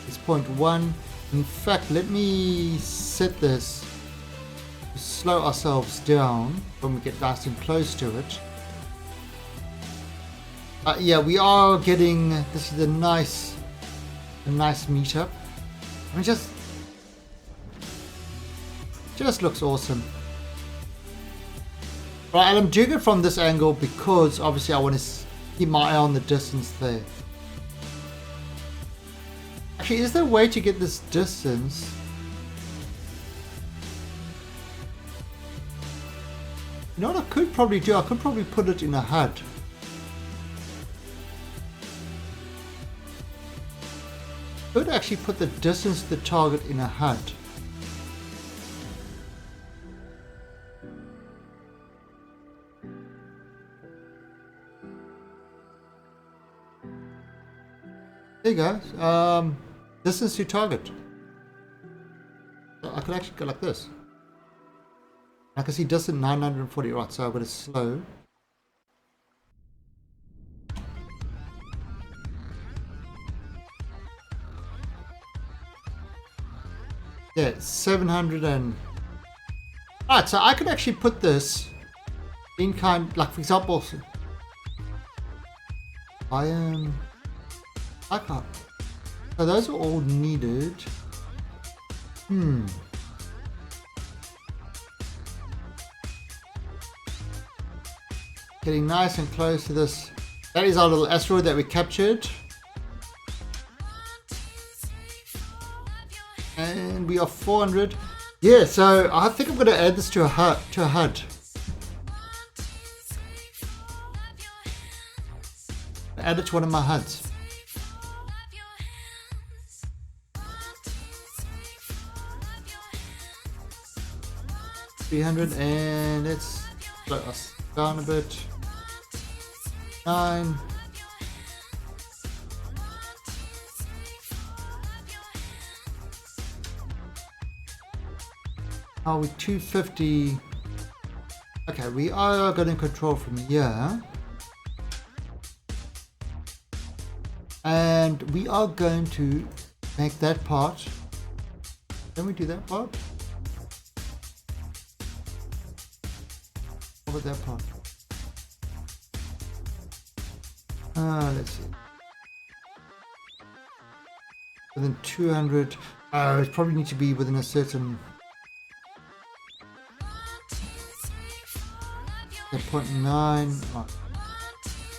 It's 0.1. In fact, let me set this to slow ourselves down when we get nice and close to it. Yeah, we are getting, this is a nice meetup. I mean, just looks awesome. Right, and I'm doing it from this angle because obviously I want to keep my eye on the distance there. Actually, is there a way to get this distance? You know what I could probably do? I could probably put it in a HUD. I could actually put the distance to the target in a HUD. There you go. Distance to target. So I could actually go like this. I can see distance 940. Right, so I'm going to slow. Yeah, 700 and... Alright, so I could actually put this in kind, like for example, I can't. So those are all needed. Getting nice and close to this. That is our little asteroid that we captured. And we are 400. Yeah, so I think I'm going to add this to a HUD. Add it to one of my HUDs. And let's slow us down a bit. 9. Are we 250? Okay, we are going to control from here. And we are going to make that part. Can we do that part? How about that part? Let's see. Within 200. It probably needs to be within a certain 0.9. Oh.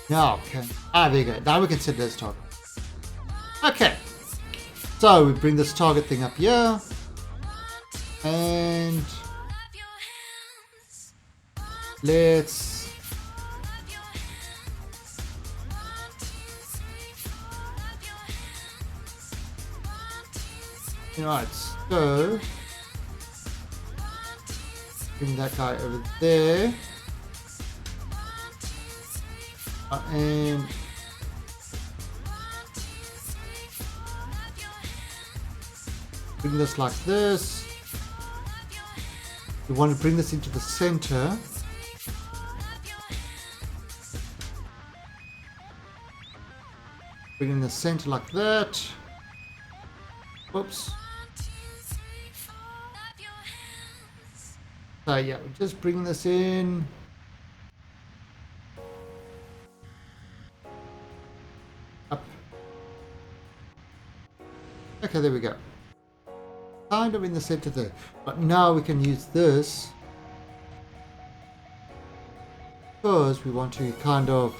Now, okay. There you go. Now we can set this target. Okay. So we bring this target thing up here. And let's right, so bring that guy over there. And bring this like this. We want to bring this into the center. Bring it in the center like that. Whoops. So yeah, we're just bringing this in. Up. Okay, there we go. Kind of in the center there. But now we can use this because we want to kind of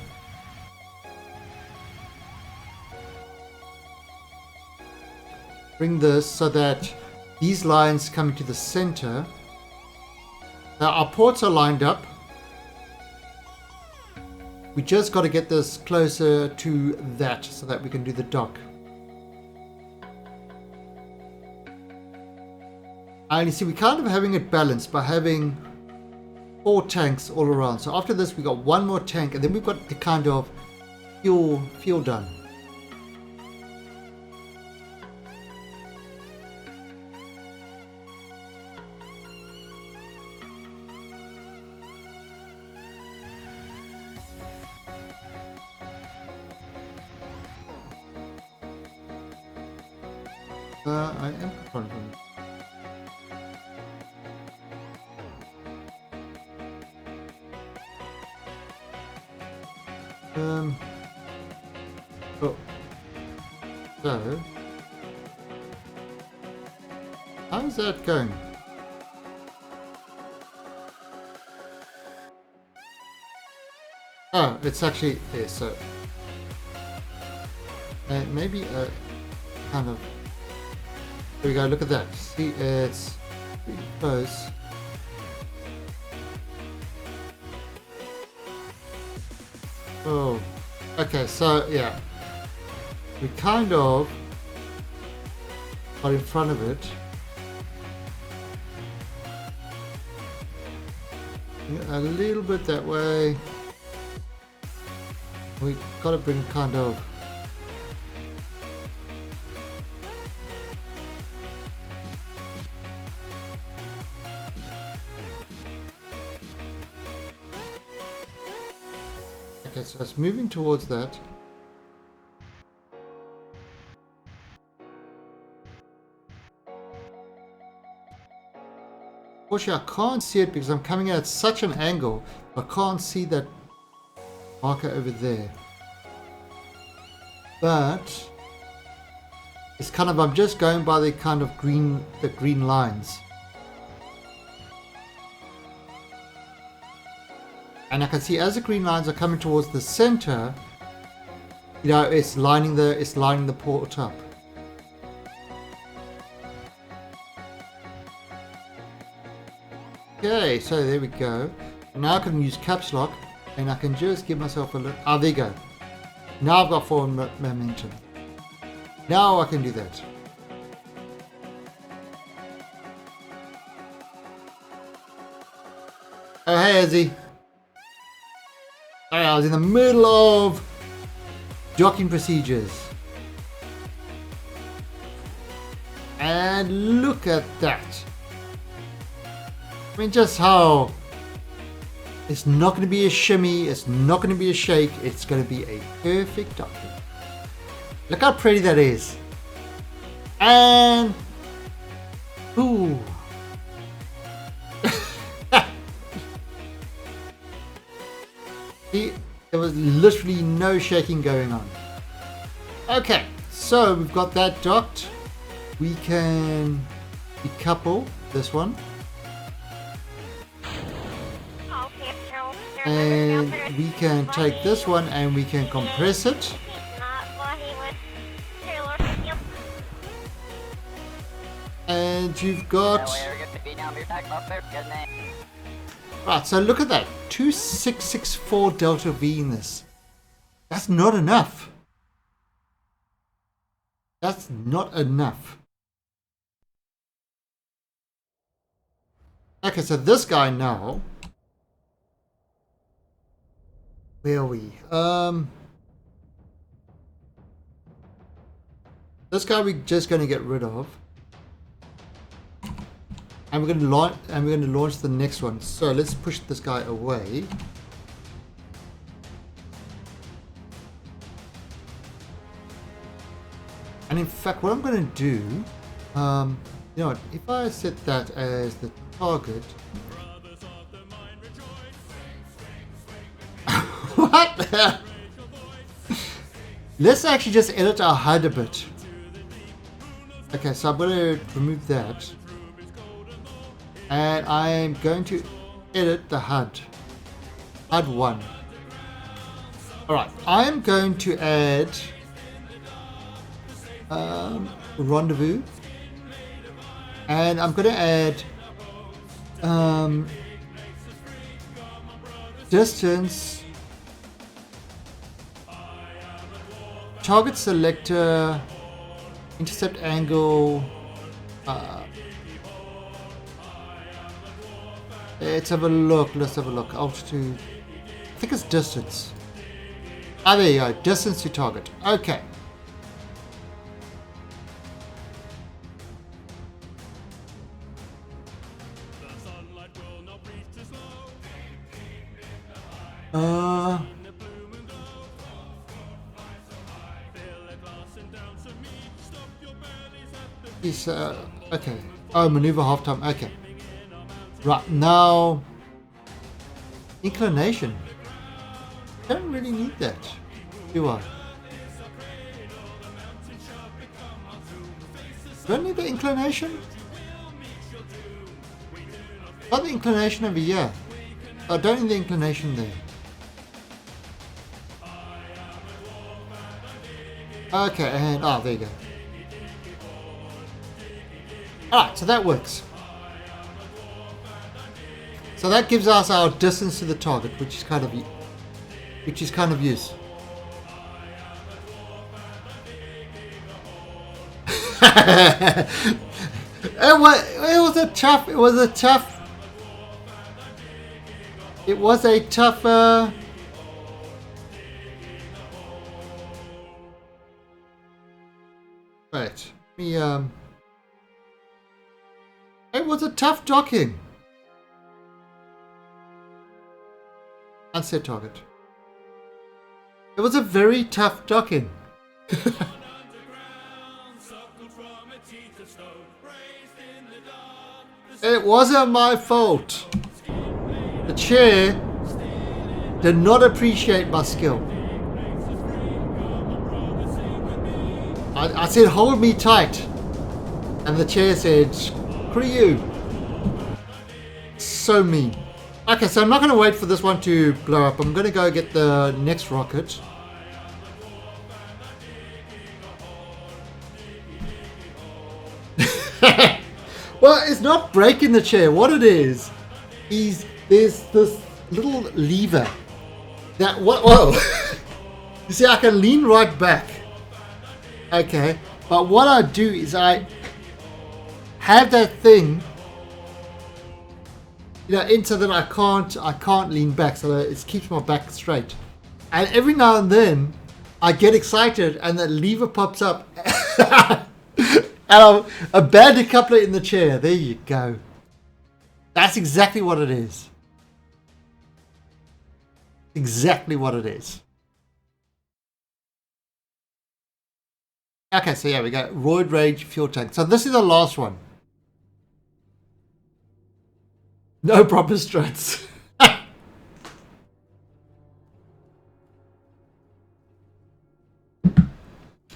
bring this so that these lines come into the center. Now our ports are lined up. We just got to get this closer to that so that we can do the dock. And you see, we're kind of having it balanced by having 4 tanks all around. So after this, we got 1 more tank, and then we've got the kind of fuel done. I am controlling. Oh. So, how's that going? Oh, it's actually there, so maybe a kind of. There we go, look at that. See, it's pretty close. Oh, okay, so yeah, we kind of got in front of it. A little bit that way. We got to bring kind of. Okay, so it's moving towards that. Unfortunately, I can't see it because I'm coming at such an angle. I can't see that marker over there. But it's kind of, I'm just going by the kind of green lines. And I can see as the green lines are coming towards the center, you know, it's lining the port up. Okay, so there we go. And now I can use caps lock, and I can just give myself a look. Ah, there you go. Now I've got forward momentum. Now I can do that. Oh, hey, Izzy. I was in the middle of docking procedures. And look at that. I mean, just how it's not going to be a shimmy, it's not going to be a shake, it's going to be a perfect docking. Look how pretty that is. And ooh. See, there was literally no shaking going on. Okay, so we've got that docked. We can decouple this one. And we can take this one and we can compress it. And you've got... Right, so look at that. 2664 delta V in this. That's not enough. That's not enough. Okay, so this guy now... Where are we? This guy we're just going to get rid of. And we're going to launch the next one. So let's push this guy away. And in fact, what I'm going to do, you know what, if I set that as the target. What the hell? Let's actually just edit our HUD a bit. Okay, so I'm going to remove that. And I'm going to edit the HUD. HUD 1. Alright, I'm going to add rendezvous. And I'm going to add distance, target selector, intercept angle. Let's have a look. Let's have a look. Altitude. I think it's distance. Ah, there you go. Distance to target. Okay. Okay. Oh, maneuver half time. Okay. Right, now inclination. Don't really need that, do I? Do I need the inclination? Got the inclination over here. I don't need the inclination there. Okay, and there you go. Alright, so that works. So that gives us our distance to the target, which is kind of use. It was a tough. Right. It was a tough docking. Unset target. It was a very tough docking. It wasn't my fault. The chair did not appreciate my skill. I said, hold me tight. And the chair said, screw you. So mean. Okay, so I'm not going to wait for this one to blow up. I'm going to go get the next rocket. Well, it's not breaking the chair. What it is there's this little lever that whoa. You see, I can lean right back. Okay, but what I do is I have that thing, into that I can't lean back, so that it keeps my back straight. And every now and then, I get excited, and that lever pops up, and a bad decoupler in the chair. There you go. That's exactly what it is. Exactly what it is. Okay, so yeah, we got Roid Rage fuel tank. So this is the last one. No proper struts.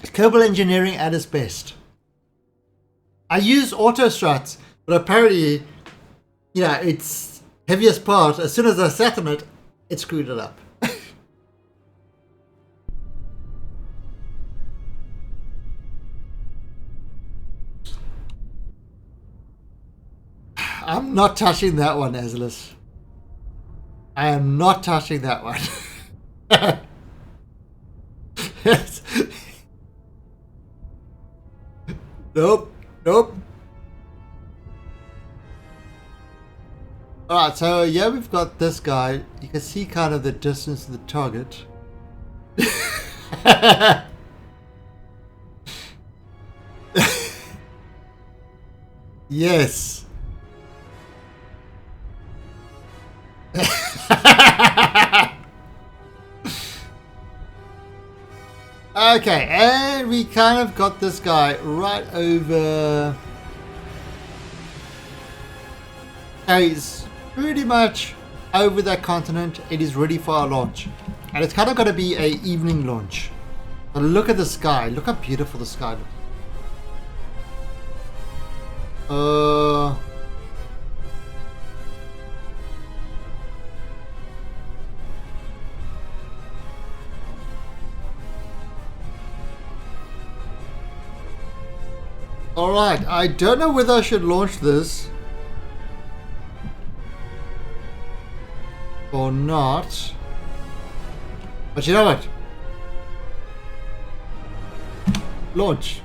Kerbal engineering at its best. I use auto struts, but apparently, its heaviest part, as soon as I sat on it, it screwed it up. I'm not touching that one, Azless. I am not touching that one. Yes. Nope. Alright, so yeah, we've got this guy. You can see kind of the distance to the target. Yes. Okay, and we kind of got this guy right over. He's pretty much over that continent. It is ready for our launch. And it's kind of going to be a evening launch. But look at the sky. Look how beautiful the sky looks. Alright, I don't know whether I should launch this or not. But you know what? Launch.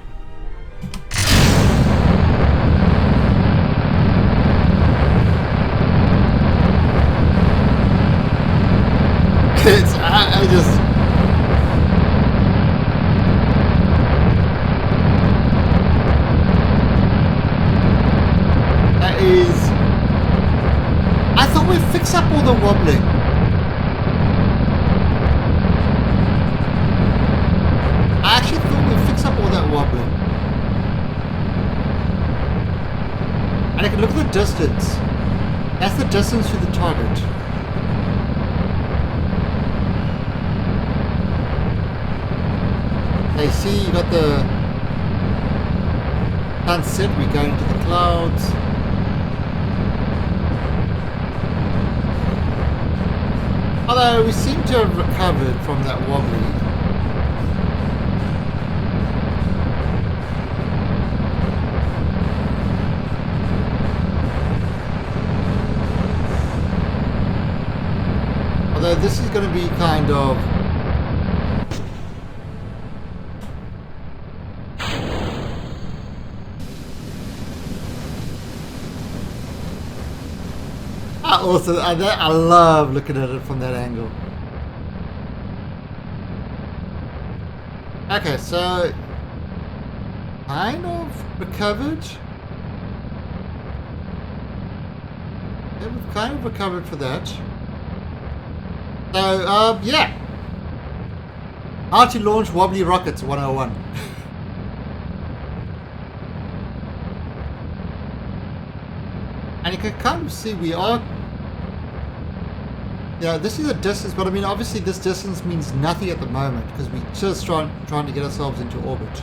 I just... That is... I thought we'd fix up all the wobbling. I actually thought we'd fix up all that wobbling. And I can look at the distance. That's the distance to the target. Hey, see, you got the sunset, we're going into the clouds. Although we seem to have recovered from that wobbly. Although this is going to be kind of... Also, I love looking at it from that angle. Okay, so kind of recovered. Yeah, we've kind of recovered for that. So, yeah. How to launch wobbly rockets 101. And you can kind of see we are... Yeah, this is a distance, but I mean, obviously this distance means nothing at the moment because we're just trying to get ourselves into orbit.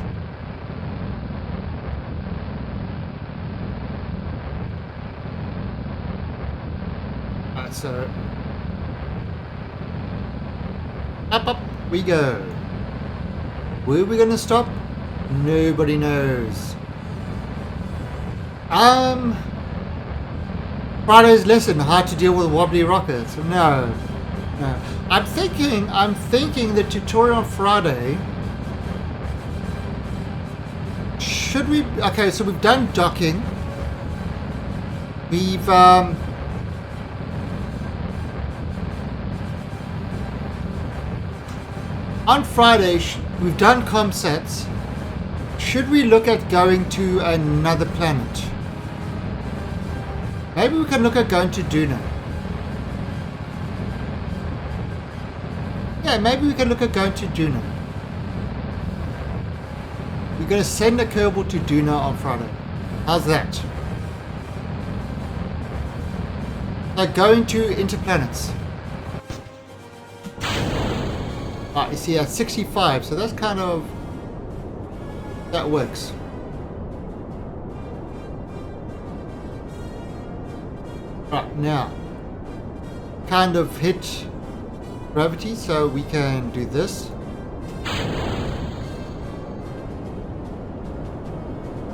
Alright, so up we go. Where are we gonna stop? Nobody knows. Friday's lesson, how to deal with wobbly rockets. No. I'm thinking the tutorial on Friday. Should we... Okay, so we've done docking. We've... On Friday, we've done comsats. Should we look at going to another planet? Maybe we can look at going to Duna. Yeah, maybe we can look at going to Duna. We're going to send a Kerbal to Duna on Friday. How's that? So going to interplanets. Right, you see at 65, so that's kind of... That works. Right, now, kind of hit gravity, so we can do this.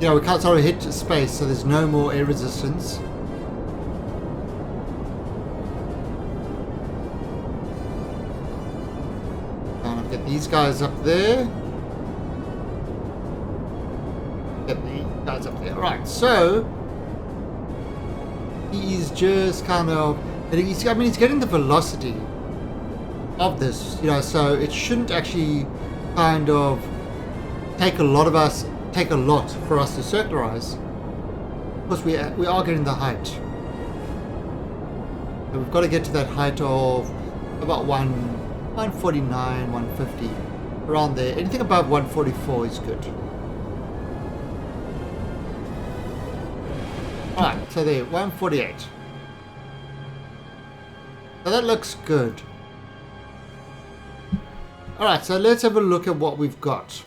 Yeah, we can't sort of hit space, so there's no more air resistance. Kind of get these guys up there. Get these guys up there. Right, so... He's just kind of, he's getting the velocity of this, you know, so it shouldn't actually kind of take a lot for us to circularize, because we are getting the height. So we've got to get to that height of about 149, 150. around there. Anything above 144 is good. Alright, so there, 148. So that looks good. Alright, so let's have a look at what we've got.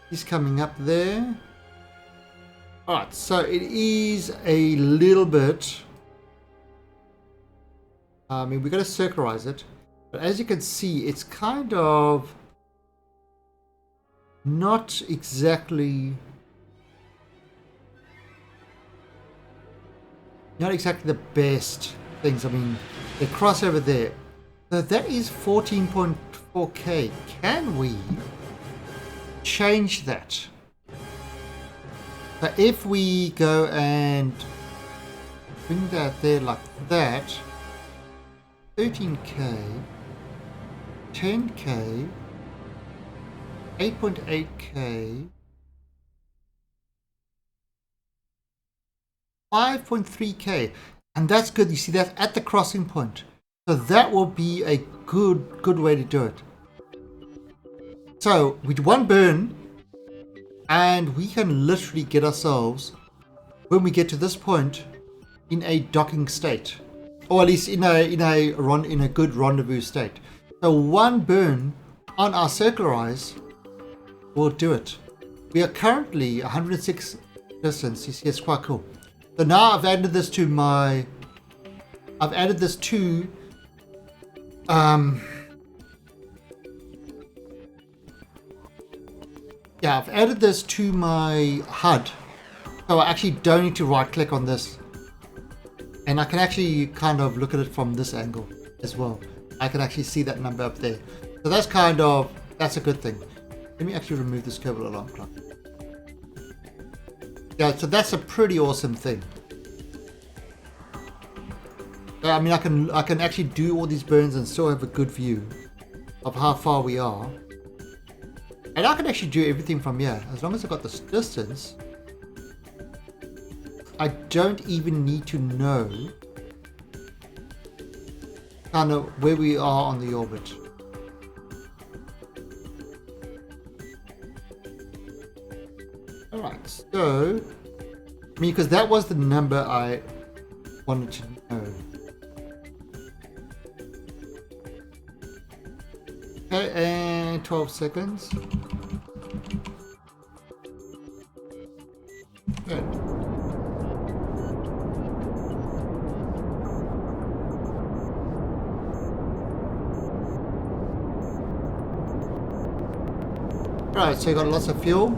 He's coming up there. Alright, so it is a little bit... I mean, we're going to circularize it. But as you can see, it's kind of... not exactly... not exactly the best things. I mean, they cross over there. So that is 14.4k. Can we change that? So if we go and bring that there like that, 13k, 10k, 8.8k, 5.3k, and that's good. You see, that's at the crossing point, so that will be a good way to do it. So with one burn, and we can literally get ourselves, when we get to this point, in a docking state, or at least in a good rendezvous state. So one burn on our circularize will do it. We are currently 106 distance. You see, it's quite cool. So now I've added this to my... I've added this to... yeah, I've added this to my HUD. So I actually don't need to right click on this. And I can actually kind of look at it from this angle as well. I can actually see that number up there. So that's kind of... that's a good thing. Let me actually remove this Kerbal alarm clock. Yeah, so that's a pretty awesome thing. I mean, I can actually do all these burns and still have a good view of how far we are. And I can actually do everything from here. As long as I got this distance, I don't even need to know kind of where we are on the orbit. Alright, so, I mean, because that was the number I wanted to know. Okay, and 12 seconds. Good. Right, so you got lots of fuel.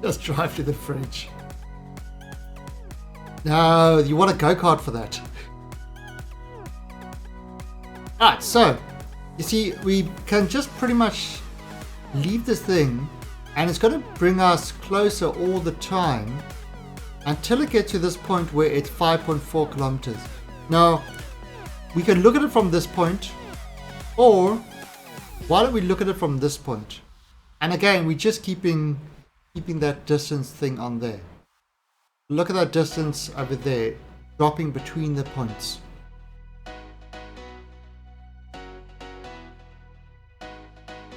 Just drive to the fridge. No, you want a go-kart for that. Alright, so, you see, we can just pretty much leave this thing, and it's going to bring us closer all the time until it gets to this point where it's 5.4 kilometers. Now, we can look at it from this point, or why don't we look at it from this point? And again, we're just keeping that distance thing on there. Look at that distance over there, dropping between the points.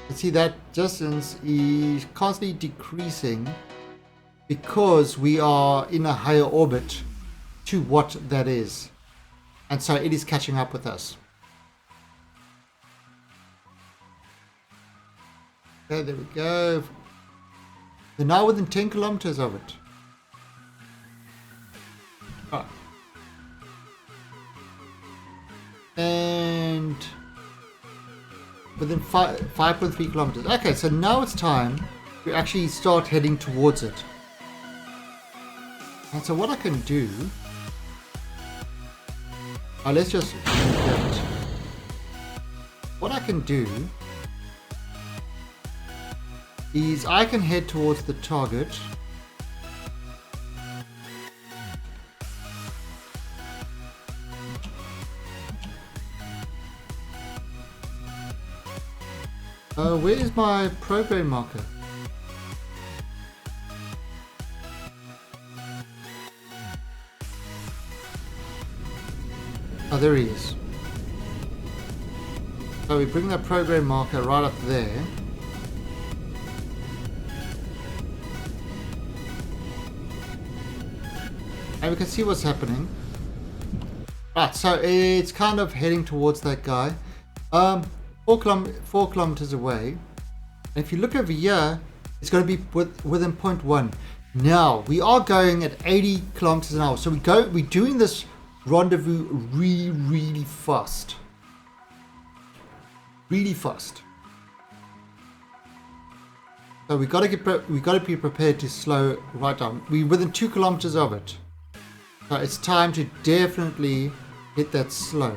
You see that distance is constantly decreasing because we are in a higher orbit to what that is. And so it is catching up with us. Okay, there we go. We're now within 10 kilometers of it. Oh. And within 5.3 kilometers. Okay, so now it's time to actually start heading towards it. And so what I can do... let's just... what I can do is I can head towards the target Where is my program marker? Oh, there he is. So we bring that program marker right up there. And we can see what's happening. Right, so it's kind of heading towards that guy. 4 kilometers away. And if you look over here, it's going to be within 0.1. Now, we are going at 80 kilometers an hour. So we're doing this rendezvous really fast. Really fast. So we got to be prepared to slow right down. We're within 2 kilometers of it. So it's time to definitely get that slow.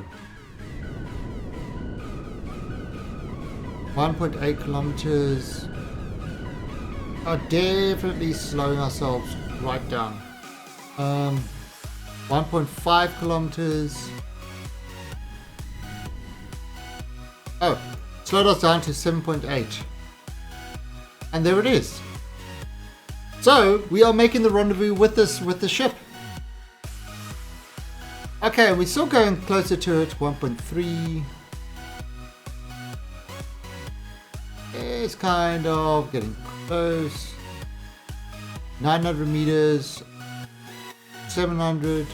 1.8 kilometers. Are definitely slowing ourselves right down. 1.5 kilometers. Oh, slowed us down to 7.8. And there it is. So we are making the rendezvous with the ship. Okay, we're still going closer to it. 1.3. It's kind of getting close. 900 meters. 700.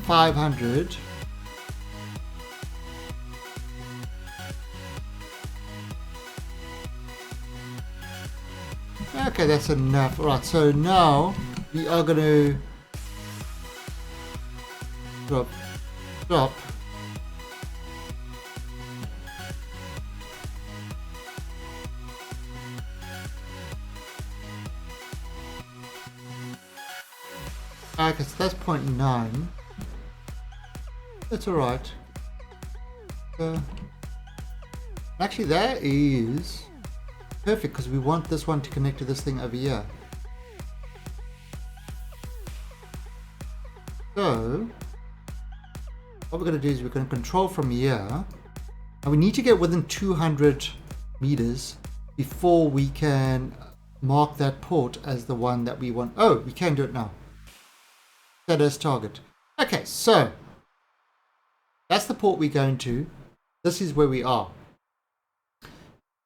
500. Okay, that's enough. Right, so now we are going to drop. Okay, so that's 0.9. That's alright. Actually, that is perfect because we want this one to connect to this thing over here. So what we're going to do is we're going to control from here, and we need to get within 200 meters before we can mark that port as the one that we want. Oh, we can do it now. Set as target. Okay, so that's the port we're going to. This is where we are. What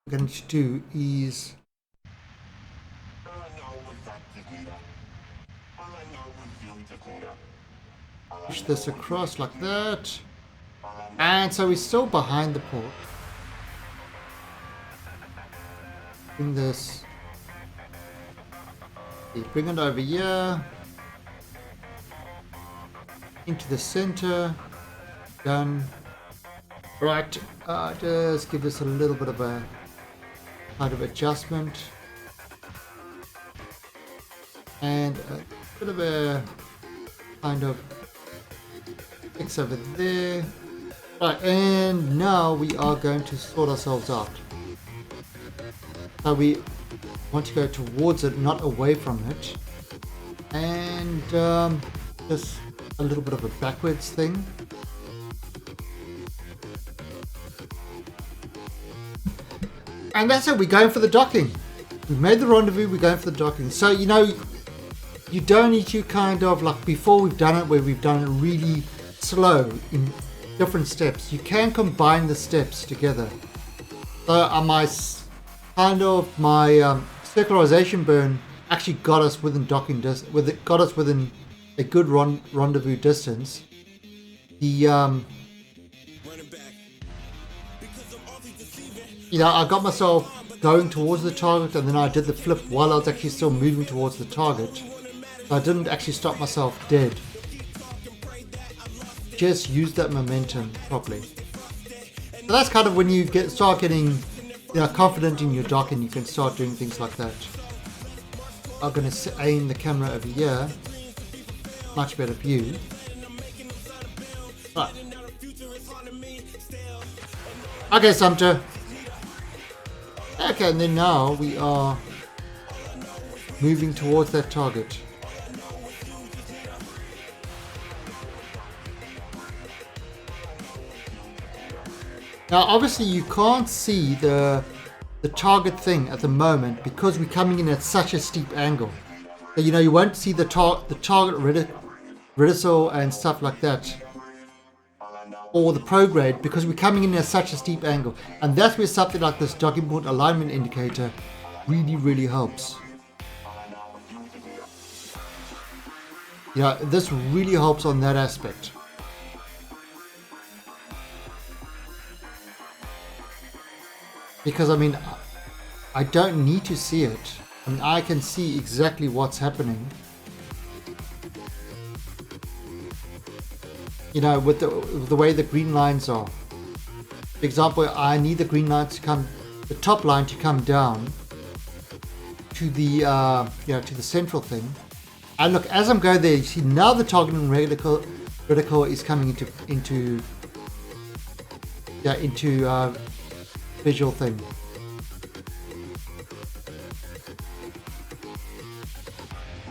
we're going to do is push this across like that. And so we're still behind the port. Bring this. Bring it over here. Into the center. Done. Right. Just give this a little bit of a kind of adjustment. And a bit of a kind of fix over there. Right, and now we are going to sort ourselves out. So we want to go towards it, not away from it. And just a little bit of a backwards thing. And that's it, we're going for the docking. We've made the rendezvous, we're going for the docking. So, you know, you don't need to kind of, like before we've done it, where we've done it really slow in different steps. You can combine the steps together. So my circularization burn actually got us within docking distance. Got us within a good rendezvous distance. The you know, I got myself going towards the target, and then I did the flip while I was actually still moving towards the target. So I didn't actually stop myself dead. Just use that momentum properly. So that's kind of when you start getting, you know, confident in your docking, you can start doing things like that. I'm going to aim the camera over here. Much better view. Right. Okay, Sumter. Okay, and then now we are moving towards that target. Now, obviously, you can't see the target thing at the moment because we're coming in at such a steep angle. So, you know, you won't see the target reticule and stuff like that, or the prograde, because we're coming in at such a steep angle. And that's where something like this docking port alignment indicator really helps. Yeah, this really helps on that aspect. Because I mean, I don't need to see it. I mean, I can see exactly what's happening. You know, with the way the green lines are. For example, I need the green line to come, the top line to come down to the you know, to the central thing. And look, as I'm going there, you see now the targeting reticle is coming into visual thing.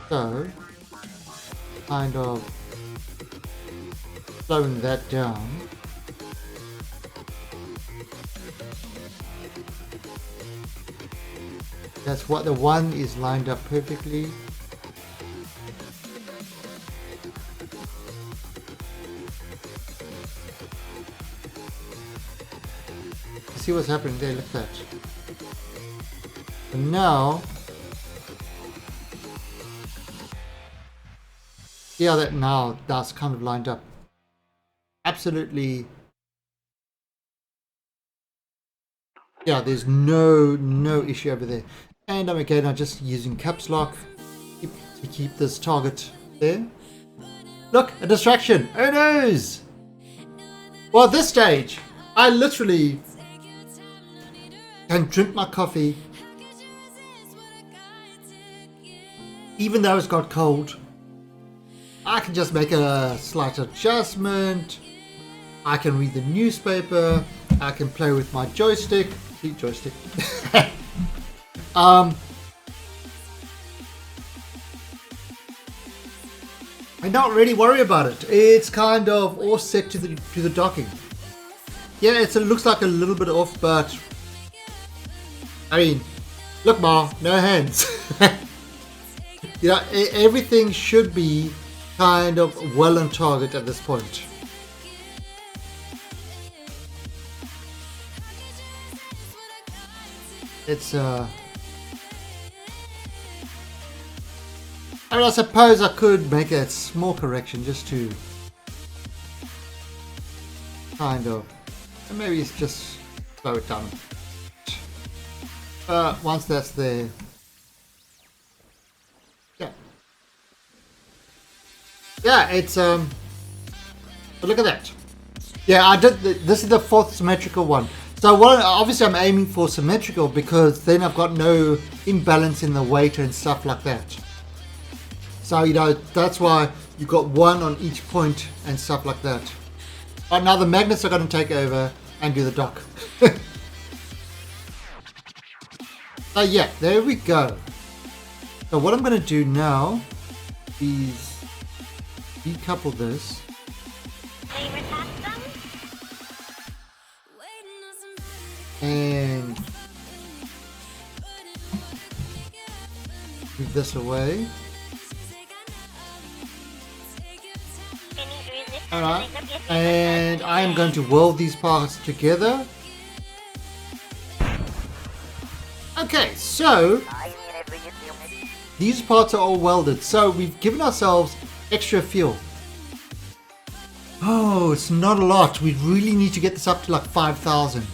So, kind of slowing that down. That's what the one is lined up perfectly. See what's happening there, look at that. And now, see how that's kind of lined up. Absolutely. Yeah, there's no issue over there. And again, I'm just using caps lock to keep this target there. Look, a distraction. Oh noes! Well, at this stage, I literally can drink my coffee, even though it's got cold. I can just make a slight adjustment. I can read the newspaper. I can play with my joystick. Joystick. I don't really worry about it. It's kind of all set to the docking. Yeah, it looks like a little bit off, but I mean, look, Ma, no hands. You know, everything should be kind of well on target at this point. It's I mean, I suppose I could make a small correction just to kind of, maybe it's just slow it down. Once that's there, yeah, it's but look at that. Yeah, I did. This is the fourth symmetrical one. So obviously I'm aiming for symmetrical because then I've got no imbalance in the weight and stuff like that. So, you know, that's why you've got one on each point and stuff like that. But now the magnets are going to take over and do the dock. So yeah, there we go. So what I'm going to do now is decouple this. And move this away. Alright, and I am going to weld these parts together. Okay, so these parts are all welded, so we've given ourselves extra fuel. Oh, it's not a lot. We really need to get this up to like 5,000.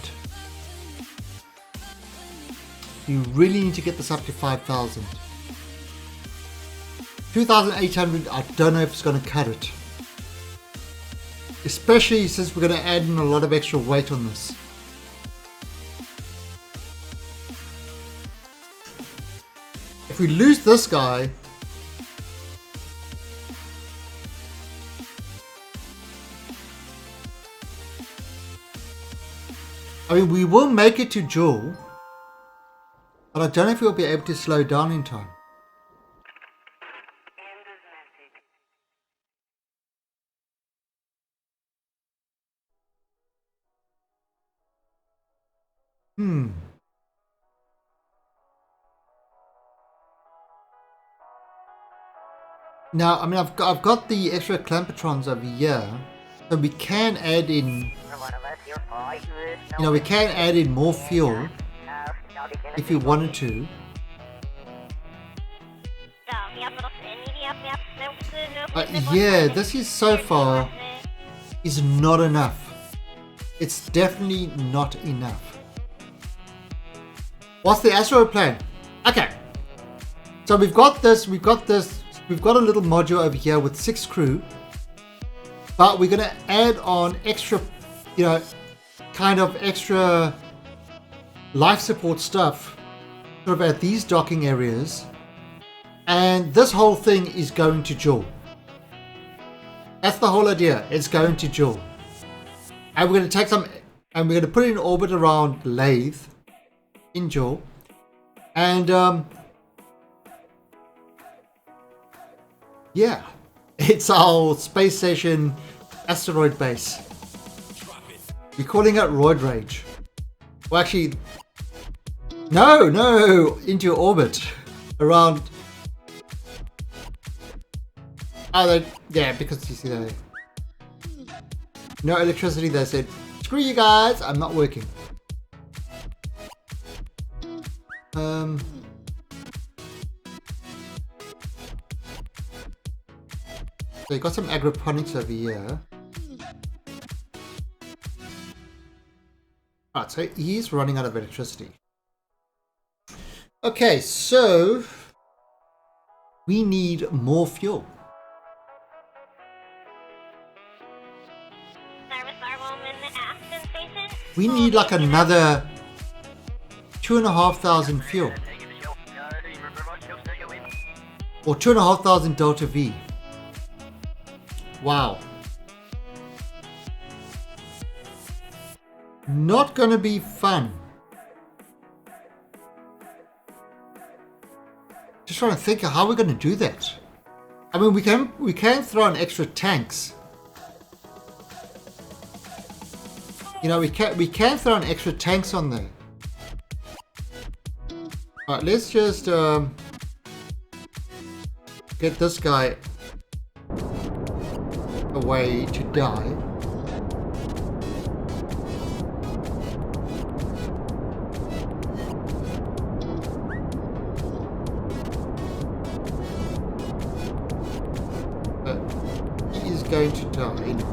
You really need to get this up to 5,000. 2,800, I don't know if it's going to cut it. Especially since we're going to add in a lot of extra weight on this. If we lose this guy, I mean, we will make it to Joule, but I don't know if we'll be able to slow down in time. Hmm. Now, I mean, I've got the extra clampetrons over here, so we can add in, we can add in more fuel if we wanted to. But yeah, this is so far is not enough. It's definitely not enough. What's the asteroid plan? Okay, so we've got this. We've got a little module over here with 6 crew, but we're gonna add on extra, kind of extra life support stuff sort of at these docking areas, and this whole thing is going to Joule. That's the whole idea. It's going to Joule, and we're going to take some, and we're going to put it in orbit around Lathe in Joule, and yeah, it's our space station asteroid base. We're calling it Roid Rage. Well, actually, no, into orbit around. Oh, yeah, because you see that. No electricity. They said, screw you guys, I'm not working. So you got some agroponics over here. Alright, so he's running out of electricity. Okay, so we need more fuel. We need like another 2,500 fuel. Or 2,500 Delta V. Wow. Not gonna be fun. Just trying to think of how we're gonna do that. I mean, we can throw in extra tanks. We can throw in extra tanks on there. Alright, let's just get this guy away to die. But he is going to die now.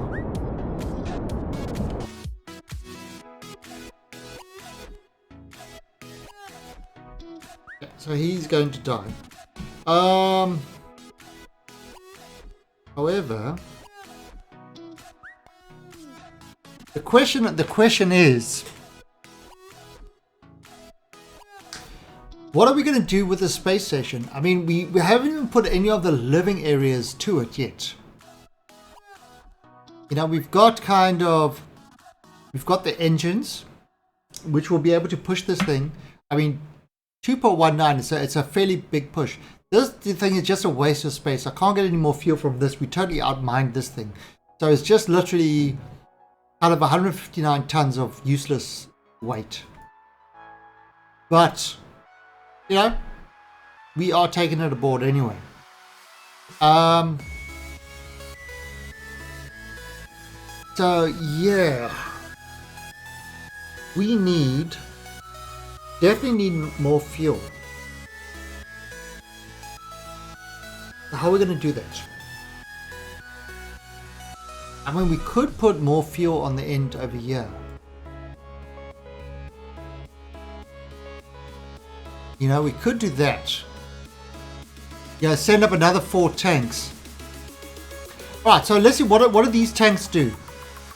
So he's going to die. However, the question is, what are we going to do with the space station? I mean, we haven't even put any of the living areas to it yet. We've got the engines, which will be able to push this thing. I mean, 2.19, it's a fairly big push. This thing is just a waste of space. I can't get any more fuel from this. We totally outmined this thing. So it's just literally out of 159 tons of useless weight. But, we are taking it aboard anyway. So, yeah. We definitely need more fuel. How are we going to do that? I mean, we could put more fuel on the end over here. We could do that. Yeah, send up another 4 tanks. Alright, so let's see, what do these tanks do?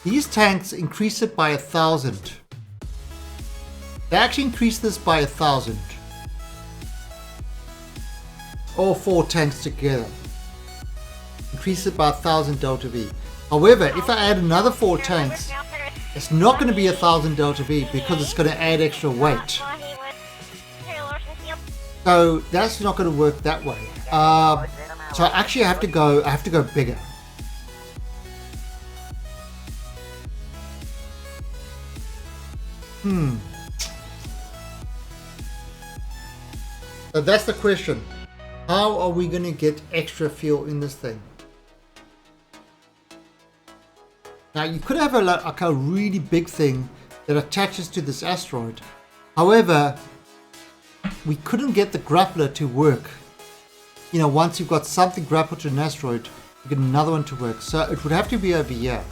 These tanks increase it by 1,000. They actually increase this by 1,000. All 4 tanks together. Increase it by 1,000 Delta V. However, if I add another 4 tanks, it's not going to be 1,000 Delta V because it's going to add extra weight. So that's not going to work that way. So actually I have to go bigger. So that's the question. How are we going to get extra fuel in this thing? Now you could have like a really big thing that attaches to this asteroid. However, we couldn't get the grappler to work. You know, once you've got something grappled to an asteroid, you get another one to work. So it would have to be over here.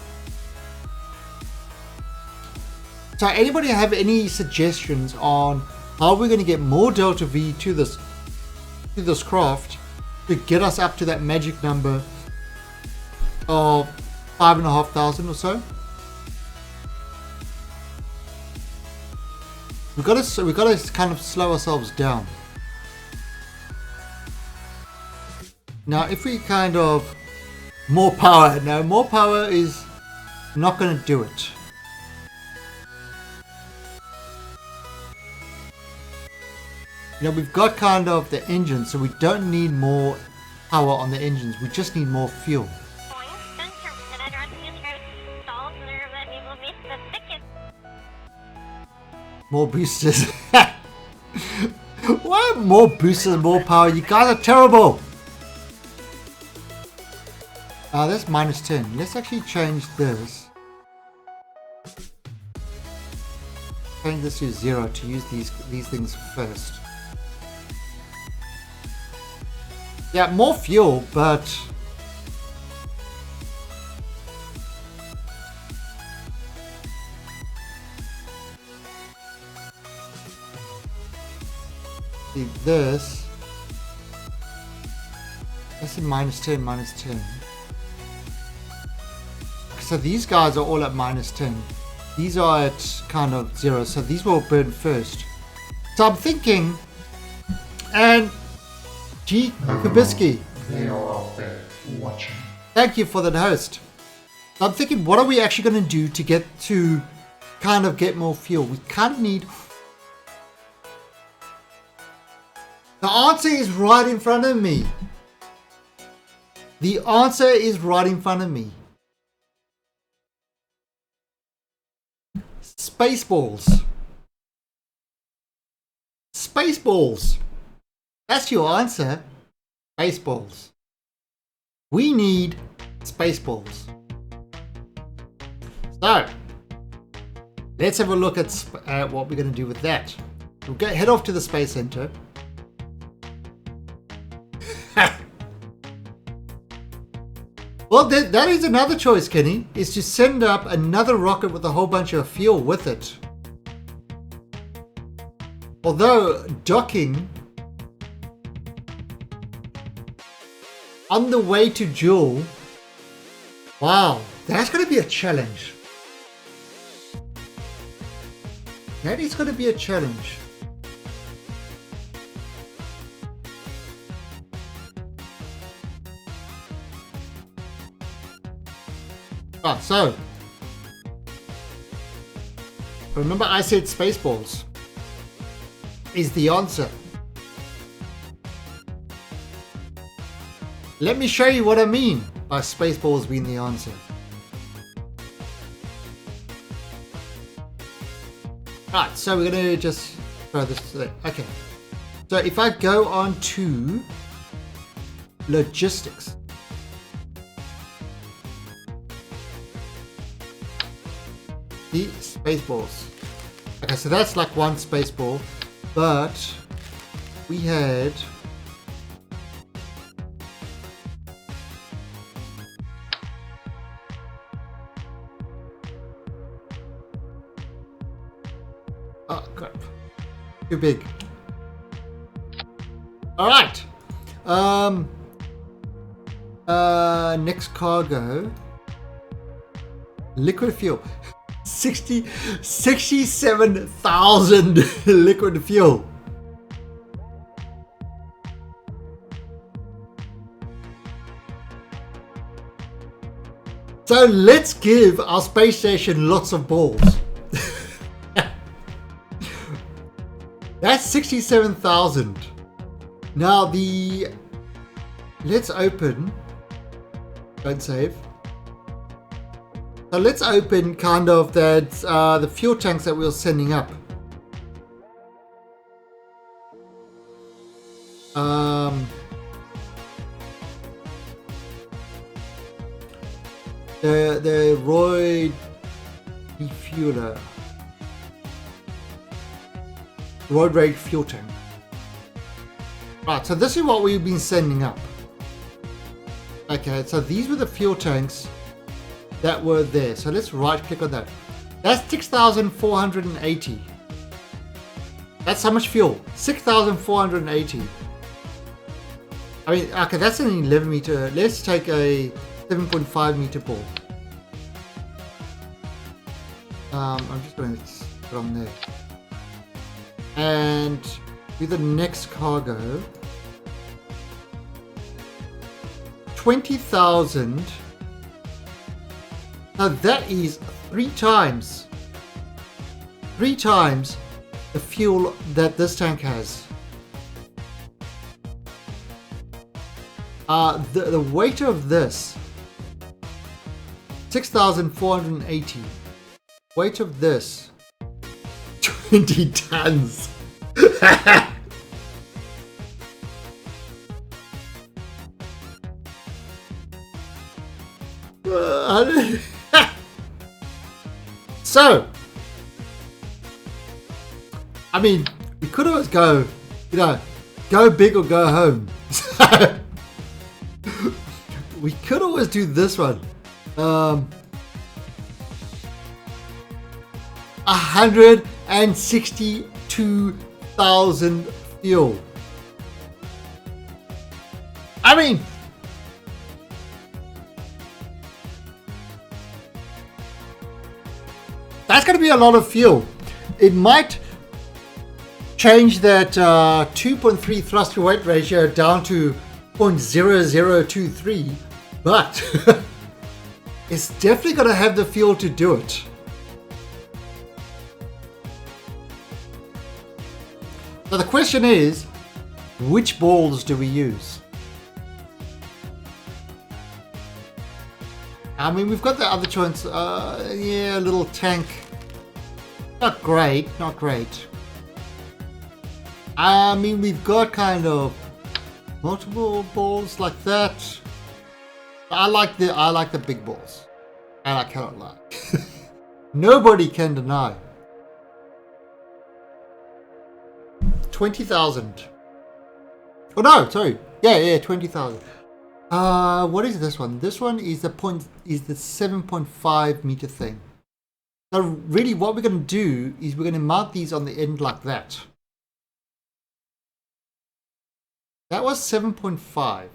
So anybody have any suggestions on how we're going to get more Delta V to this craft to get us up to that magic number of 5,500 or so? We got to kind of slow ourselves down. Now, if we kind of more power, no, more power is not going to do it. You know, we've got kind of the engine, so we don't need more power on the engines. We just need more fuel. More boosters. Why more boosters, more power? You guys are terrible. That's minus 10. Let's actually change this. Change this to 0 to use these things first. Yeah, more fuel, but see this. That's in minus 10, minus 10. So these guys are all at minus 10. These are at kind of 0, so these will burn first. So I'm thinking, and G. Kubisky, They are out there watching. thank you for the host. I'm thinking, what are we actually going to do to get more fuel? We kind of need. The answer is right in front of me. The answer is right in front of me. Spaceballs. Spaceballs. That's your answer. Spaceballs. We need Spaceballs. So, let's have a look at what we're going to do with that. We'll head off to the Space Center. Well, that is another choice, Kenny, is to send up another rocket with a whole bunch of fuel with it. Although, docking on the way to Joule, wow, that's going to be a challenge. That is going to be a challenge. Ah, so remember I said Spaceballs is the answer. Let me show you what I mean by Spaceballs being the answer. Right, so we're going to just throw this there. Okay. So if I go on to logistics. The Spaceballs. Okay, so that's like one Spaceball, but we had oh crap, too big. All right. Next cargo, liquid fuel. 67,000 liquid fuel. So let's give our space station lots of balls. That's 67,000. Now let's open, don't save. So let's open kind of that the fuel tanks that we were sending up. The Royd refueler. Road rage fuel tank. Right, so this is what we've been sending up. Okay, so these were the fuel tanks that were there. So let's right click on that. That's 6,480. That's how much fuel. 6,480. I mean, okay, that's an 11 meter. Let's take a 7.5 meter ball. I'm just going to put on there. And do the next cargo. 20,000. Now that is three times the fuel that this tank has. The weight of this 6,480. Weight of this 20 tons. So, I mean, we could always go, go big or go home. We could always do this one. 162,000 fuel. I mean, that's going to be a lot of fuel. It might change that 2.3 thrust to weight ratio down to 0.0023, but it's definitely going to have the fuel to do it. So the question is, which balls do we use? I mean, we've got the other choice. Yeah, a little tank. Not great, not great. I mean, we've got kind of multiple balls like that. I like the big balls, and I cannot lie. Nobody can deny. 20,000. Oh no, sorry. Yeah, 20,000. What is this one? This one is the 7.5 meter thing. So really what we're going to do is we're going to mount these on the end like that. That was 7.5.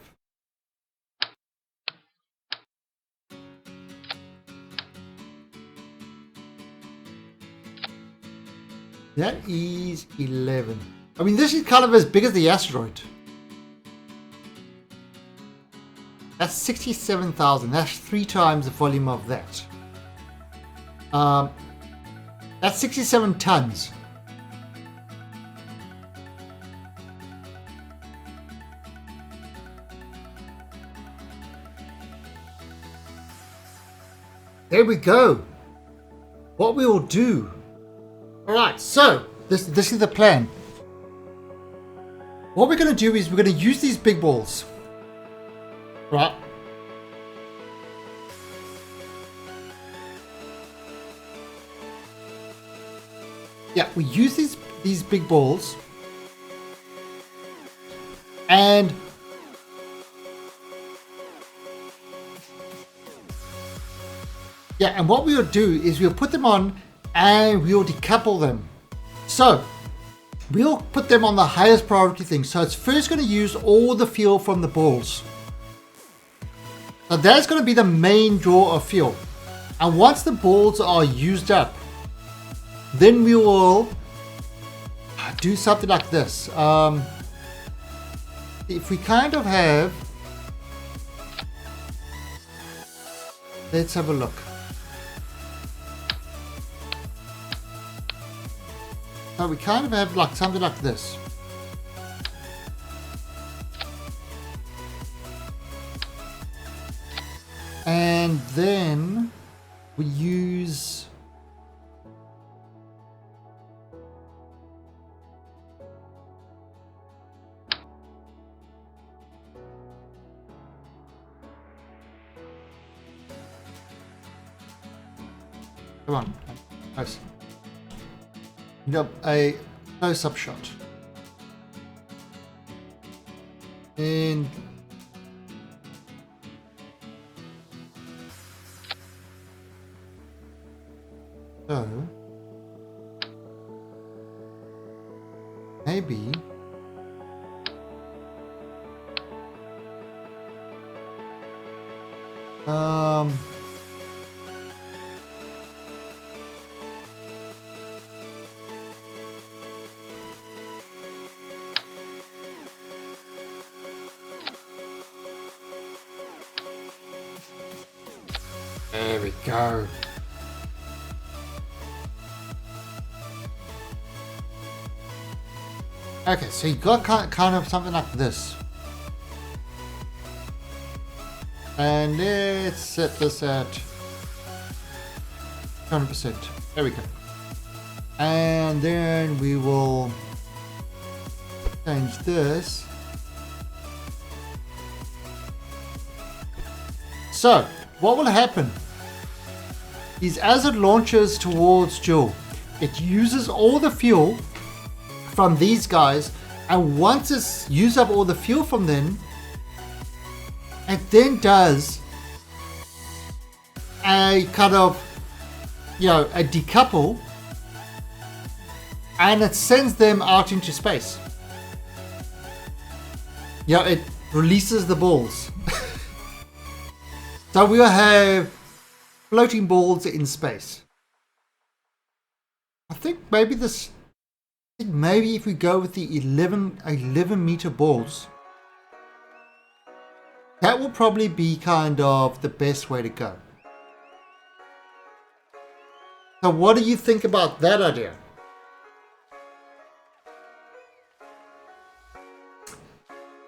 That is 11. I mean, this is kind of as big as the asteroid. That's 67,000. That's 3 times the volume of that. That's 67 tons. There we go. What we will do. All right, so this is the plan. What we're going to do is we're going to use these big balls. Right. Yeah, we use these big balls, and what we'll do is we'll put them on and we'll decouple them. So we'll put them on the highest priority thing. So it's first going to use all the fuel from the balls. So that's going to be the main draw of fuel. And once the balls are used up, then we will do something like this. If we kind of have, let's have a look. So we kind of have like something like this. And then we use Come on. Nice. Yep, a close-up shot. And so maybe there we go. Okay, so you got kind of something like this. And let's set this at 100%. There we go. And then we will change this. So, what will happen is as it launches towards Jewel, it uses all the fuel from these guys, and once it's used up all the fuel from them, it then does a kind of, a decouple, and it sends them out into space. It releases the balls. So we'll have floating balls in space. I think maybe if we go with the 11 meter balls, that will probably be kind of the best way to go. So what do you think about that idea?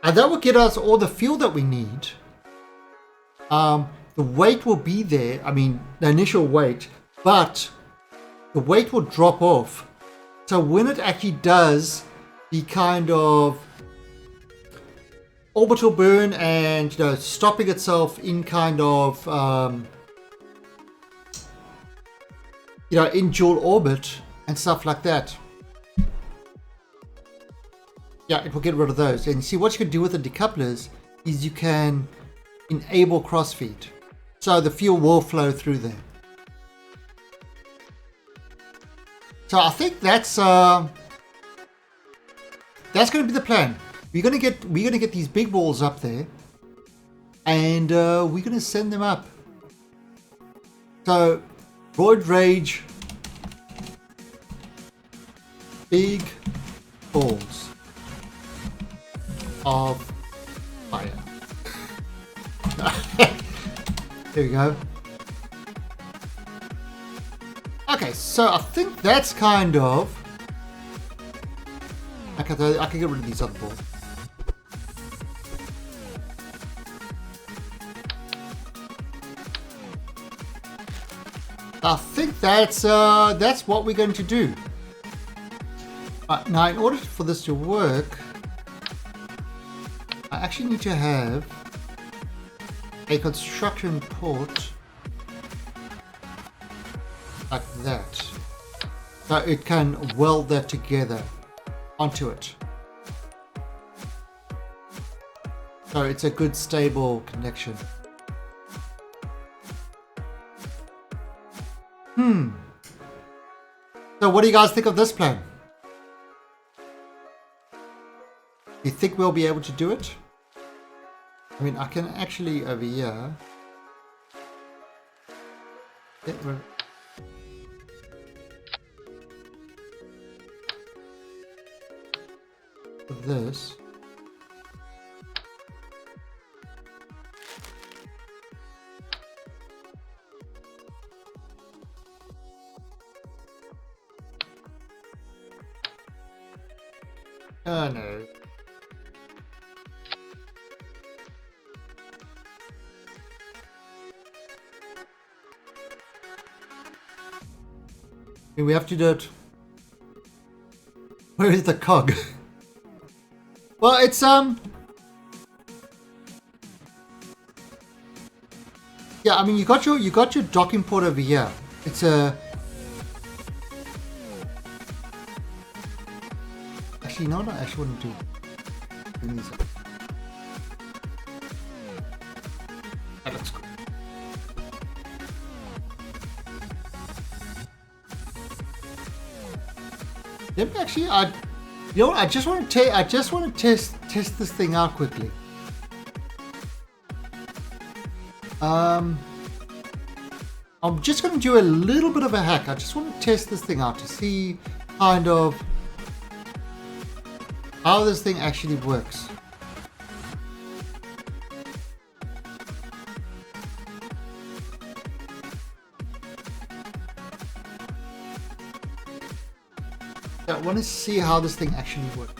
And that will get us all the fuel that we need. The weight will be there, the initial weight, but the weight will drop off. So when it actually does the kind of orbital burn and stopping itself in kind of in dual orbit and stuff like that, it will get rid of those. And see, what you can do with the decouplers is you can enable crossfeed, so the fuel will flow through there. So I think that's going to be the plan. We're gonna get these big balls up there, and we're gonna send them up. So, Droid Rage, big balls of fire. There we go. Okay, so I think that's kind of... I can get rid of these other balls. I think that's what we're going to do. Now, in order for this to work, I actually need to have a construction port like that, so it can weld that together onto it, so it's a good stable connection. So what do you guys think of this plan? Do you think we'll be able to do it? I can actually over here get rid of this. Oh no. We have to do it. Where is the cog? Well, it's yeah, you got your docking port over here. It's a Actually, you know what I actually want to do? Bring these up. That looks good. Let me actually, you know what? I just want to test this thing out quickly. I'm just going to do a little bit of a hack. I just want to test this thing out to see kind of how this thing actually works. I want to see how this thing actually works.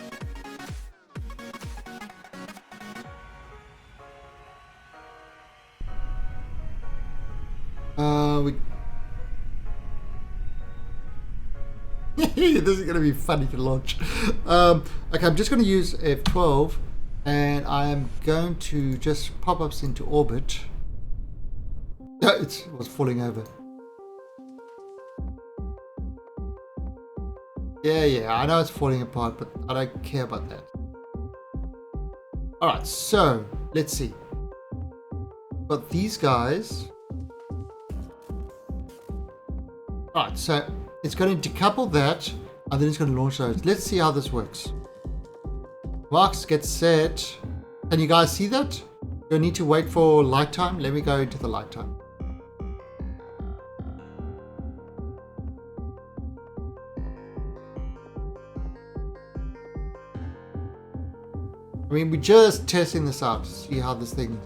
This is going to be funny to launch. Okay, I'm just going to use F12 and I am going to just pop us into orbit. It was falling over. Yeah, I know it's falling apart, but I don't care about that. Alright, so let's see. Got these guys. Alright, so it's going to decouple that and then it's going to launch those. Let's see how this works. Marks get set. Can you guys see that? You need to wait for light time. Let me go into the light time. I mean, we're just testing this out to see how this thing...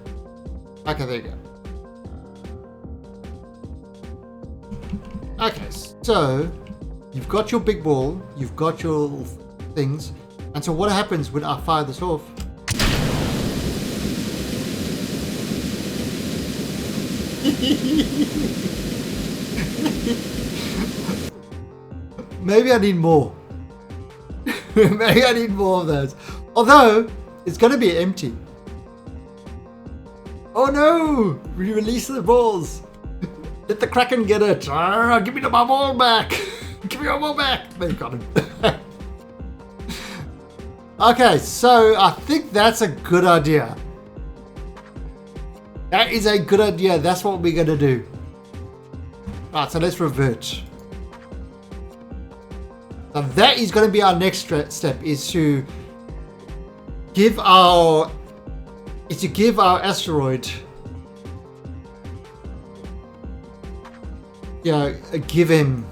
Okay, there you go. Okay, so you've got your big ball, you've got your things, and so what happens when I fire this off? Maybe I need more. Maybe I need more of those. Although, it's going to be empty. Oh no! We release the balls. Let the Kraken get it. Give me my ball back. Give me my ball back. There you got it. Okay, so I think that's a good idea. That is a good idea. That's what we're going to do. Alright, so let's revert. So that is going to be our next step, is to give our asteroid, give him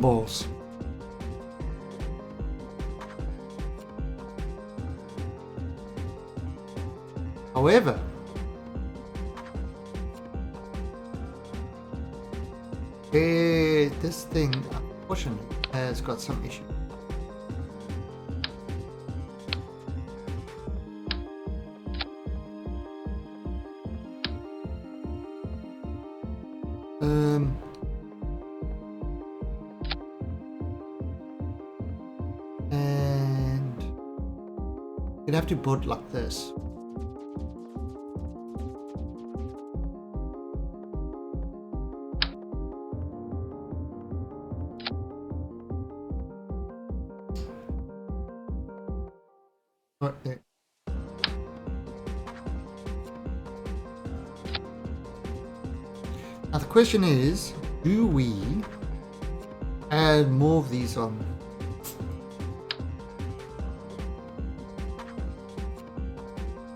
balls. However, this thing unfortunately has got some issue. And you'd have to put like this. Right there. Now the question is, do we add more of these on?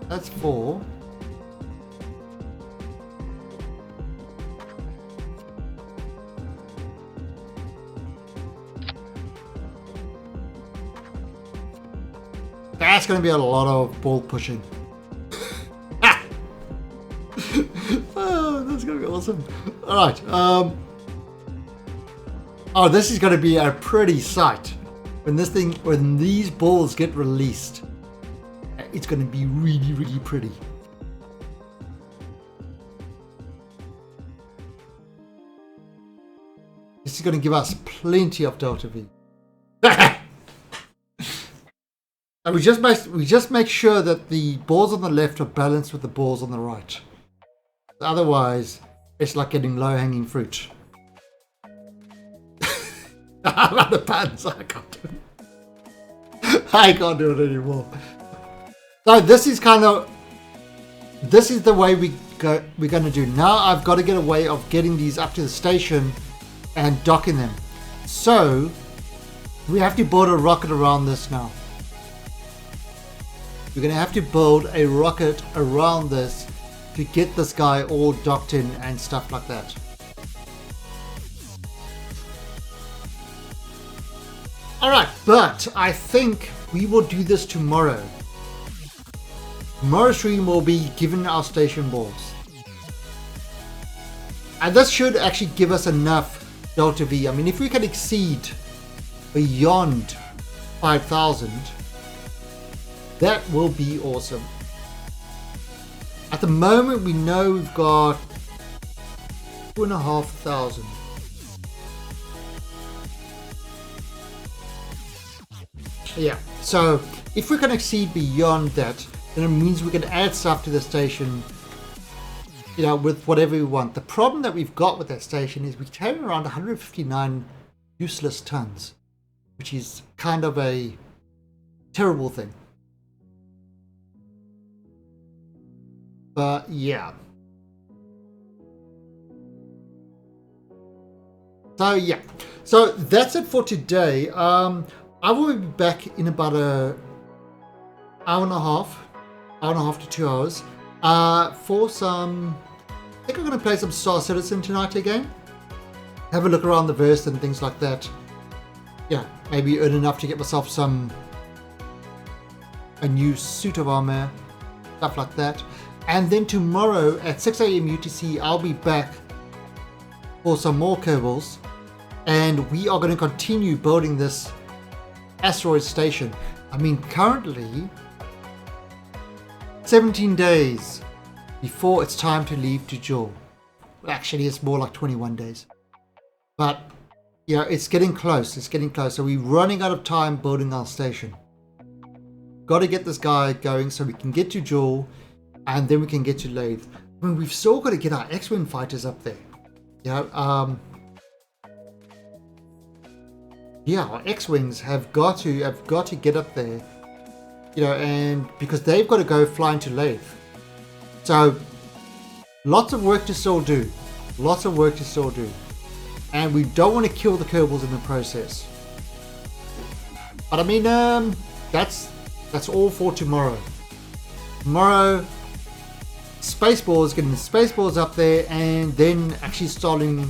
That's 4. That's going to be a lot of ball pushing. Oh, that's going to be awesome. All right. Oh, this is going to be a pretty sight when these balls get released. It's going to be really, really pretty. This is going to give us plenty of delta V. And we just make sure that the balls on the left are balanced with the balls on the right. Otherwise, it's like getting low-hanging fruit. I'm out of pants. I can't do it. I can't do it anymore. So this is the way we're going to do. Now I've got to get a way of getting these up to the station and docking them. So we have to build a rocket around this now. We're going to have to build a rocket around this to get this guy all docked in and stuff like that. Alright, but I think we will do this tomorrow. Tomorrow's stream will be given our station balls. And this should actually give us enough Delta V. I mean, if we can exceed beyond 5,000, that will be awesome. At the moment, we know we've got 2,500. Yeah, so if we can exceed beyond that, then it means we can add stuff to the station, you know, with whatever we want. The problem that we've got with that station is we carry around 159 useless tons, which is kind of a terrible thing. But yeah. So yeah. So that's it for today. I will be back in about an hour and a half to 2 hours. For some, I think I'm going to play some Star Citizen tonight again. Have a look around the verse and things like that. Yeah, maybe earn enough to get myself a new suit of armor, stuff like that. And then tomorrow at 6 AM UTC, I'll be back for some more Kerbals, and we are going to continue building this asteroid station. I mean, currently 17 days before it's time to leave to Joule. Actually, it's more like 21 days. But yeah, it's getting close. It's getting close. So we're running out of time building our station. Got to get this guy going so we can get to Joule, and then we can get to Lathe. I mean, we've still got to get our X-Wing fighters up there. You know, yeah, our X-Wings have got to get up there. You know, and because they've got to go fly into Lathe. So lots of work to still do. Lots of work to still do. And we don't want to kill the Kerbals in the process. But I mean, that's all for tomorrow. Tomorrow, Spaceballs, getting the Spaceballs up there, and then actually starting,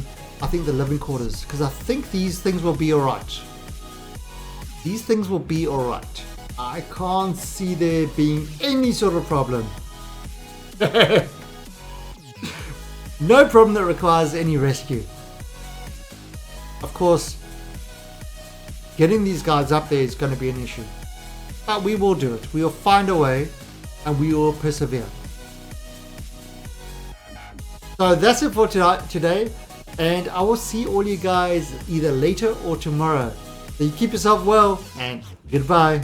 I think, the living quarters, because I think these things will be alright. These things will be alright. I can't see there being any sort of problem. No problem that requires any rescue. Of course, getting these guys up there is going to be an issue. But we will do it. We will find a way, and we will persevere. So that's it for today, and I will see all you guys either later or tomorrow. So you keep yourself well, and goodbye.